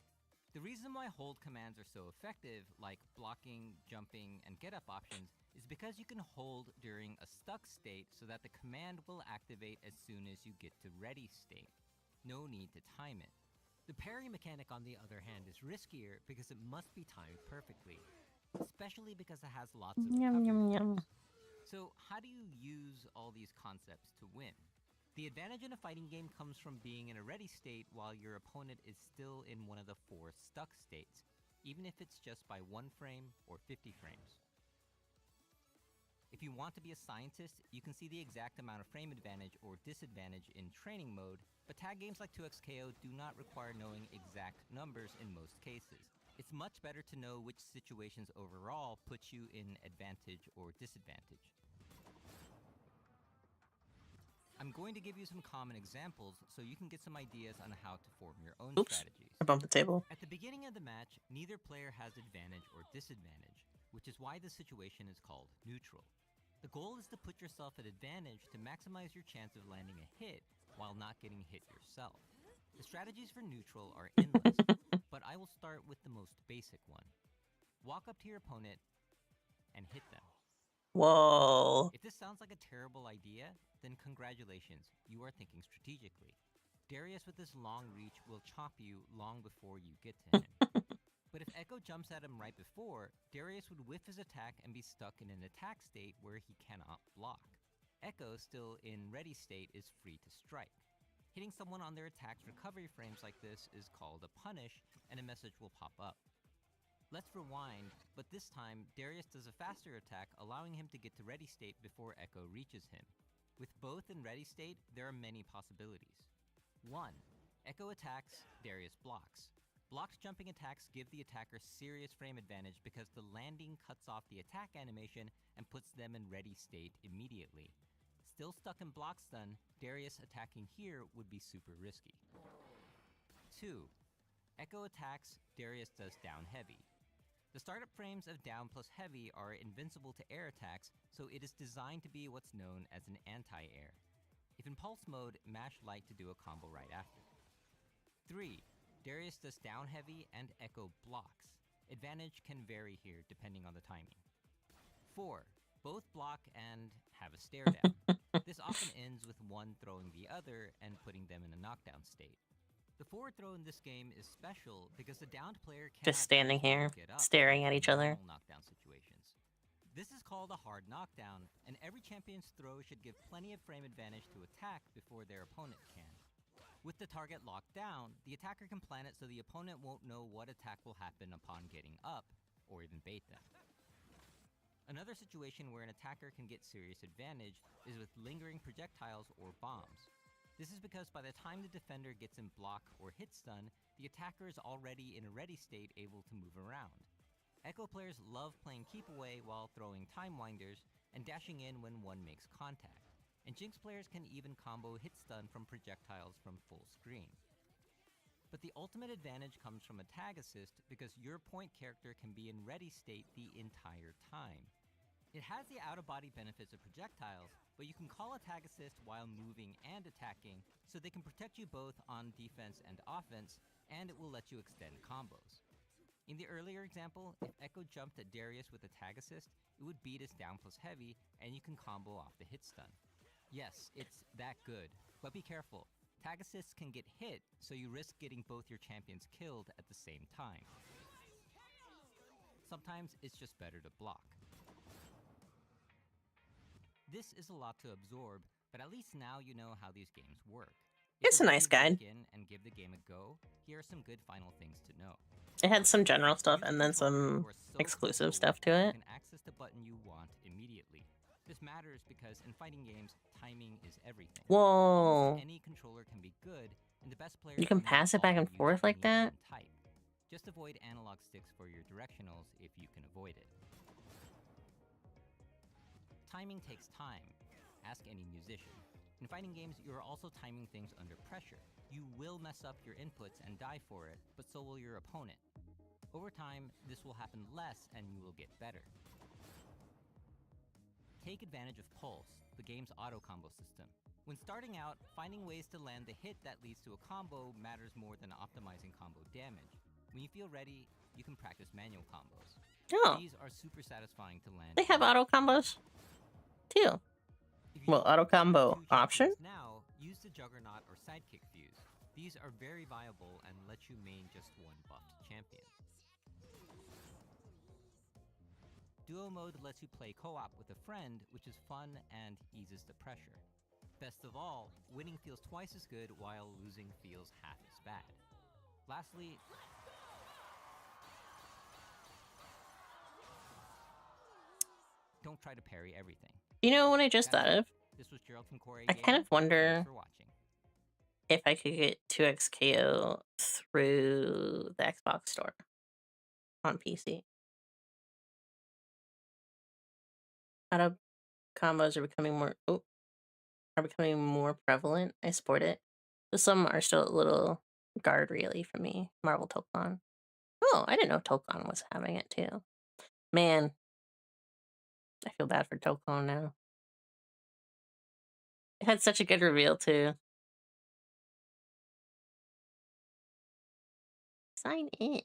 The reason why hold commands are so effective, like blocking, jumping, and get up options, is because you can hold during a stuck state so that the command will activate as soon as you get to ready state. No need to time it. The parry mechanic, on the other hand, is riskier because it must be timed perfectly, especially because it has lots of Yum, recovery yum, frames. yum. So how do you use all these concepts to win? The advantage in a fighting game comes from being in a ready state while your opponent is still in one of the 4 stuck states, even if it's just by 1 frame or 50 frames. If you want to be a scientist, you can see the exact amount of frame advantage or disadvantage in training mode, but tag games like 2xKO do not require knowing exact numbers in most cases. It's much better to know which situations overall put you in advantage or disadvantage. I'm going to give you some common examples so you can get some ideas on how to form your own Oops. strategies. I bumped the table. At the beginning of the match, neither player has advantage or disadvantage, which is why the situation is called neutral. The goal is to put yourself at advantage to maximize your chance of landing a hit while not getting hit yourself. The strategies for neutral are endless, but I will start with the most basic one. Walk up to your opponent and hit them. Whoa. If this sounds like a terrible idea, then congratulations, you are thinking strategically. Darius with his long reach will chop you long before you get to him. But if Echo jumps at him right before, Darius would whiff his attack and be stuck in an attack state where he cannot block. Echo, still in ready state, is free to strike. Hitting someone on their attack's recovery frames like this is called a punish, and a message will pop up. Let's rewind, but this time, Darius does a faster attack, allowing him to get to ready state before Echo reaches him. With both in ready state, there are many possibilities. 1. Echo attacks, Darius blocks. Blocked jumping attacks give the attacker serious frame advantage because the landing cuts off the attack animation and puts them in ready state immediately. Still stuck in block stun, Darius attacking here would be super risky. 2. Echo attacks, Darius does down heavy. The startup frames of down plus heavy are invincible to air attacks, so it is designed to be what's known as an anti-air. If in pulse mode, mash light to do a combo right after. 3. Darius does down heavy and Echo blocks. Advantage can vary here depending on the timing. 4. Both block and have a stare down. This often ends with one throwing the other and putting them in a knockdown state. The forward throw in this game is special because the downed player cannot Just standing use one here, to get up staring at in each other. normal knockdown situations. This is called a hard knockdown, and every champion's throw should give plenty of frame advantage to attack before their opponent can. With the target locked down, the attacker can plan it so the opponent won't know what attack will happen upon getting up, or even bait them. Another situation where an attacker can get serious advantage is with lingering projectiles or bombs. This is because by the time the defender gets in block or hit stun, the attacker is already in a ready state able to move around. Echo players love playing keep away while throwing time winders and dashing in when one makes contact. And Jinx players can even combo hit stun from projectiles from full screen. But the ultimate advantage comes from a tag assist because your point character can be in ready state the entire time. It has the out-of-body benefits of projectiles, but you can call a tag assist while moving and attacking, so they can protect you both on defense and offense, and it will let you extend combos. In the earlier example, if Echo jumped at Darius with a tag assist, it would beat his down plus heavy, and you can combo off the hit stun. Yes, it's that good, but be careful. Tag assists can get hit, so you risk getting both your champions killed at the same time. Sometimes it's just better to block. This is a lot to absorb, but at least now you know how these games work. It's a nice guide. And give the game a go, here are some good final things to know. It had some general stuff and then some exclusive stuff to it. You can access the button you want immediately. This matters because in fighting games, timing is everything. Whoa. Any controller can be good, and the best players You can pass it back and forth like that? Type. Just avoid analog sticks for your directionals if you can avoid it. Timing takes time. Ask any musician. In fighting games, you are also timing things under pressure. You will mess up your inputs and die for it, but so will your opponent. Over time, this will happen less and you will get better. Take advantage of Pulse, the game's auto-combo system. When starting out, finding ways to land the hit that leads to a combo matters more than optimizing combo damage. When you feel ready, you can practice manual combos. Oh. These are super satisfying to land. They have auto combos too. Well, auto combo option? Now, use the Juggernaut or Sidekick fuse. These are very viable and let you main just one buffed champion. Duo mode lets you play co-op with a friend, which is fun and eases the pressure. Best of all, winning feels twice as good while losing feels half as bad. Lastly, don't try to parry everything. You know what I just thought of? This was Gerald from Corey I kind of wonder for watching. if I could get 2xKO through the Xbox store on PC. Auto combos are becoming more prevalent. I support it. But some are still a little guardraily for me. Marvel Tokon. Oh, I didn't know Tokon was having it too. Man, I feel bad for Tokon now. It had such a good reveal too. Sign in.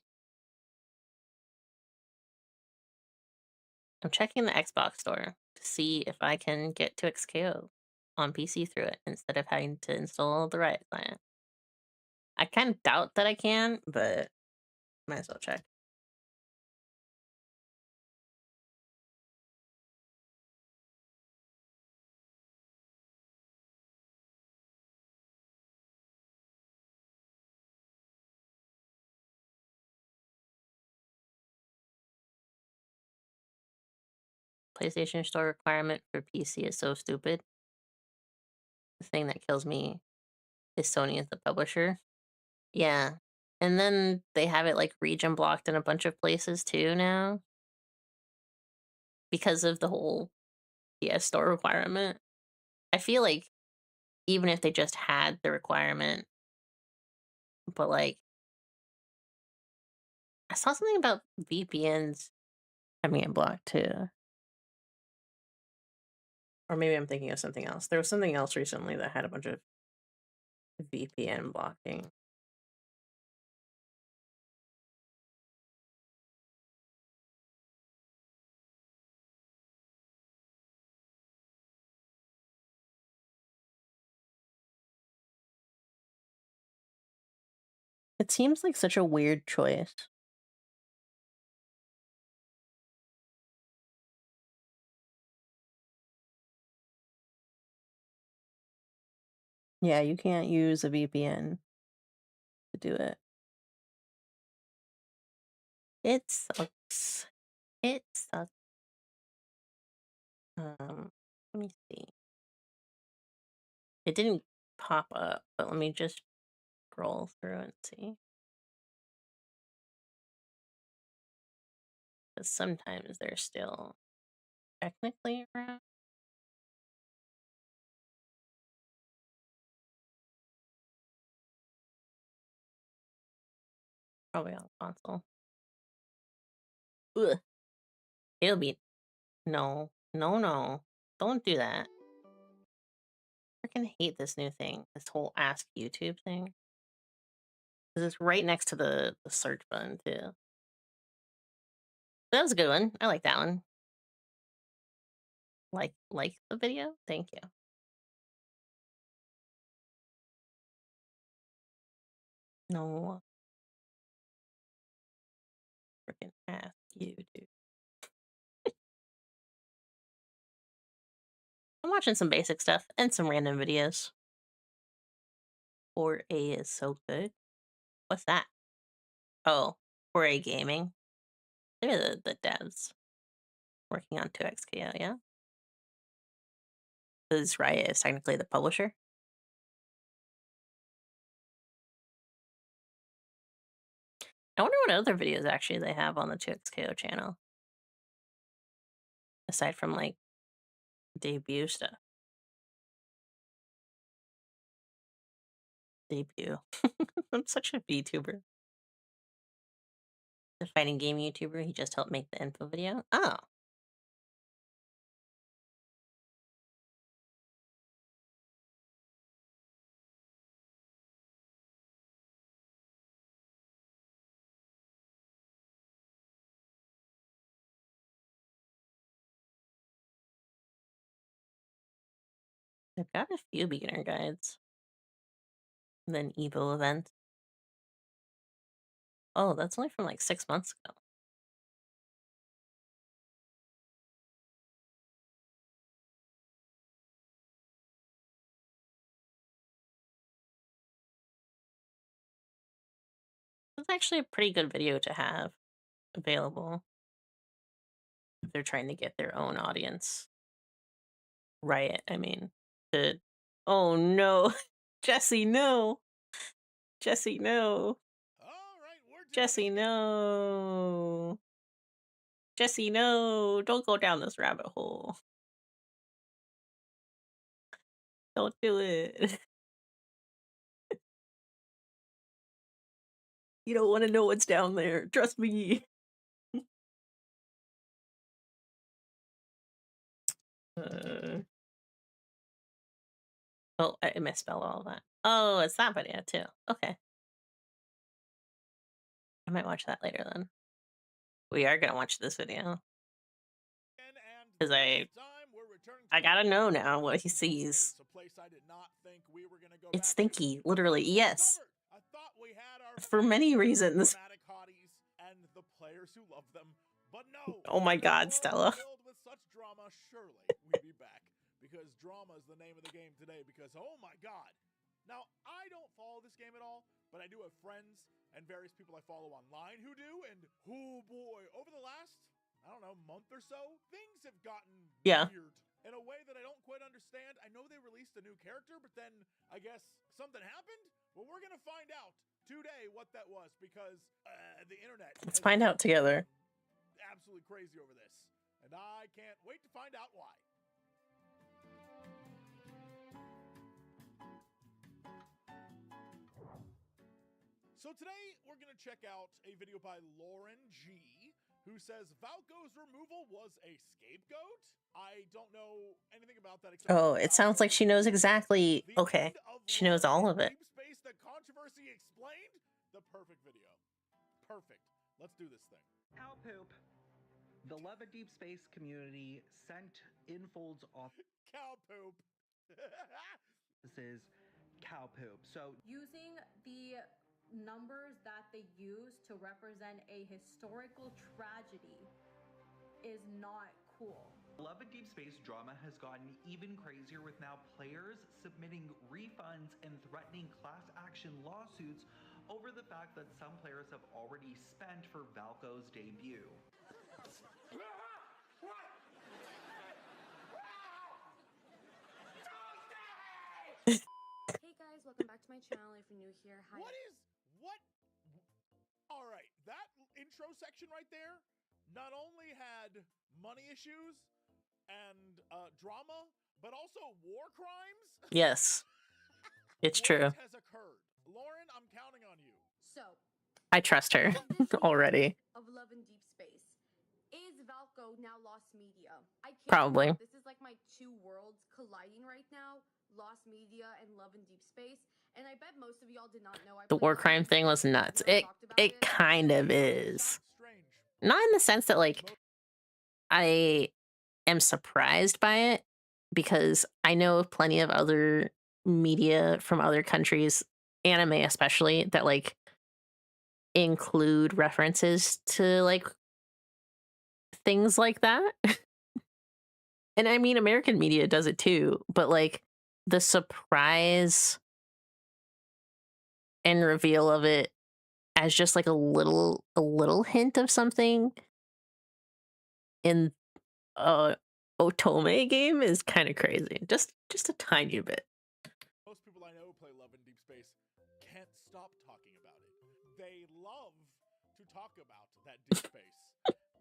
I'm checking the Xbox store to see if I can get 2xKO on PC through it instead of having to install the Riot client. I kind of doubt that I can, but might as well check. PlayStation Store requirement for PC is so stupid. The thing that kills me is Sony as the publisher. Yeah. And then they have it like region blocked in a bunch of places too now. Because of the whole PS Store requirement. I feel like even if they just had the requirement, but like I saw something about VPNs having it blocked too. Or maybe I'm thinking of something else. There was something else recently that had a bunch of VPN blocking. It seems like such a weird choice. Yeah, you can't use a VPN to do it. It sucks. It sucks. Let me see. It didn't pop up, but let me just scroll through and see. Because sometimes they're still technically around. Probably on console. Ugh. It'll be no, no, no. Don't do that. I freaking hate this new thing. This whole Ask YouTube thing. Because it's right next to the search button too. That was a good one. I like that one. Like the video? Thank you. No. Freaking Ask YouTube. I'm watching some basic stuff and some random videos. 4A is so good. What's that? Oh, 4A Gaming. They're the devs working on 2XKO, yeah? Because Riot is technically the publisher. I wonder what other videos actually they have on the 2XKO channel. Aside from like debut stuff. Debut. I'm such a VTuber. The fighting game YouTuber, he just helped make the info video. Oh. They've got a few beginner guides. And then Evo events. Oh, that's only from like 6 months ago. It's actually a pretty good video to have available if they're trying to get their own audience. Riot, I mean. To oh no. Jesse, no. Jesse, no. All right, we're doing Jesse, it. no. Jesse, no. Don't go down this rabbit hole. Don't do it. You don't want to know what's down there. Trust me. Oh, I misspelled all that. Oh, it's that video too. Okay. I might watch that later then. We are gonna watch this video. Because I gotta know now what he sees. It's stinky, literally. Yes. For many reasons. And the players who love them. But no. Oh my God, Stella. Filled with such drama, surely we'd be back. Because drama is the name of the game today. Because oh my God. Now, I don't follow this game at all, but I do have friends and various people I follow online who do. And oh boy, over the last, I don't know, month or so, things have gotten weird in a way that I don't quite understand. I know they released a new character, but then I guess something happened. Well, we're gonna find out today what that was because the internet. Let's find out together. Absolutely crazy over this, and I can't wait to find out why. So today we're gonna check out a video by Lauren G, who says Valko's removal was a scapegoat. I don't know anything about that. Except Oh, it sounds like she knows exactly. Okay, she knows all of it. Deep Space, the controversy explained. The perfect video. Perfect. Let's do this thing. Cow poop. The Love a Deep Space community sent infolds Cow poop. offices cow poop. So using the numbers that they use to represent a historical tragedy is not cool. Love and Deep Space drama has gotten even crazier, with now players submitting refunds and threatening class action lawsuits over the fact that some players have already spent for Valko's debut. Hey guys, welcome back to my channel. If you're new here, hi. What? All right, that intro section right there not only had money issues and drama, but also war crimes. Yes, it's true. What has occurred? Lauren, I'm counting on you. So, I trust her already. of Love and Deep Space. Is Valko now Lost Media? I can't Probably. This is like my two worlds colliding right now. Lost Media and Love and Deep Space. And I bet most of y'all did not know The war crime thing was nuts. It kind of is. Not in the sense that like I am surprised by it, because I know plenty of other media from other countries, anime especially, that like include references to like things like that. And I mean, American media does it too, but like the surprise and reveal of it as just like a little hint of something in a Otome game is kind of crazy. Just a tiny bit. Most people I know play Love and Deep Space can't stop talking about it. They love to talk about that deep space.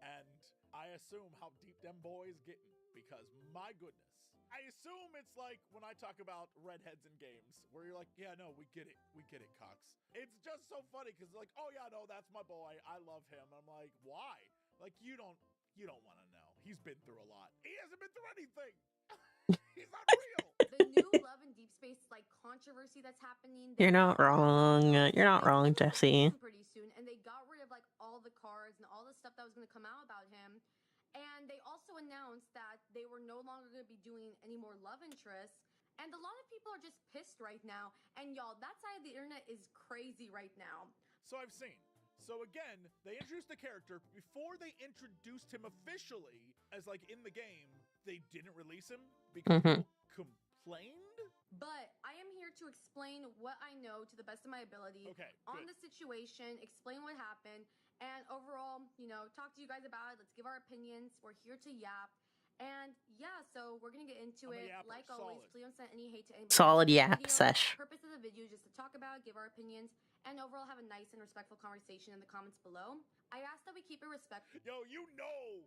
And I assume how deep them boys getting, because my goodness. I assume it's like when I talk about redheads in games, where you're like, yeah, no, we get it, Cox. It's just so funny, because like, oh yeah, no, that's my boy, I love him. I'm like, why? Like, you don't want to know. He's been through a lot. He hasn't been through anything. He's not real. The new Love and Deep Space like controversy that's happening. You're not wrong. You're not wrong, Jesse. Pretty soon, and they got rid of like all the cards and all the stuff that was going to come out about him. And they also announced that they were no longer going to be doing any more love interests. And a lot of people are just pissed right now. And y'all, that side of the internet is crazy right now. So I've seen. So again, they introduced the character. Before they introduced him officially as like in the game, they didn't release him because people complained. But I am here to explain what I know to the best of my ability on the situation, explain what happened, and overall, you know, talk to you guys about it. Let's give our opinions. We're here to yap. And yeah, so we're gonna get into it. Like always, please don't send any hate to anybody. Solid yap sesh. The purpose of the video is just to talk about, give our opinions, and overall have a nice and respectful conversation in the comments below. I ask that we keep it respectful. Yo, you know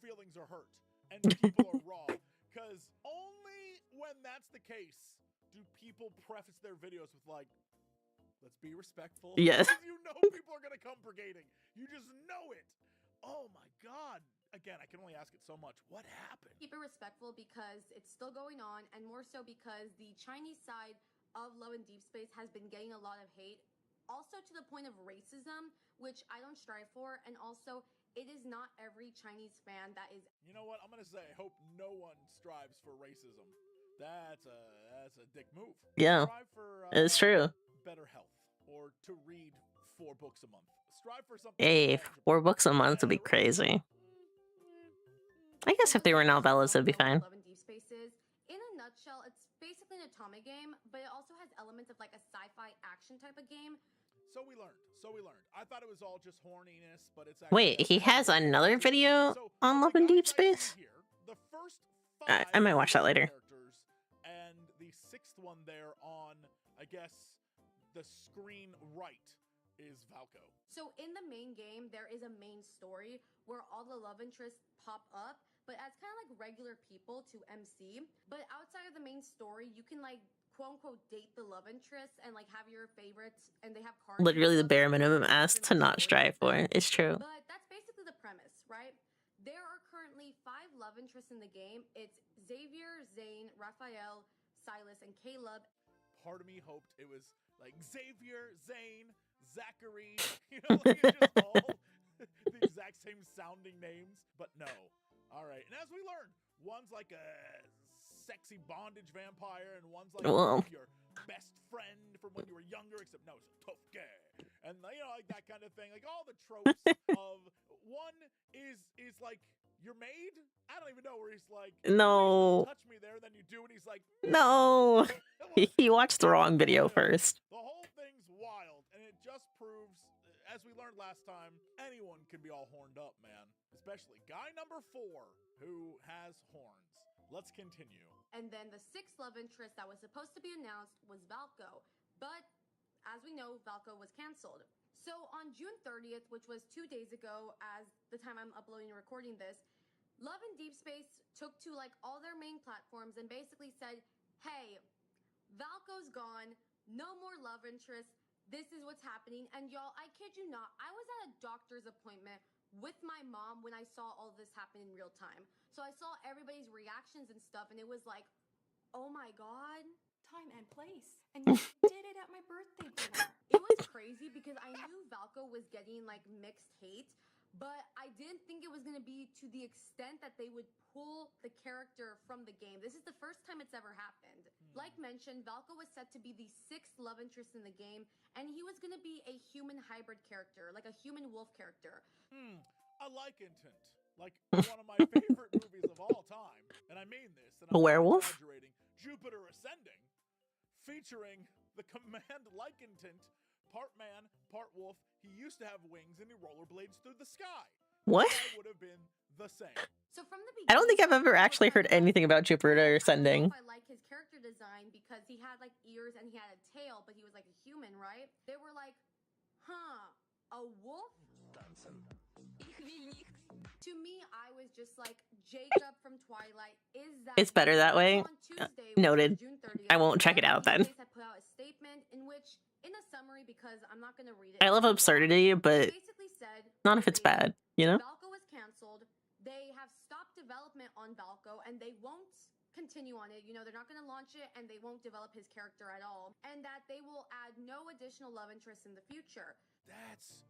feelings are hurt and people are raw, because only when that's the case do people preface their videos with like, let's be respectful. Yes. You know people are gonna come brigading. You just know it. Oh my god. Again, I can only ask it so much. What happened? Keep it respectful because it's still going on, and more so because the Chinese side of Love and Deep Space has been getting a lot of hate. Also to the point of racism, which I don't strive for, and also it is not every Chinese fan that is. You know what? I'm gonna say, I hope no one strives for racism. That's a dick move. Yeah, strive for, it's true. Better health, or to read 4 books a month. Strive for something. Hey, 4 books a month would be crazy. I guess if they were novellas, it'd be fine. Love and Deep Spaces. In a nutshell, it's basically an Otome game, but it also has elements of like a sci-fi action type of game. So we learned. I thought it was all just horniness, but it's Wait, actually he has another video on Love and Deep Space? The first I 5 might watch that later. And the 6th one there on, I guess, the screen right is Valko. So in the main game, there is a main story where all the love interests pop up, but as kind of like regular people to MC. But outside of the main story, you can like quote unquote date the love interests and like have your favorites, and they have cards. Literally the bare minimum asked to not strive for. It's true. But that's basically the premise, right? There are currently 5 love interests in the game. It's Xavier, Zane, Raphael, Silas, and Caleb. Part of me hoped it was like Xavier, Zane, Zachary, you know, like it's just all the exact same sounding names, but no. All right, and as we learned, one's like a sexy bondage vampire, and one's like well, best friend from when you were younger, except no, it's a tough guy. And, you know, like that kind of thing. Like all the tropes of one is like, your maid? I don't even know, where he's like, No. touch me there, then you do, and he's like, No. He watched the wrong video first. The whole thing's wild, and it just proves, as we learned last time, anyone can be all horned up, man. Especially guy number 4, who has horns. Let's continue. And then the 6th love interest that was supposed to be announced was Valko. But as we know, Valko was canceled. So on June 30th, which was 2 days ago, as the time I'm uploading and recording this, Love and Deep Space took to like all their main platforms and basically said, hey, Valko's gone, no more love interest, this is what's happening. And y'all, I kid you not, I was at a doctor's appointment with my mom when I saw all this happen in real time. So I saw everybody's reactions and stuff, and it was like, oh my God. Time and place. And you did it at my birthday dinner. It was crazy because I knew Valko was getting like mixed hate, but I didn't think it was going to be to the extent that they would pull the character from the game. This is the first time it's ever happened. Like mentioned, Valko was set to be the 6th love interest in the game, and he was going to be a human hybrid character, like a human wolf character. A lycantant. Like one of my favorite movies of all time. And I mean this. And I'm A werewolf? Exaggerating. Jupiter Ascending. Featuring the command lycantant, part man, part wolf. He used to have wings and he rollerblades through the sky. What? That would have been the same. So from the I don't think I've ever actually heard anything about Jupiter Ascending. I like his character design because he had like ears and he had a tail, but he was like a human, right? They were like, a wolf? To me, I was just like, Jacob from Twilight, is that... It's better that way. Noted. June 30th, I won't check it out then. had put out a statement in which, in a summary, because I'm not going to read it. I love absurdity, but Basically said, not if it's bad, you know? Valko was canceled. They have stopped development on Valko, and they won't continue on it. You know, they're not going to launch it, and they won't develop his character at all. And that they will add no additional love interest in the future. That's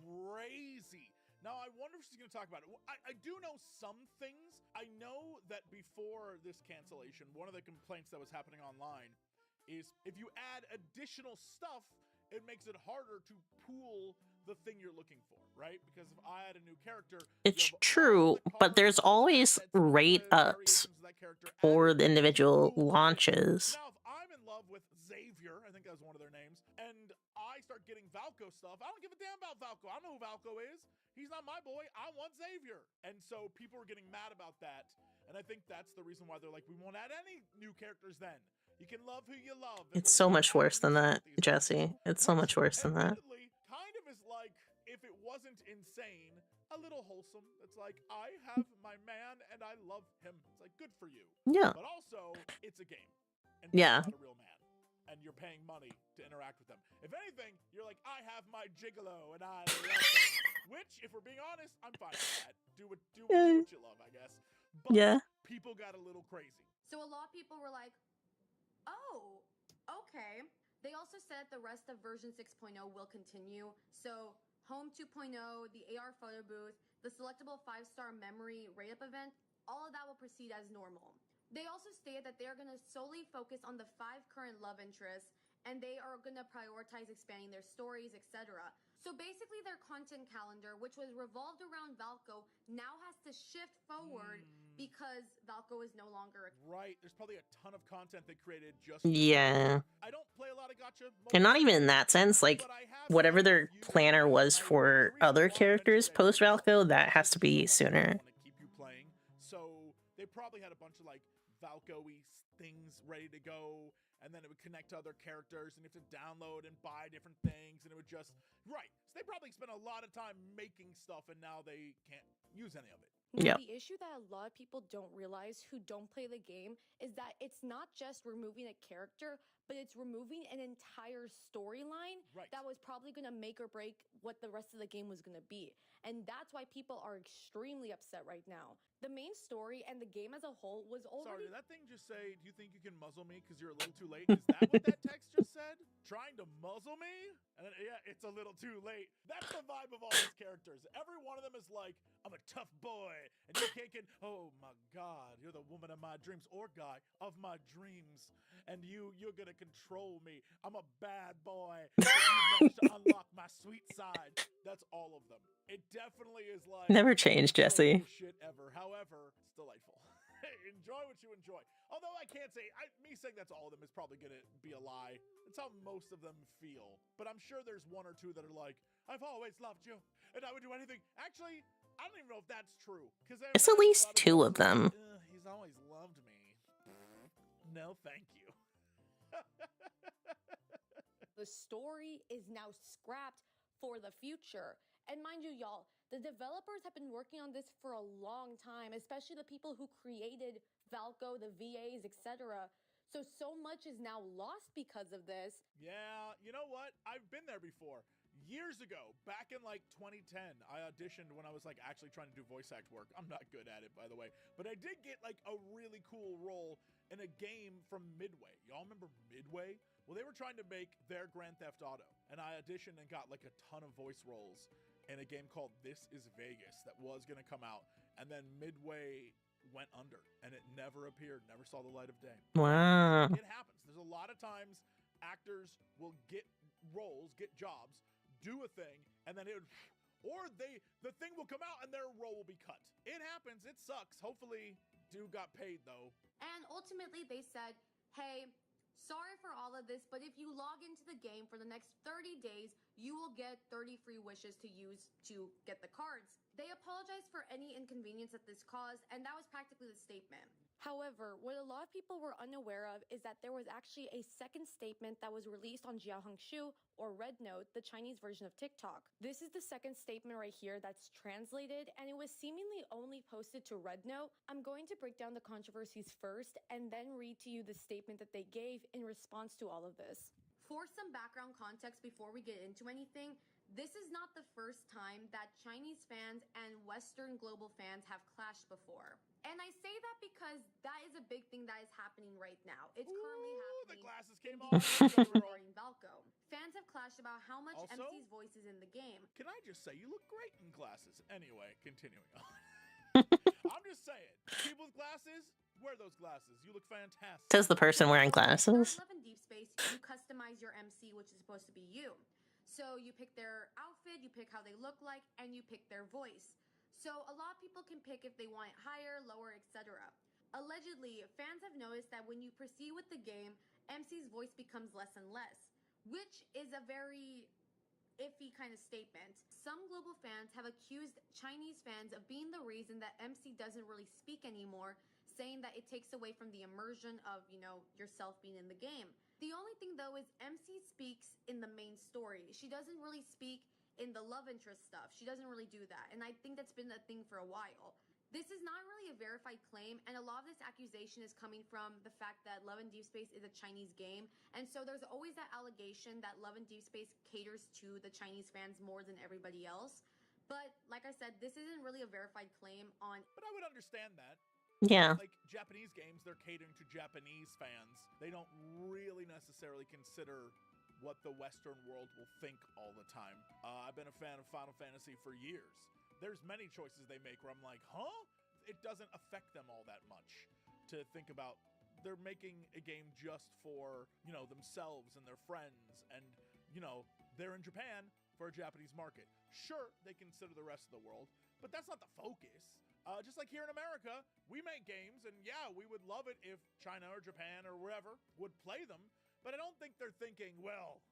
crazy. Now, I wonder if she's going to talk about it. I do know some things. I know that before this cancellation, one of the complaints that was happening online is if you add additional stuff, it makes it harder to pool the thing you're looking for, right? Because if I add a new character... It's true, but there's always rate ups for the individual launches. Now, if I'm in love with Xavier, I think that was one of their names, and I start getting Valko stuff, I don't give a damn about Valko. I don't know who Valko is. He's not my boy. I want Xavier. And so people were getting mad about that. And I think that's the reason why they're like, we won't add any new characters then. You can love who you love. It's so much worse than that, Jesse. It's so much worse than that. Kind of is like, if it wasn't insane, a little wholesome. It's like, I have my man and I love him. It's like, good for you. Yeah. But also, it's a game. And yeah. Not a real man. And you're paying money to interact with them. If anything, you're like, I have my gigolo and I love him. Which, if we're being honest, I'm fine with that. Do what you love, I guess. But yeah. People got a little crazy. So a lot of people were like, oh, okay. They also said the rest of version 6.0 will continue. So Home 2.0, the AR photo booth, the selectable 5-star memory rate-up event, all of that will proceed as normal. They also stated that they are going to solely focus on the 5 current love interests, and they are going to prioritize expanding their stories, etc. So basically their content calendar, which was revolved around Valko, now has to shift forward because Valko is no longer... Right, there's probably a ton of content they created just... Yeah. I don't play a lot of gacha... And not even in that sense, like, whatever their planner was for other characters post-Valko, that has to be sooner. Keep you playing. So they probably had a bunch of, like, Valko-y things ready to go, and then it would connect to other characters, and you have to download and buy different things, and it would just... Right. So they probably spent a lot of time making stuff, and now they can't use any of it. Now, the issue that a lot of people don't realize who don't play the game is that it's not just removing a character, but it's removing an entire storyline that was probably going to make or break what the rest of the game was going to be. and that's why people are extremely upset right now. The main story and the game as a whole was Sorry, already— did that thing just say, do you think you can muzzle me because you're a little too late? Is that what that text just said? Trying to muzzle me? And then, yeah, it's a little too late. That's the vibe of all these characters. Every one of them is like, I'm a tough boy, and you can't get, oh my God, you're the woman of my dreams, or guy of my dreams, and you're gonna control me. I'm a bad boy. You managed to unlock my sweet side. That's all of them. It definitely is like Never changed, no Jesse. bullshit ever. However, it's delightful. Enjoy what you enjoy. Although I can't say, me saying that's all of them is probably going to be a lie. That's how most of them feel. But I'm sure there's one or two that are like, I've always loved you, and I would do anything. Actually, I don't even know if that's true. It's at least two of them. He's always loved me. No, thank you. the story is now scrapped for the future. And mind you, y'all, the developers have been working on this for a long time, especially the people who created Valco, the VAs, etc. So much is now lost because of this. Yeah, you know what? I've been there before. Years ago, back in like 2010, I auditioned when I was like actually trying to do voice act work. I'm not good at it, by the way, but I did get like a really cool role in a game from Midway. Y'all remember Midway? Well, they were trying to make their Grand Theft Auto, and I auditioned and got like a ton of voice roles in a game called This Is Vegas that was going to come out, and then Midway went under, and it never appeared, never saw the light of day. Wow. It happens. There's a lot of times actors will get roles, get jobs, do a thing, and then the thing will come out and their role will be cut. It happens. It sucks. Hopefully, dude got paid though. And ultimately, they said, hey, sorry for all of this, but if you log into the game for the next 30 days, you will get 30 free wishes to use to get the cards. They apologized for any inconvenience that this caused, and that was practically the statement. However, what a lot of people were unaware of is that there was actually a second statement that was released on Jiaohongshu, or Red Note, the Chinese version of TikTok. This is the second statement right here that's translated, and it was seemingly only posted to Red Note. I'm going to break down the controversies first, and then read to you the statement that they gave in response to all of this. For some background context before we get into anything, this is not the first time that Chinese fans and Western global fans have clashed before. And I say that because that is a big thing that is happening right now. It's currently happening. The glasses came in off. regarding Valco. Fans have clashed about how much Also, MC's voice is in the game. Can I just say, you look great in glasses. Anyway, continuing on. I'm just saying, people with glasses, wear those glasses. You look fantastic. Says the person wearing glasses. Love and Deep Space, you customize your MC, which is supposed to be you. So you pick their outfit, you pick how they look like, and you pick their voice. So a lot of people can pick if they want it higher, lower, etc. Allegedly, fans have noticed that when you proceed with the game, MC's voice becomes less and less, which is a very iffy kind of statement. Some global fans have accused Chinese fans of being the reason that MC doesn't really speak anymore, saying that it takes away from the immersion of, yourself being in the game. The only thing though is MC speaks in the main story. She doesn't really speak in the love interest stuff. She doesn't really do that, and I think that's been a thing for a while. This is not really a verified claim, and a lot of this accusation is coming from the fact that Love and Deep Space is a Chinese game, and so there's always that allegation that Love and Deep Space caters to the Chinese fans more than everybody else. But like I said, this isn't really a verified claim on... But I would understand that. Yeah. Like Japanese games, they're catering to Japanese fans. They don't really necessarily consider what the Western world will think all the time. I've been a fan of Final Fantasy for years. There's many choices they make where I'm like, huh? It doesn't affect them all that much to think about. They're making a game just for, themselves and their friends. And, they're in Japan for a Japanese market. Sure, they consider the rest of the world, but that's not the focus. Just like here in America, we make games, and yeah, we would love it if China or Japan or wherever would play them. But I don't think they're thinking, well,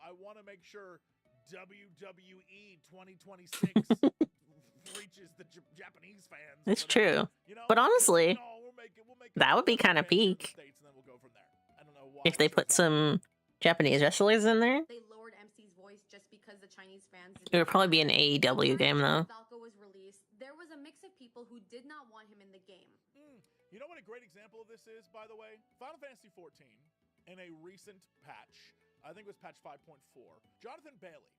I want to make sure WWE 2026 reaches the Japanese fans. It's true. But honestly, we'll make that would be kind of peak. States, and then we'll go from there. I don't know why. If they put some Japanese wrestlers in there. They lowered MC's voice just because the Chinese fans... It would probably be an AEW game, though. Valco was released, there was a mix of people who did not want him in the game. You know what a great example of this is, by the way? Final Fantasy XIV. In a recent patch, I think it was patch 5.4, Jonathan Bailey,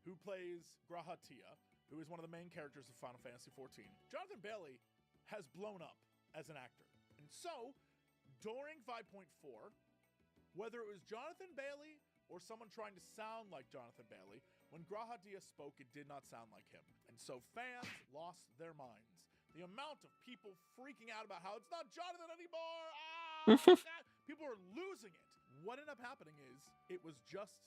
who plays Grahatia, who is one of the main characters of Final Fantasy XIV, Jonathan Bailey has blown up as an actor. And so, during 5.4, whether it was Jonathan Bailey or someone trying to sound like Jonathan Bailey, when Graha Dia spoke, it did not sound like him. And so fans lost their minds. The amount of people freaking out about how it's not Jonathan anymore! People are losing it. What ended up happening is, it was just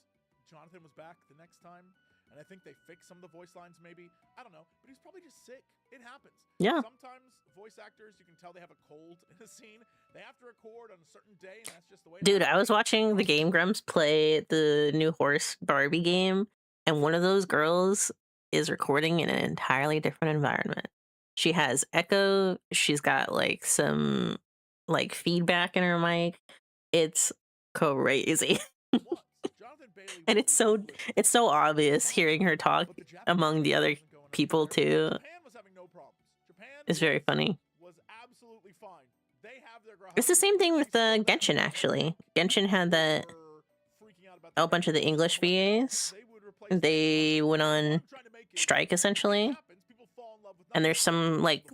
Jonathan was back the next time, and I think they fixed some of the voice lines maybe. I don't know, but he's probably just sick. It happens. Yeah. Sometimes voice actors, you can tell they have a cold in a scene. They have to record on a certain day, and that's just the way Dude, I was watching the Game Grumps play the new Horse Barbie game, and one of those girls is recording in an entirely different environment. She has echo, she's got like some like feedback in her mic. It's crazy. And it's so obvious hearing her talk among the other people too. It's very funny. It's the same thing with Genshin, actually. Genshin had a bunch of the English VAs. They went on strike, essentially. And there's some, like,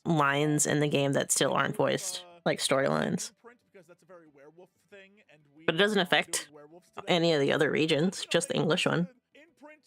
lines in the game that still aren't voiced, like storylines. But it doesn't affect any of the other regions, just the English one. Imprint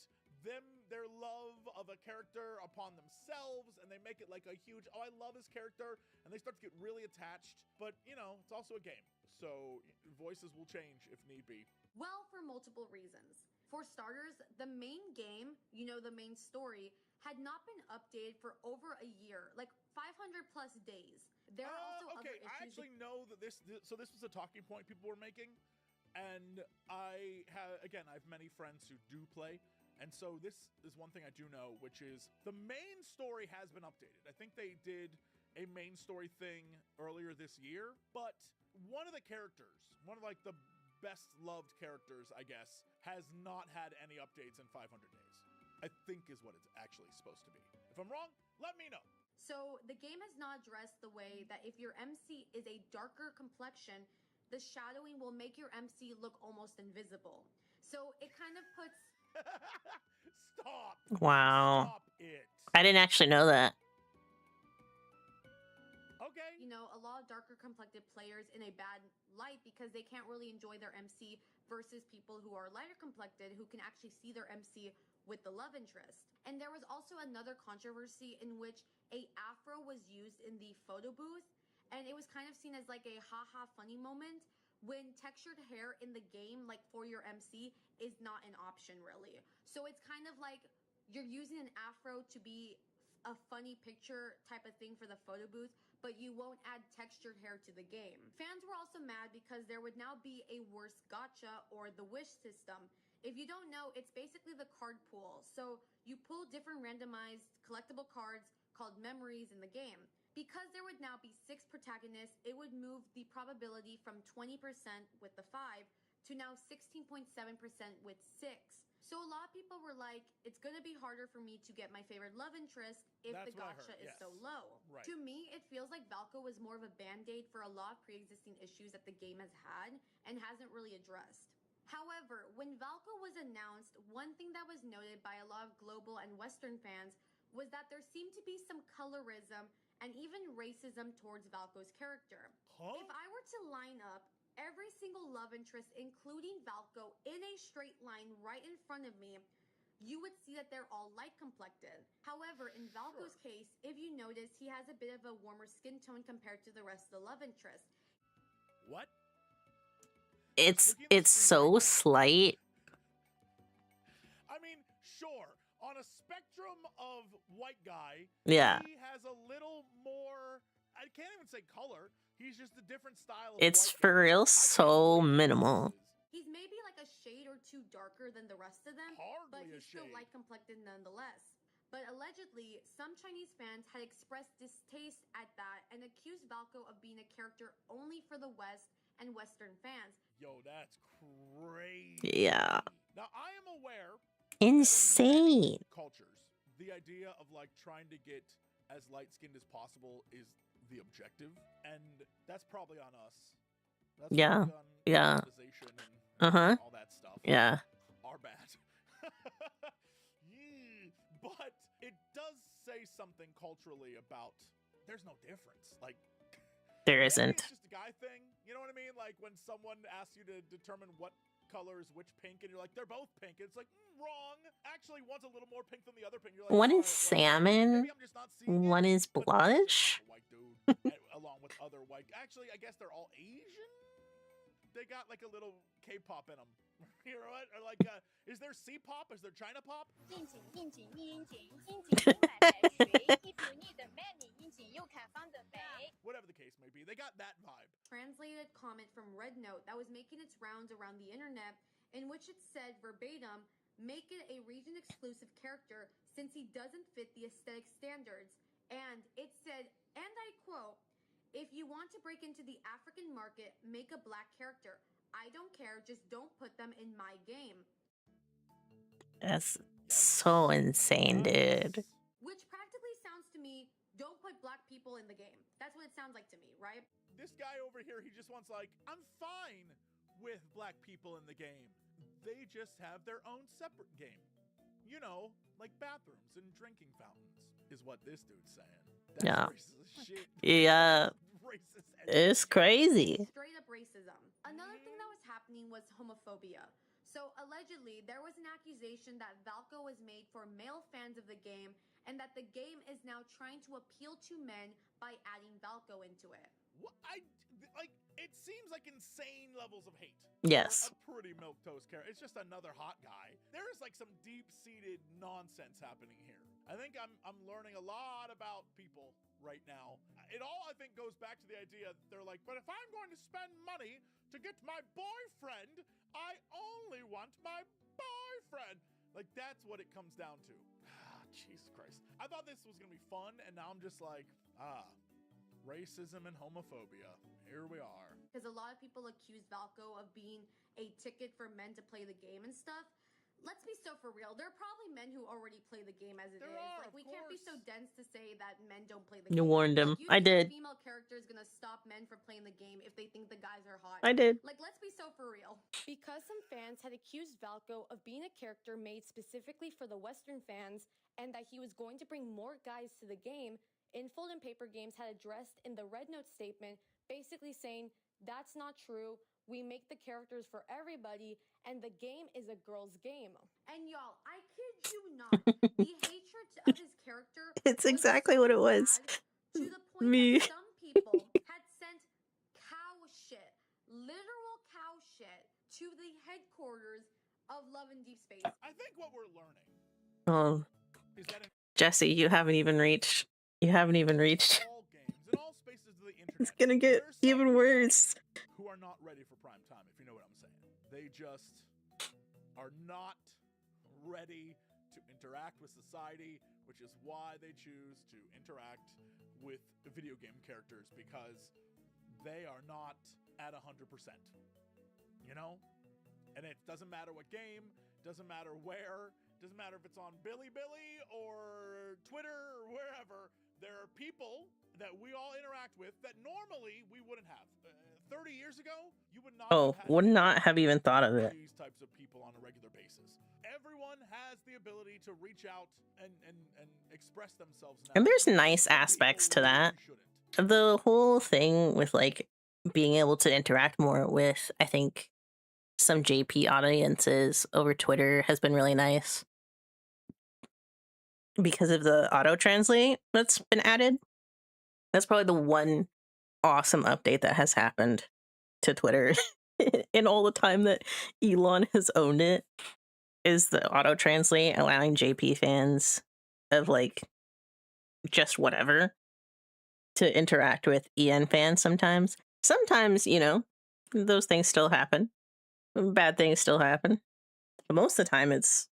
their love of a character upon themselves, and they make it like a huge, oh, I love his character, and they start to get really attached. But, you know, it's also a game, so voices will change if need be. Well, for multiple reasons. For starters, the main game, you know, the main story, had not been updated for over a year, like 500 plus days. There are also other issues. I actually know that this was a talking point people were making, and I have many friends who do play, and so this is one thing I do know, which is the main story has been updated. I think they did a main story thing earlier this year, but one of the characters, one of like the best loved characters, I guess, has not had any updates in 500 days. I think is what it's actually supposed to be. If I'm wrong, let me know. So the game has not addressed the way that if your MC is a darker complexion, the shadowing will make your MC look almost invisible. So it kind of puts... Stop! Wow. Stop it. I didn't actually know that. Okay. You know, a lot of darker complected players in a bad light because they can't really enjoy their MC versus people who are lighter complected who can actually see their MC with the love interest. And there was also another controversy in which a afro was used in the photo booth, and it was kind of seen as like a haha funny moment when textured hair in the game, like for your MC, is not an option really. So it's kind of like you're using an afro to be a funny picture type of thing for the photo booth, but you won't add textured hair to the game. Fans were also mad because there would now be a worse gacha or the wish system. If you don't know, it's basically the card pool. So you pull different randomized collectible cards called memories in the game. Because there would now be 6 protagonists, it would move the probability from 20% with the 5 to now 16.7% with 6. So a lot of people were like, it's gonna be harder for me to get my favorite love interest if the gacha is so low. Right. To me, it feels like Valko was more of a band-aid for a lot of pre-existing issues that the game has had and hasn't really addressed. However, when Valko was announced, one thing that was noted by a lot of global and Western fans was that there seemed to be some colorism and even racism towards Valko's character. Huh? If I were to line up every single love interest, including Valko, in a straight line right in front of me, you would see that they're all light complected. However, in Valko's case, if you notice, he has a bit of a warmer skin tone compared to the rest of the love interest. What? It's so slight. I mean, sure. On a spectrum of white guy, yeah, he has a little more, I can't even say color. He's just a different style of it's for real so minimal. He's maybe like a shade or two darker than the rest of them, but he's still light complected nonetheless. But allegedly, some Chinese fans had expressed distaste at that and accused Valko of being a character only for the West and Western fans. Yo, that's crazy. Yeah. Now, I am aware. Insane. Cultures, the idea of like trying to get as light-skinned as possible is the objective, and that's probably on us. That's yeah. Yeah. And all that stuff. Yeah. Our bad. but it does say something culturally about there's no difference. Like, There maybe isn't. it's just a guy thing. You know what I mean? Like when someone asks you to determine what color is which pink, and you're like, they're both pink. It's like, wrong. Actually, one's a little more pink than the other pink. You're like, One all is right, well, salmon, maybe I'm just not seeing one it. is But no, it's just blush. a white dude, along with other white. Actually, I guess they're all Asian. They got like a little K-pop in them. You know what? Or like, is there C-pop? Is there China pop? Whatever the case may be, they got that vibe. Translated comment from Red Note that was making its rounds around the internet, in which it said verbatim, make it a region exclusive character since he doesn't fit the aesthetic standards. And it said, and I quote, if you want to break into the African market, make a black character. I don't care, just don't put them in my game. That's so insane, dude. Which practically sounds to me, don't put black people in the game. That's what it sounds like to me, right? This guy over here, he just wants like, I'm fine with black people in the game. They just have their own separate game. You know, like bathrooms and drinking fountains, is what this dude's saying. That's Yeah. racist shit. Yeah. Racist It's crazy. Straight up racism. Another thing that was happening was homophobia. So allegedly, there was an accusation that Valko was made for male fans of the game, and that the game is now trying to appeal to men by adding Valko into it. What it seems like insane levels of hate. Yes. For a pretty milquetoast character. It's just another hot guy. There is like some deep-seated nonsense happening here. I think I'm learning a lot about people right now. It all, I think, goes back to the idea that they're like, but if I'm going to spend money to get my boyfriend, I only want my boyfriend. Like, that's what it comes down to. Jesus Christ. I thought this was going to be fun, and now I'm just like, racism and homophobia. Here we are. Because a lot of people accuse Valko of being a ticket for men to play the game and stuff. Let's be so for real. There are probably men who already play the game as it is. Like, we can't be so dense to say that men don't play the game. You warned him. Like, you I think did. a female character is gonna stop men from playing the game if they think the guys are hot. I did. Like, let's be so for real. Because some fans had accused Valko of being a character made specifically for the Western fans, and that he was going to bring more guys to the game, Infold and Paper Games had addressed in the Red Note statement, basically saying, that's not true. We make the characters for everybody, and the game is a girl's game. And y'all, I kid you not, the hatred of his character It's was exactly so what it was. bad, to the point Me. that some people had sent cow shit, literal cow shit, to the headquarters of Love and Deep Space. I think what we're learning Oh, is that in Jesse, you haven't even reached. You haven't even reached. all games, in all spaces of the internet, It's gonna get there's some even people worse. who are not ready for prime time, if you know what I'm saying. They just are not ready to interact with society, which is why they choose to interact with video game characters, because they are not at 100%. You know? And it doesn't matter what game, doesn't matter where, doesn't matter if it's on Bilibili or Twitter or wherever. There are people that we all interact with that normally we wouldn't have. 30 years ago, you would not Oh, have had would not have even thought of it. these types of people on a regular basis. Everyone has the ability to reach out and express themselves now. And there's nice aspects to that. The whole thing with like being able to interact more with, I think, some JP audiences over Twitter has been really nice. Because of the auto translate that's been added. That's probably the one awesome update that has happened to Twitter in all the time that Elon has owned it, is the auto translate allowing JP fans of like just whatever to interact with EN fans sometimes. Sometimes, you know, those things still happen. Bad things still happen. But most of the time it's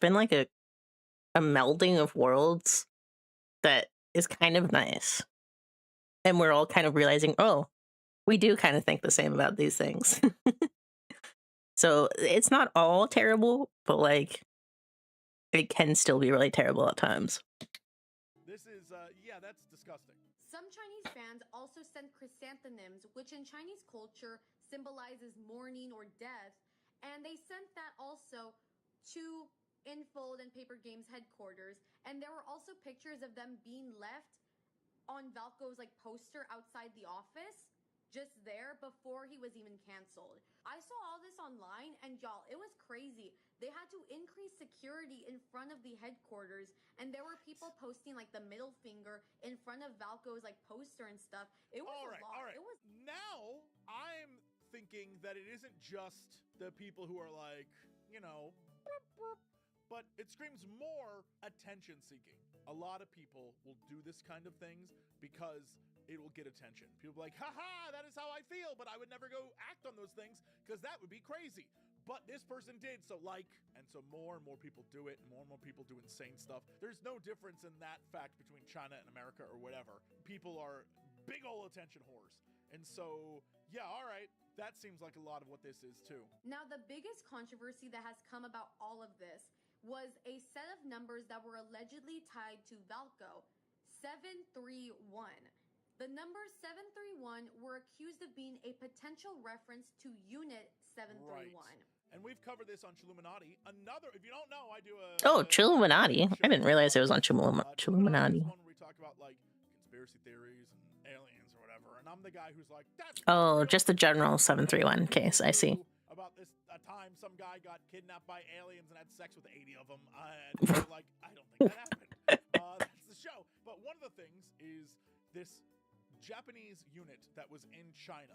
been like a melding of worlds that is kind of nice. And we're all kind of realizing, oh, we do kind of think the same about these things. So it's not all terrible, but like it can still be really terrible at times. This is, yeah, that's disgusting. Some Chinese fans also sent chrysanthemums, which in Chinese culture symbolizes mourning or death, and they sent that also to in Fold and Paper Games headquarters, and there were also pictures of them being left on Valko's like poster outside the office, just there before he was even canceled. I saw all this online, and y'all, it was crazy. They had to increase security in front of the headquarters, and there were people posting like the middle finger in front of Valko's like poster and stuff. It was a lot. All right. It was Now I'm thinking that it isn't just the people who are like, you know, but it screams more attention seeking. A lot of people will do this kind of things because it will get attention. People are like, haha, that is how I feel, but I would never go act on those things because that would be crazy. But this person did, so and so more and more people do it, and more people do insane stuff. There's no difference in that fact between China and America or whatever. People are big ol' attention whores. And so, yeah, all right, that seems like a lot of what this is too. Now, the biggest controversy that has come about all of this was a set of numbers that were allegedly tied to Valko, 731. The number 731 were accused of being a potential reference to Unit 731. Right. And we've covered this on Chilluminati. Another, if you don't know, I do a... Oh, Chilluminati. I didn't realize it was on Chilluminati. One where we talk about, like, conspiracy theories and aliens or whatever. And I'm the guy who's like, that's... Oh, just the general 731 case. I see. About this time some guy got kidnapped by aliens and had sex with 80 of them. And like, I don't think that happened. That's the show. But one of the things is this Japanese unit that was in China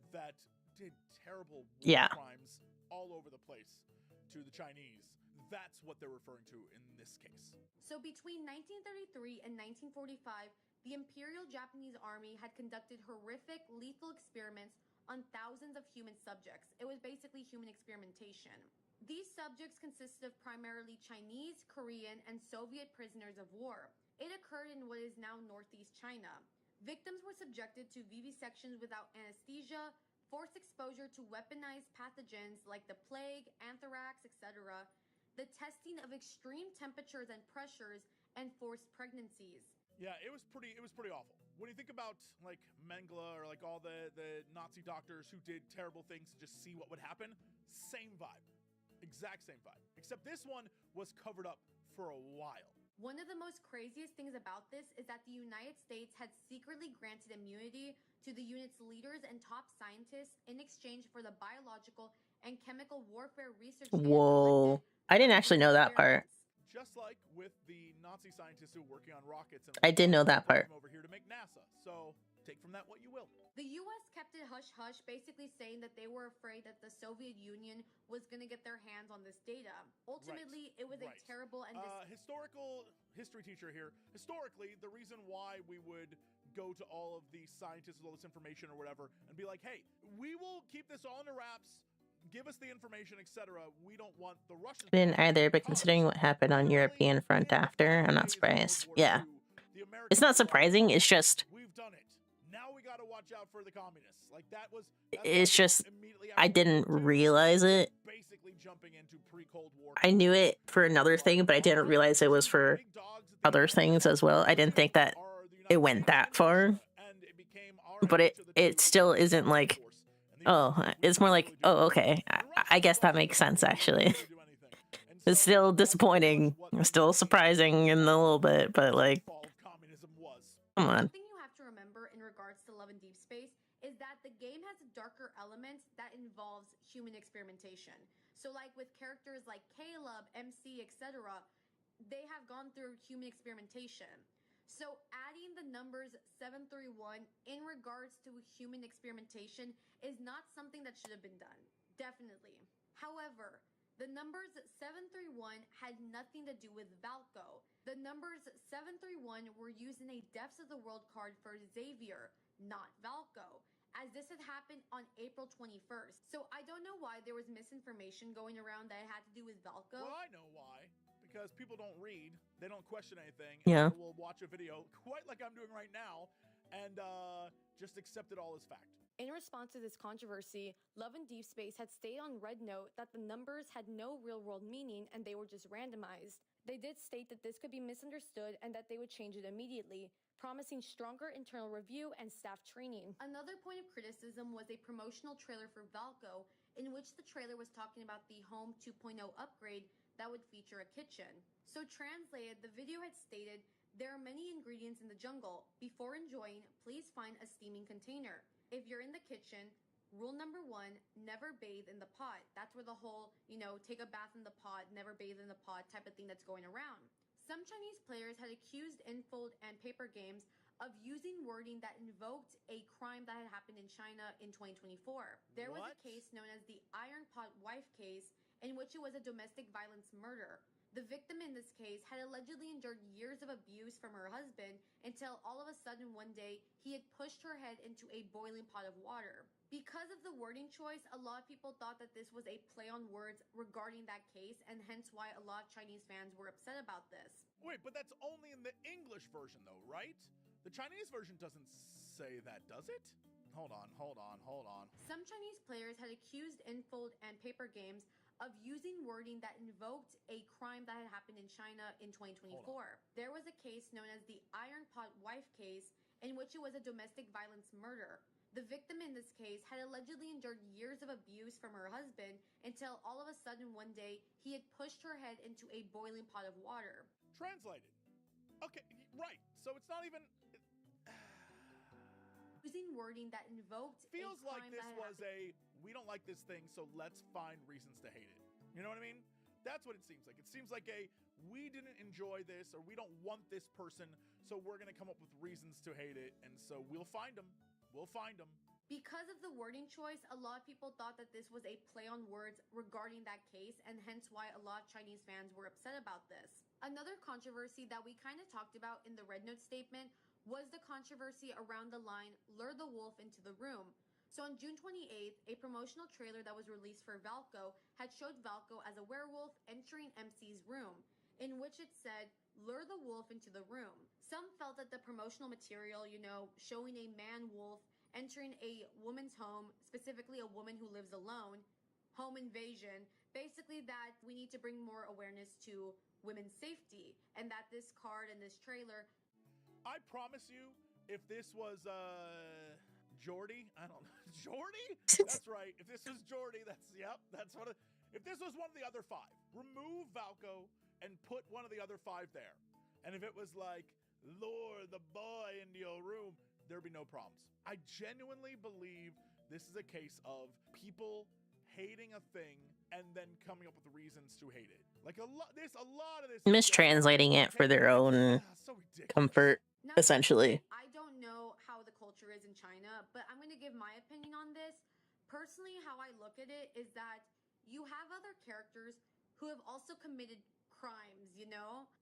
that did terrible crimes all over the place to the Chinese. That's what they're referring to in this case. So between 1933 and 1945, the Imperial Japanese Army had conducted horrific, lethal experiments on thousands of human subjects. It was basically human experimentation. These subjects consisted of primarily Chinese, Korean, and Soviet prisoners of war. It occurred in what is now northeast China. Victims were subjected to vivisections without anesthesia, forced exposure to weaponized pathogens like the plague, anthrax, etc., the testing of extreme temperatures and pressures, and forced pregnancies. Yeah, it was pretty awful. When you think about like Mengele or like all the Nazi doctors who did terrible things to just see what would happen, same vibe. Exact same vibe. Except this one was covered up for a while. One of the most craziest things about this is that the United States had secretly granted immunity to the unit's leaders and top scientists in exchange for the biological and chemical warfare research. Whoa. I didn't actually know that part. Just like with the Nazi scientists who were working on rockets, and I did know that part. Over here to make NASA. So take from that what you will. The U.S. kept it hush-hush, basically saying that they were afraid that the Soviet Union was going to get their hands on this data. Ultimately, it was a terrible and history teacher here. Historically, the reason why we would go to all of these scientists with all this information or whatever and be like, hey, we will keep this all under wraps. Give us the information, etc. We don't want the Russians. I didn't either, but considering what happened on European front after, I'm not surprised. Yeah. It's not surprising, it's just... We've done it. Now we gotta watch out for the communists. Like that was... It's just... I didn't realize it. Basically jumping into pre-Cold War. I knew it for another thing, but I didn't realize it was for other things as well. I didn't think that it went that far. But it still isn't like... Oh, it's more like, oh, okay. I guess that makes sense, actually. It's still disappointing. Still surprising in a little bit, but like, come on. One thing you have to remember in regards to Love and Deep Space is that the game has a darker element that involves human experimentation. So like with characters like Caleb, MC, etc., they have gone through human experimentation. So adding the numbers 731 in regards to human experimentation is not something that should have been done. Definitely. However, the numbers 731 had nothing to do with Valko. The numbers 731 were used in a Depths of the World card for Xavier, not Valko, as this had happened on April 21st. So I don't know why there was misinformation going around that it had to do with Valko. Well, I know why. Because people don't read, they don't question anything. Yeah. And will watch a video quite like I'm doing right now and just accept it all as fact. In response to this controversy, Love and Deep Space had stated on Red Note that the numbers had no real-world meaning and they were just randomized. They did state that this could be misunderstood and that they would change it immediately, promising stronger internal review and staff training. Another point of criticism was a promotional trailer for Valko, in which the trailer was talking about the Home 2.0 upgrade that would feature a kitchen. So translated, the video had stated, "There are many ingredients in the jungle. Before enjoying, please find a steaming container. If you're in the kitchen, rule number 1, never bathe in the pot." That's where the whole, take a bath in the pot, never bathe in the pot type of thing that's going around. Some Chinese players had accused Infold and Paper Games of using wording that invoked a crime that had happened in China in 2024. There was a case known as the Iron Pot Wife case, in which it was a domestic violence murder. The victim in this case had allegedly endured years of abuse from her husband until all of a sudden one day he had pushed her head into a boiling pot of water. Because of the wording choice, a lot of people thought that this was a play on words regarding that case, and hence why a lot of Chinese fans were upset about this. Wait, but that's only in the English version though, right? The Chinese version doesn't say that, does it? Hold on. Some Chinese players had accused Infold and Paper Games of using wording that invoked a crime that had happened in China in 2024. There was a case known as the Iron Pot Wife case, in which it was a domestic violence murder. The victim in this case had allegedly endured years of abuse from her husband until all of a sudden one day he had pushed her head into a boiling pot of water. Translated. Okay, right. So it's not even... Using wording that invoked feels a like this was we don't like this thing, so let's find reasons to hate it. You know what I mean? That's what it seems like. It seems like we didn't enjoy this, or we don't want this person, so we're going to come up with reasons to hate it, and so we'll find them. Because of the wording choice, a lot of people thought that this was a play on words regarding that case, and hence why a lot of Chinese fans were upset about this. Another controversy that we kind of talked about in the Red Note statement was the controversy around the line, "Lure the wolf into the room." So on June 28th, a promotional trailer that was released for Valko had showed Valko as a werewolf entering MC's room, in which it said, "Lure the wolf into the room." Some felt that the promotional material, showing a man-wolf entering a woman's home, specifically a woman who lives alone, home invasion, basically that we need to bring more awareness to women's safety, and that this card and this trailer... I promise you, if this was, Jordy? I don't know. Jordy? That's right. If this was Jordy, that's what if this was one of the other 5, remove Valko and put one of the other 5 there. And if it was like, "Lure the boy into your room," there'd be no problems. I genuinely believe this is a case of people hating a thing and then coming up with reasons to hate it. Like a lot of this Mistranslating it for their own comfort, essentially. I don't know how the culture is in China, but I'm going to give my opinion on this. Personally, how I look at it is that you have other characters who have also committed crimes,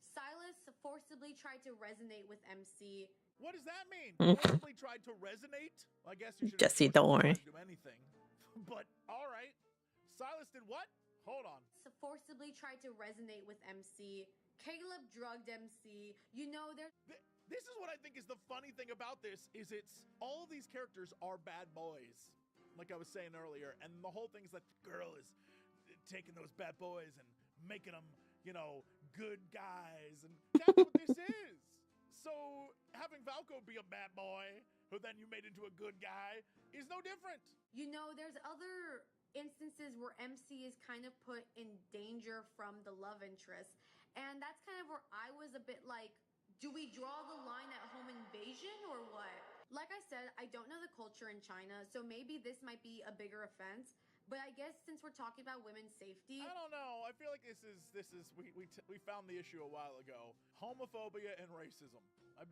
Silas forcibly tried to resonate with MC. What does that mean? Forcibly tried to resonate? Well, I guess you should Jesse, don't worry. Do anything. But all right. Silas did what? Hold on. Forcibly tried to resonate with MC. Caleb drugged MC. This is what I think is the funny thing about this, is it's all of these characters are bad boys, like I was saying earlier, and the whole thing's like the girl is taking those bad boys and making them, good guys, and that's what this is. So having Valko be a bad boy who then you made into a good guy is no different. There's other instances where MC is kind of put in danger from the love interest, and that's kind of where I was a bit like, do we draw the line at home invasion or what? Like I said, I don't know the culture in China, so maybe this might be a bigger offense. But I guess since we're talking about women's safety, I don't know. I feel like this is we found the issue a while ago. Homophobia and racism.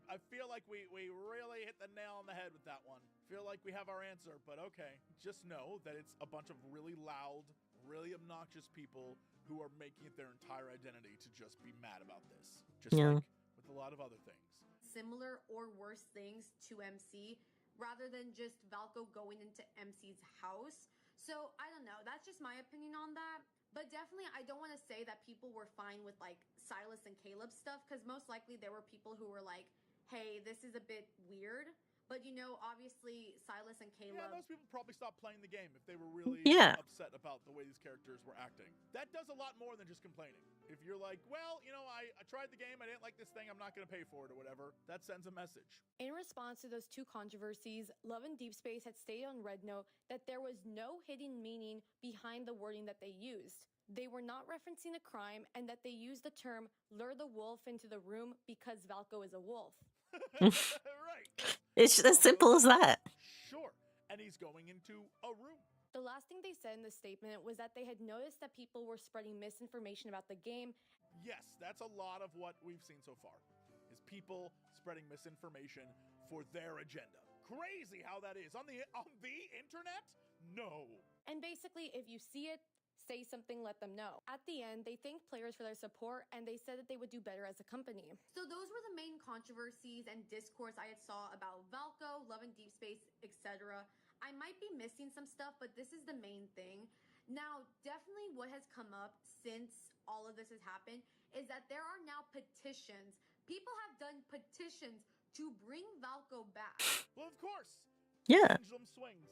I feel like we really hit the nail on the head with that one. Feel like we have our answer, but okay. Just know that it's a bunch of really loud, really obnoxious people who are making it their entire identity to just be mad about this. Just like with a lot of other things. Similar or worse things to MC, rather than just Valko going into MC's house. So I don't know. That's just my opinion on that. But definitely, I don't want to say that people were fine with like Silas and Caleb stuff, because most likely there were people who were like, "Hey, this is a bit weird." But obviously Silas and Caleb... Yeah, those people probably stopped playing the game if they were really upset about the way these characters were acting. That does a lot more than just complaining. If you're like, well, I tried the game, I didn't like this thing, I'm not going to pay for it or whatever, that sends a message. In response to those 2 controversies, Love and Deep Space had stated on Red Note that there was no hidden meaning behind the wording that they used. they were not referencing a crime and that they used the term lure the wolf into the room because Valko is a wolf. Right. It's as simple as that. Sure. And he's going into a room. The last thing they said in the statement was that they had noticed that people were spreading misinformation about the game. Yes, that's a lot of what we've seen so far, is people spreading misinformation for their agenda. Crazy how that is. On the internet? No. And basically, if you see it, say something, let them know. At the end, they thanked players for their support, and they said that they would do better as a company. So those were the main controversies and discourse I had saw about Valko, Love and Deep Space, etc. I might be missing some stuff, but this is the main thing. Now, definitely what has come up since all of this has happened is that there are now petitions. People have done petitions to bring Valko back. Well, of course. Yeah. Pendulum swings.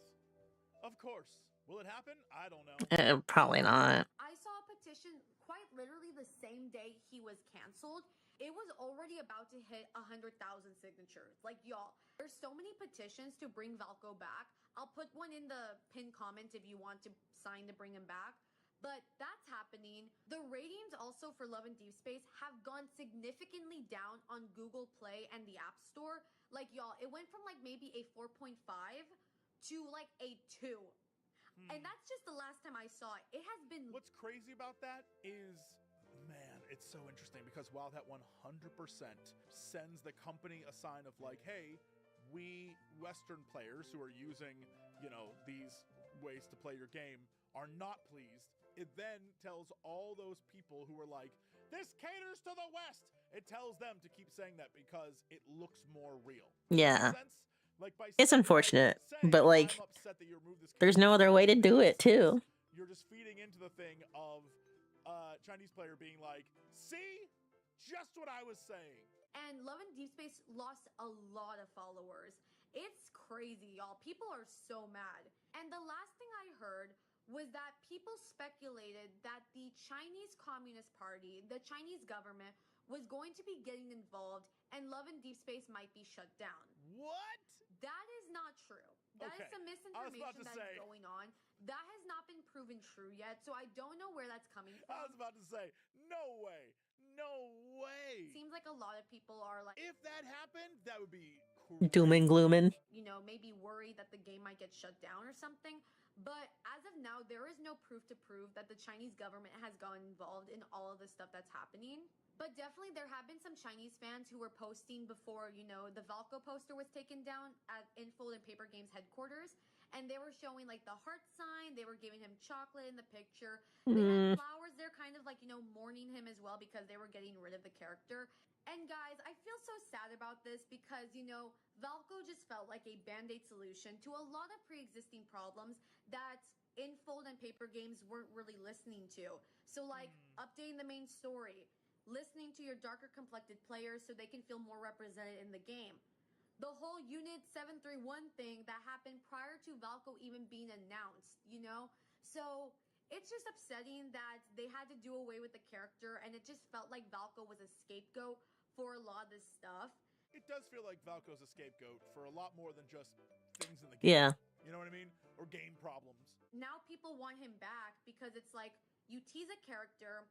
Of course. Will it happen? I don't know. Probably not. I saw a petition quite literally the same day he was canceled. It was already about to hit 100,000 signatures. Like, y'all, there's so many petitions to bring Valko back. I'll put one in the pinned comment if you want to sign to bring him back. But that's happening. The ratings also for Love and Deep Space have gone significantly down on Google Play and the App Store. Like, y'all, it went from like maybe a 4.5 to like a 2. And that's just the last time I saw it. It has been... What's crazy about that is, man, it's so interesting because while that 100% sends the company a sign of like, hey, we Western players who are using, you know, these ways to play your game are not pleased, it then tells all those people who are like, this caters to the West. It tells them to keep saying that because it looks more real. Yeah. Like it's unfortunate, but like, there's no other way to do it too. You're just feeding into the thing of Chinese player being like, see, just what I was saying. And Love and Deep Space lost a lot of followers. It's crazy, y'all. People are so mad. And the last thing I heard was that people speculated that the Chinese Communist Party, the Chinese government, was going to be getting involved and Love and Deep Space might be shut down. What? That is not true. That is some misinformation that is going on. That has not been proven true yet, so I don't know where that's coming from. I was about to say, no way. No way. Seems like a lot of people are like... If that happened, that would be crazy. Doom and glooming. You know, maybe worried that the game might get shut down or something. But as of now, there is no proof to prove that the Chinese government has gotten involved in all of the stuff that's happening. But definitely there have been some Chinese fans who were posting before, you know, the Valko poster was taken down at Infold and Paper Games headquarters. And they were showing like the heart sign. They were giving him chocolate in the picture. They had flowers. They're kind of like, you know, mourning him as well because they were getting rid of the character. And guys, I feel so sad about this because, you know, Valko just felt like a band-aid solution to a lot of pre-existing problems that Infold and Paper Games weren't really listening to. So like updating the main story, listening to your darker complected players so they can feel more represented in the game. The whole Unit 731 thing that happened prior to Valko even being announced, you know? So it's just upsetting that they had to do away with the character and it just felt like Valko was a scapegoat for a lot of this stuff. It does feel like Valko's a scapegoat for a lot more than just things in the game. Yeah. You know what I mean? Or game problems. Now people want him back because it's like you tease a character,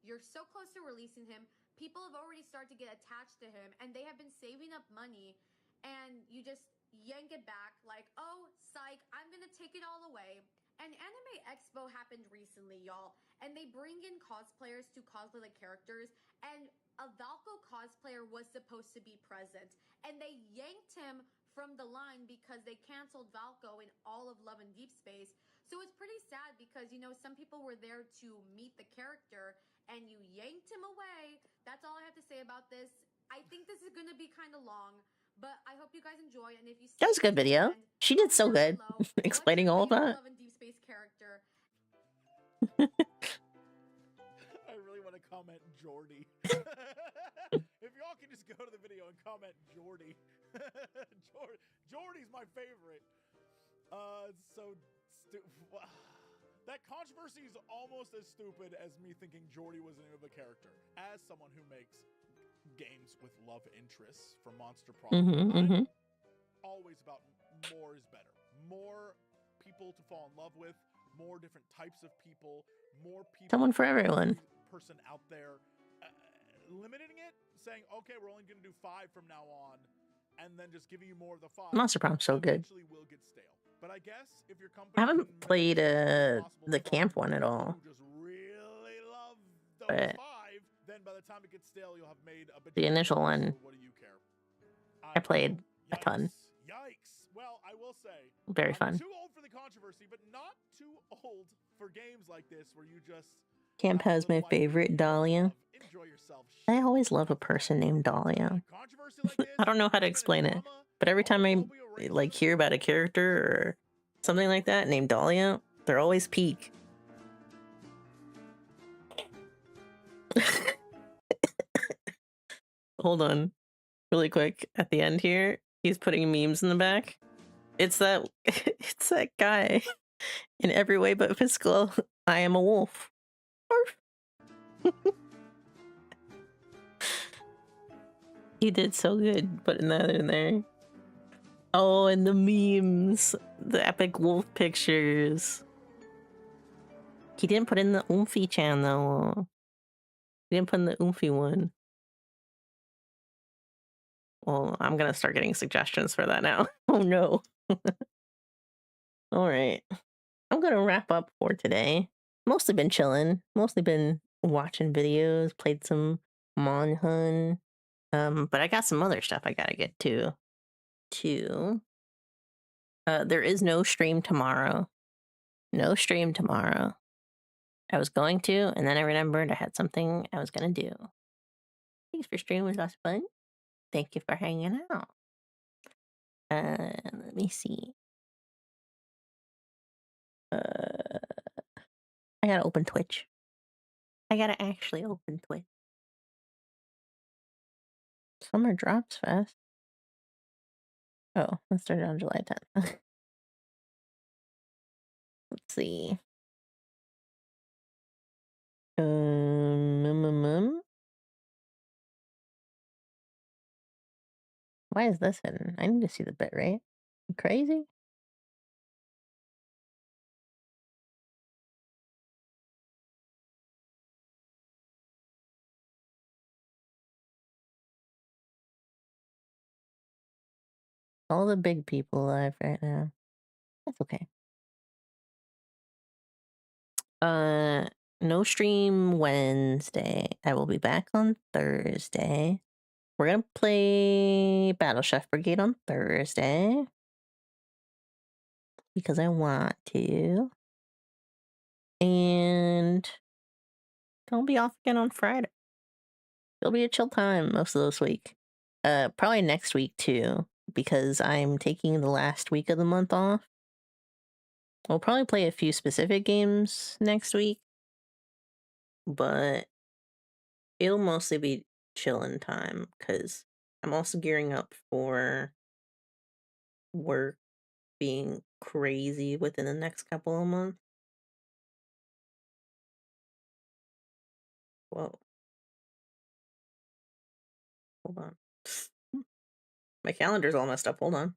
you're so close to releasing him, people have already started to get attached to him and they have been saving up money and you just yank it back like, oh, psych, I'm gonna take it all away. And Anime Expo happened recently, y'all, and they bring in cosplayers to cosplay the characters, and a Valko cosplayer was supposed to be present, and they yanked him from the line because they canceled Valko in all of Love and Deep Space. So it's pretty sad because, you know, some people were there to meet the character, and you yanked him away. That's all I have to say about this. I think this is gonna be kind of long, but I hope you guys enjoy. And if you that was a good video. She did so good explaining all of that. Love and Deep Space character. I really want to comment Jordy. If y'all can just go to the video and comment Jordy. Jordy's my favorite. So that controversy is almost as stupid as me thinking Jordy was the name of a character. As someone who makes games with love interests for Monster Problem, I'm always about more is better. More people to fall in love with, more different types of people, more people. Someone for everyone. Person out there, limiting it, saying, okay, we're only going to do 5 from now on, and then just giving you more of the 5. Monster Prompt's so good. Will get stale. But I guess if your company I haven't played the camp one at all. just really love those but 5, then by the time it gets stale, you'll have made a the initial one, what do you care? I played a ton. Yikes. Well, I will say, very fun. Too old for the controversy, but not too old for games like this where you just Camp has my favorite, Dahlia. enjoy yourself. I always love a person named Dahlia. I don't know how to explain it, but every time I like hear about a character or something like that named Dahlia, they're always peak. Hold on, really quick. At the end here, he's putting memes in the back. It's that guy in every way but physical. I am a wolf. He did so good putting that in there. Oh, and the memes, the epic wolf pictures. He didn't put in the Oomphy channel. He didn't put in the Oomphy one. Well, I'm gonna start getting suggestions for that now. Oh no. All right. I'm gonna wrap up for today. Mostly been chilling. Mostly been watching videos, played some MonHun. But I got some other stuff I gotta get to. There is no stream tomorrow. No stream tomorrow. I was going to, and then I remembered I had something I was gonna do. Thanks for streaming, it was lots of fun. Thank you for hanging out. Let me see. I gotta open Twitch. I gotta actually open Twitch. Summer drops fast. Oh, that started on July 10th. Let's see. Why is this hidden? I need to see the bit rate. You crazy? All the big people alive right now. That's okay. No stream Wednesday. I will be back on Thursday. We're gonna play Battle Chef Brigade on Thursday. Because I want to. And I'll be off again on Friday. It'll be a chill time most of this week. Probably next week too, because I'm taking the last week of the month off. I'll probably play a few specific games next week, but it'll mostly be chilling time because I'm also gearing up for work being crazy within the next couple of months. Whoa. Hold on. My calendar's all messed up. Hold on.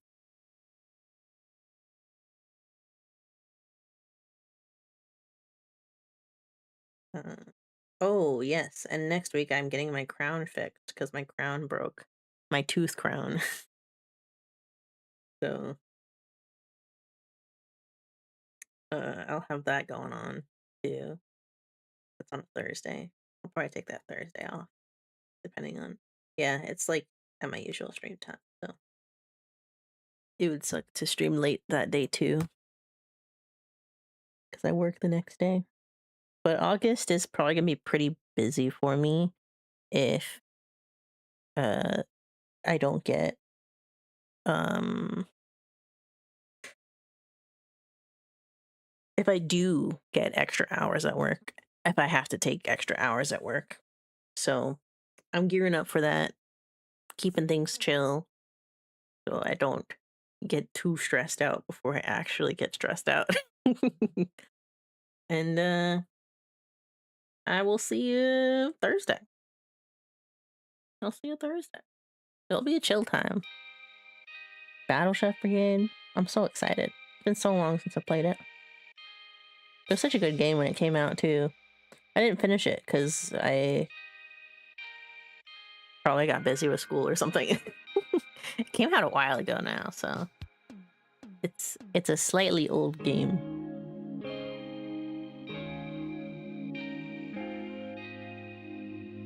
Oh, yes. And next week I'm getting my crown fixed because my crown broke. My tooth crown. So, I'll have that going on too. That's on a Thursday. I'll probably take that Thursday off, depending on. Yeah, it's like at my usual stream time. So, it would suck to stream late that day too, because I work the next day. But August is probably gonna be pretty busy for me if I don't get if I do get extra hours at work, if I have to take extra hours at work. So I'm gearing up for that, keeping things chill so I don't get too stressed out before I actually get stressed out. And I will see you Thursday. I'll see you Thursday. It'll be a chill time. Battle Chef Brigade. I'm so excited. It's been so long since I played it. It was such a good game when it came out too. I didn't finish it because I probably got busy with school or something. It came out a while ago now, so it's a slightly old game.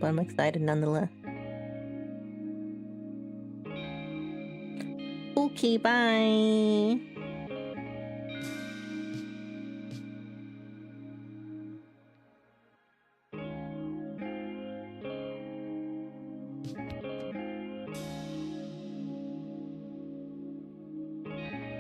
But I'm excited nonetheless. Okay, bye.